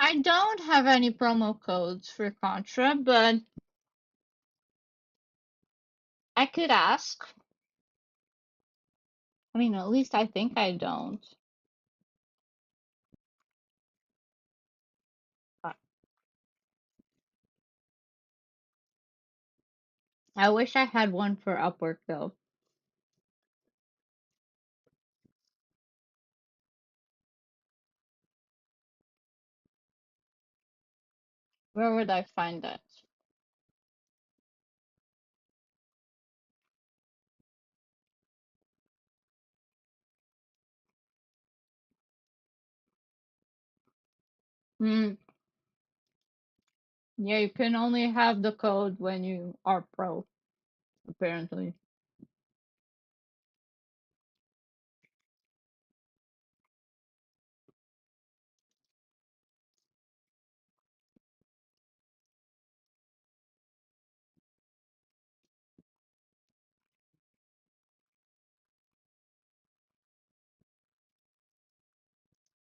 I don't have any promo codes for Contra, but I could ask. I mean, at least I think I don't. Uh, I wish I had one for Upwork though. Where would I find that? Hmm. Yeah, you can only have the code when you are pro, apparently.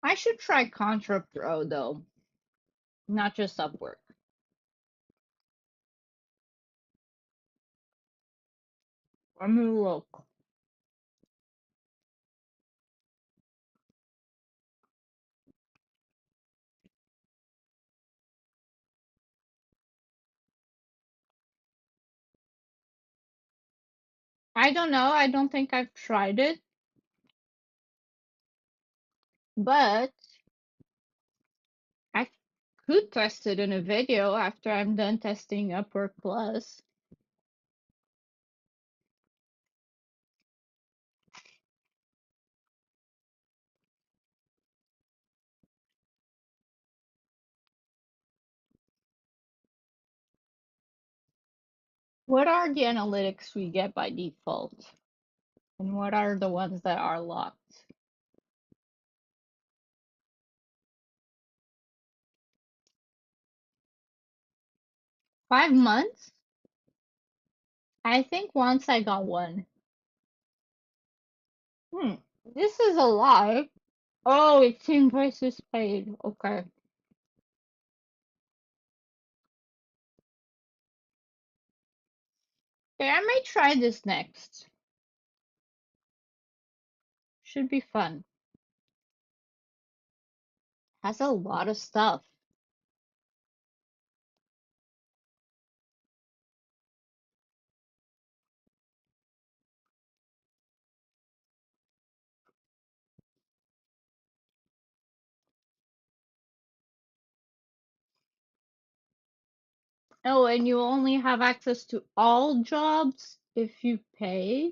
I should try Contra Pro though, not just Upwork. Let me look. I don't know. I don't think I've tried it, but I could test it in a video after I'm done testing Upwork Plus. What are the analytics we get by default? And what are the ones that are locked? 5 months? I think once I got one. Hmm. This is a lie. Oh, it's invoices paid. Okay. Okay, I may try this next. Should be fun. Has a lot of stuff. Oh, and you only have access to all jobs if you pay,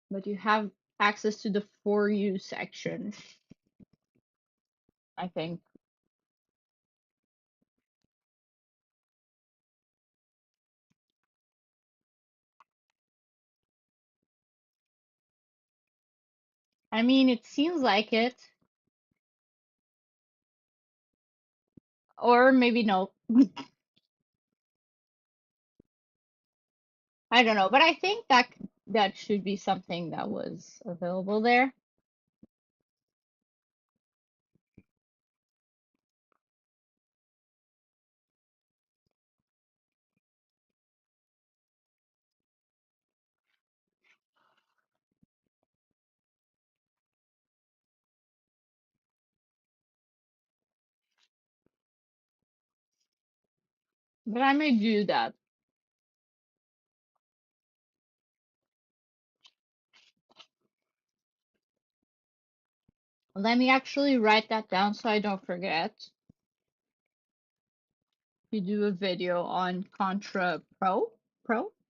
but you have access to the For You section, I think. I mean, it seems like it. Or maybe no. I don't know, but I think that should be something that was available there. But I may do that. Let me actually write that down so I don't forget. You do a video on Contra Pro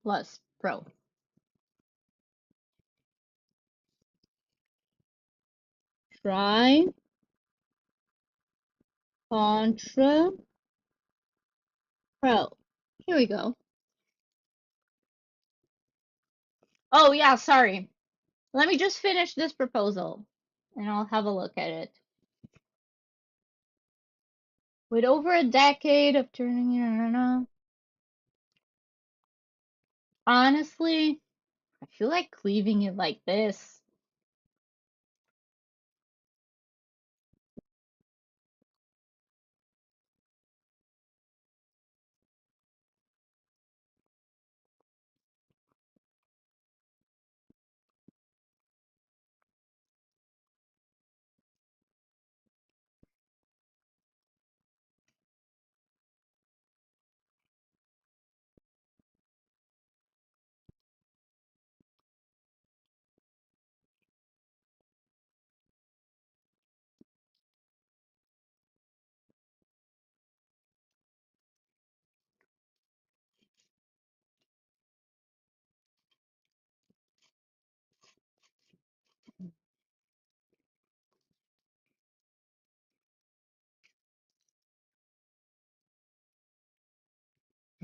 plus Pro. Try Contra Pro. Here we go. Oh yeah, sorry. Let me just finish this proposal and I'll have a look at it. With over a decade of turning, honestly, I feel like cleaving it like this.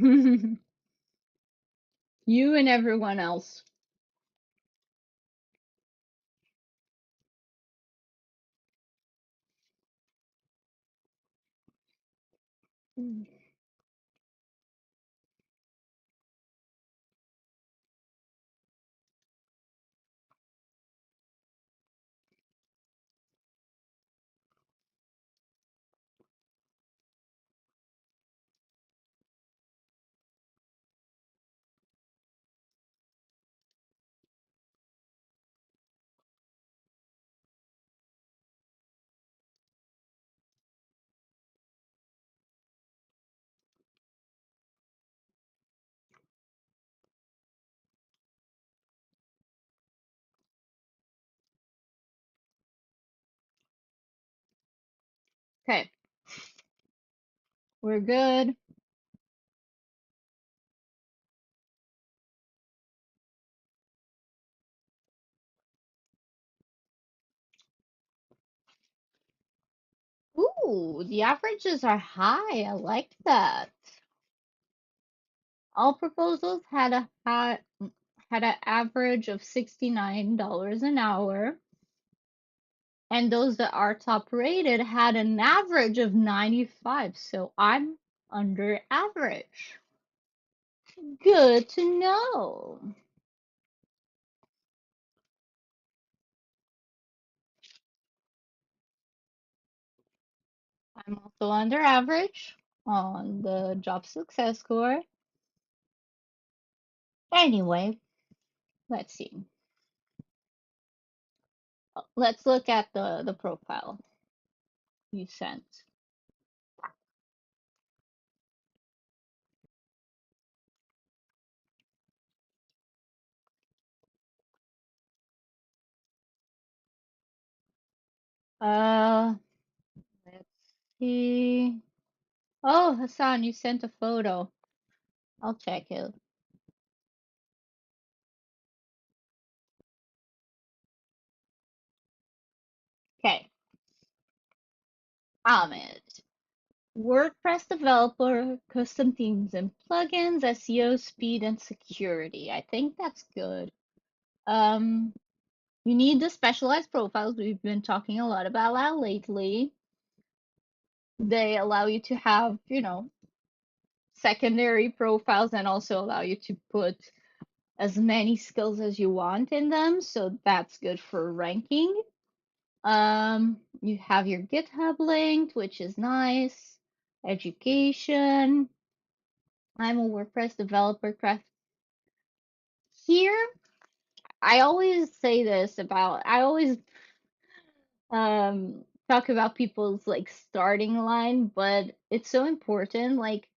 You and everyone else. Okay, we're good. Ooh, the averages are high. I like that. All proposals had an average of $69 an hour, and those that are top rated had an average of 95. So I'm under average. Good to know. I'm also under average on the job success score. Anyway, let's see. Let's look at the profile you sent. Uh, let's see. Oh, Hassan, you sent a photo. I'll check it. Okay, Ahmed. WordPress developer, custom themes and plugins, SEO, speed, and security. I think that's good. Um, you need the specialized profiles. We've been talking a lot about that lately. They allow you to have, secondary profiles and also allow you to put as many skills as you want in them. So that's good for ranking. You have your GitHub linked, which is nice. Education. I'm a WordPress developer. Craft here. I always say this about. I always talk about people's like starting line, but it's so important. Like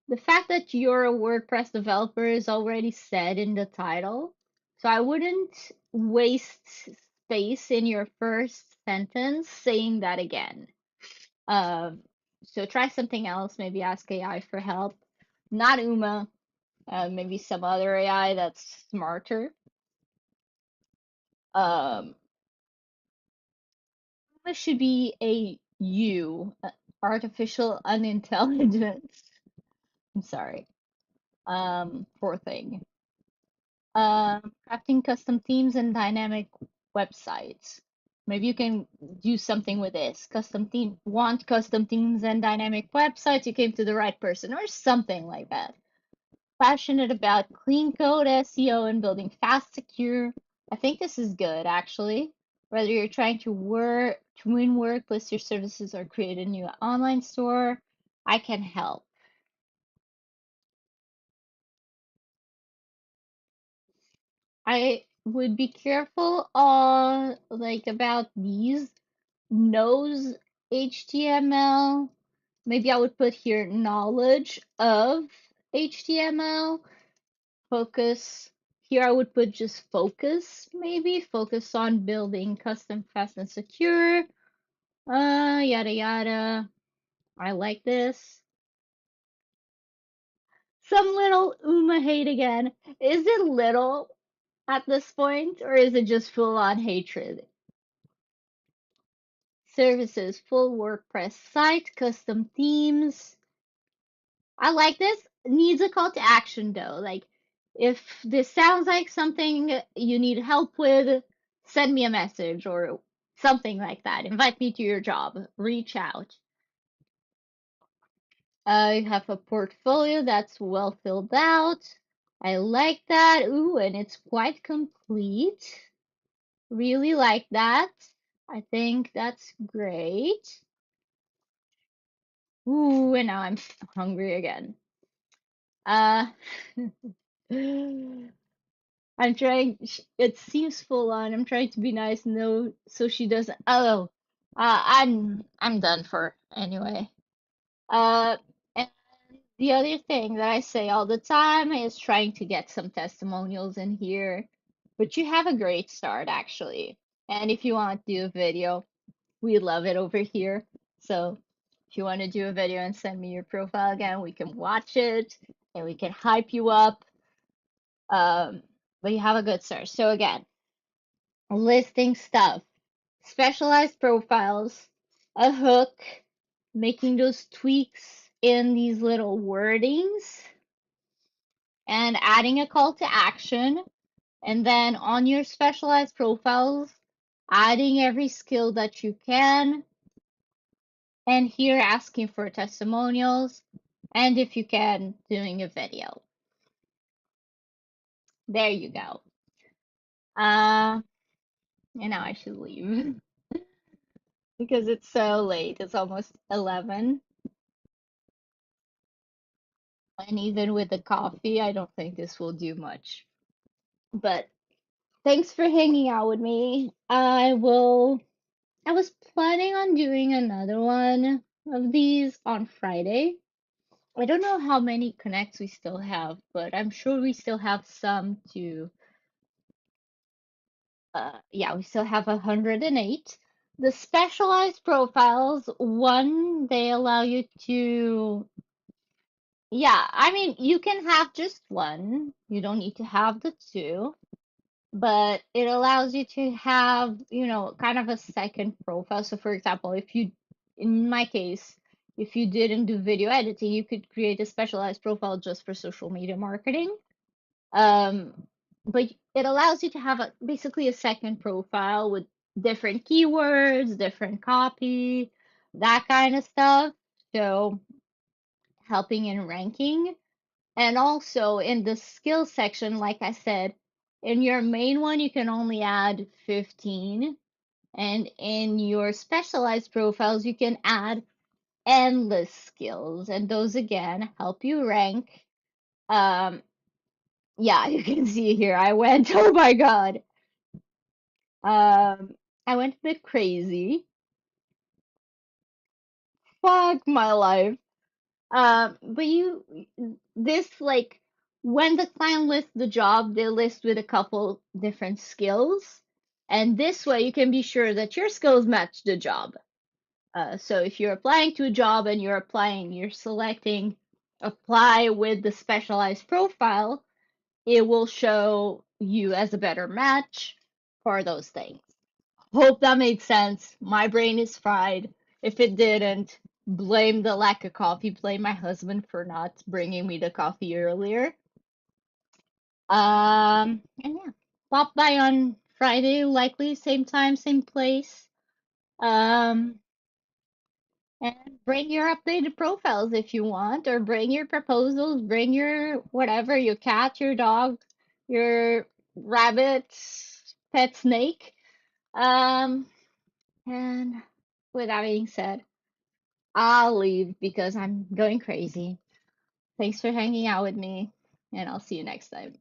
the fact that you're a WordPress developer is already said in the title. So I wouldn't waste space in your first sentence saying that again. Um, so try something else, maybe ask AI for help. Not Uma, maybe some other AI that's smarter. Um, Uma should be a U, artificial unintelligence. I'm sorry. Poor thing. Crafting custom themes and dynamic websites. Maybe you can do something with this. Want custom themes and dynamic websites, you came to the right person, or something like that. Passionate about clean code, SEO, and building fast, secure. I think this is good, actually. Whether you're trying to win work, list your services, or create a new online store, I can help. I would be careful on like about these knows HTML. Maybe I would put here knowledge of HTML. Focus. Here I would put just focus, maybe. Focus on building custom, fast, and secure. Yada yada. I like this. Some little Uma hate again. Is it little at this point, or is it just full on hatred? Services, full WordPress site, custom themes. I like this. Needs a call to action though. Like, if this sounds like something you need help with, send me a message or something like that. Invite me to your job. Reach out. I have a portfolio that's well filled out. I like that. Ooh, and it's quite complete. Really like that. I think that's great. Ooh, and now I'm hungry again. Uh, I'm trying. It seems full on. I'm trying to be nice, no, so she doesn't. Oh, I'm done for anyway. Uh, and the other thing that I say all the time is trying to get some testimonials in here. But you have a great start actually. And if you want to do a video, we love it over here. So if you want to do a video and send me your profile again, we can watch it and we can hype you up. But you have a good start. So again, listing stuff, specialized profiles, a hook, making those tweaks in these little wordings, and adding a call to action. And then on your specialized profiles, adding every skill that you can. And here asking for testimonials. And if you can, doing a video. There you go. Uh, and now I should leave because it's so late. It's almost 11. And even with the coffee, I don't think this will do much. But thanks for hanging out with me. I was planning on doing another one of these on Friday. I don't know how many connects we still have, but I'm sure we still have some to, yeah, we still have 108. The specialized profiles, one, they allow you to, yeah, I mean, you can have just one. You don't need to have the two, but it allows you to have, kind of a second profile. So, for example, if you, in my case, if you didn't do video editing, you could create a specialized profile just for social media marketing. Um, but it allows you to have basically a second profile with different keywords, different copy, that kind of stuff. So helping in ranking. And also in the skills section, like I said, in your main one, you can only add 15. And in your specialized profiles, you can add endless skills. And those again help you rank. Um, yeah, you can see here. I went, oh my God. I went a bit crazy. Fuck my life. But this like when the client lists the job, they list with a couple different skills, and this way you can be sure that your skills match the job. So if you're applying to a job and you're selecting apply with the specialized profile, it will show you as a better match for those things. Hope that made sense. My brain is fried. If it didn't, blame the lack of coffee. Blame my husband for not bringing me the coffee earlier. And yeah, pop by on Friday, likely same time, same place. Um, and bring your updated profiles if you want, or bring your proposals, bring your whatever, your cat, your dog, your rabbit, pet snake. Um, and with that being said, I'll leave because I'm going crazy. Thanks for hanging out with me, and I'll see you next time.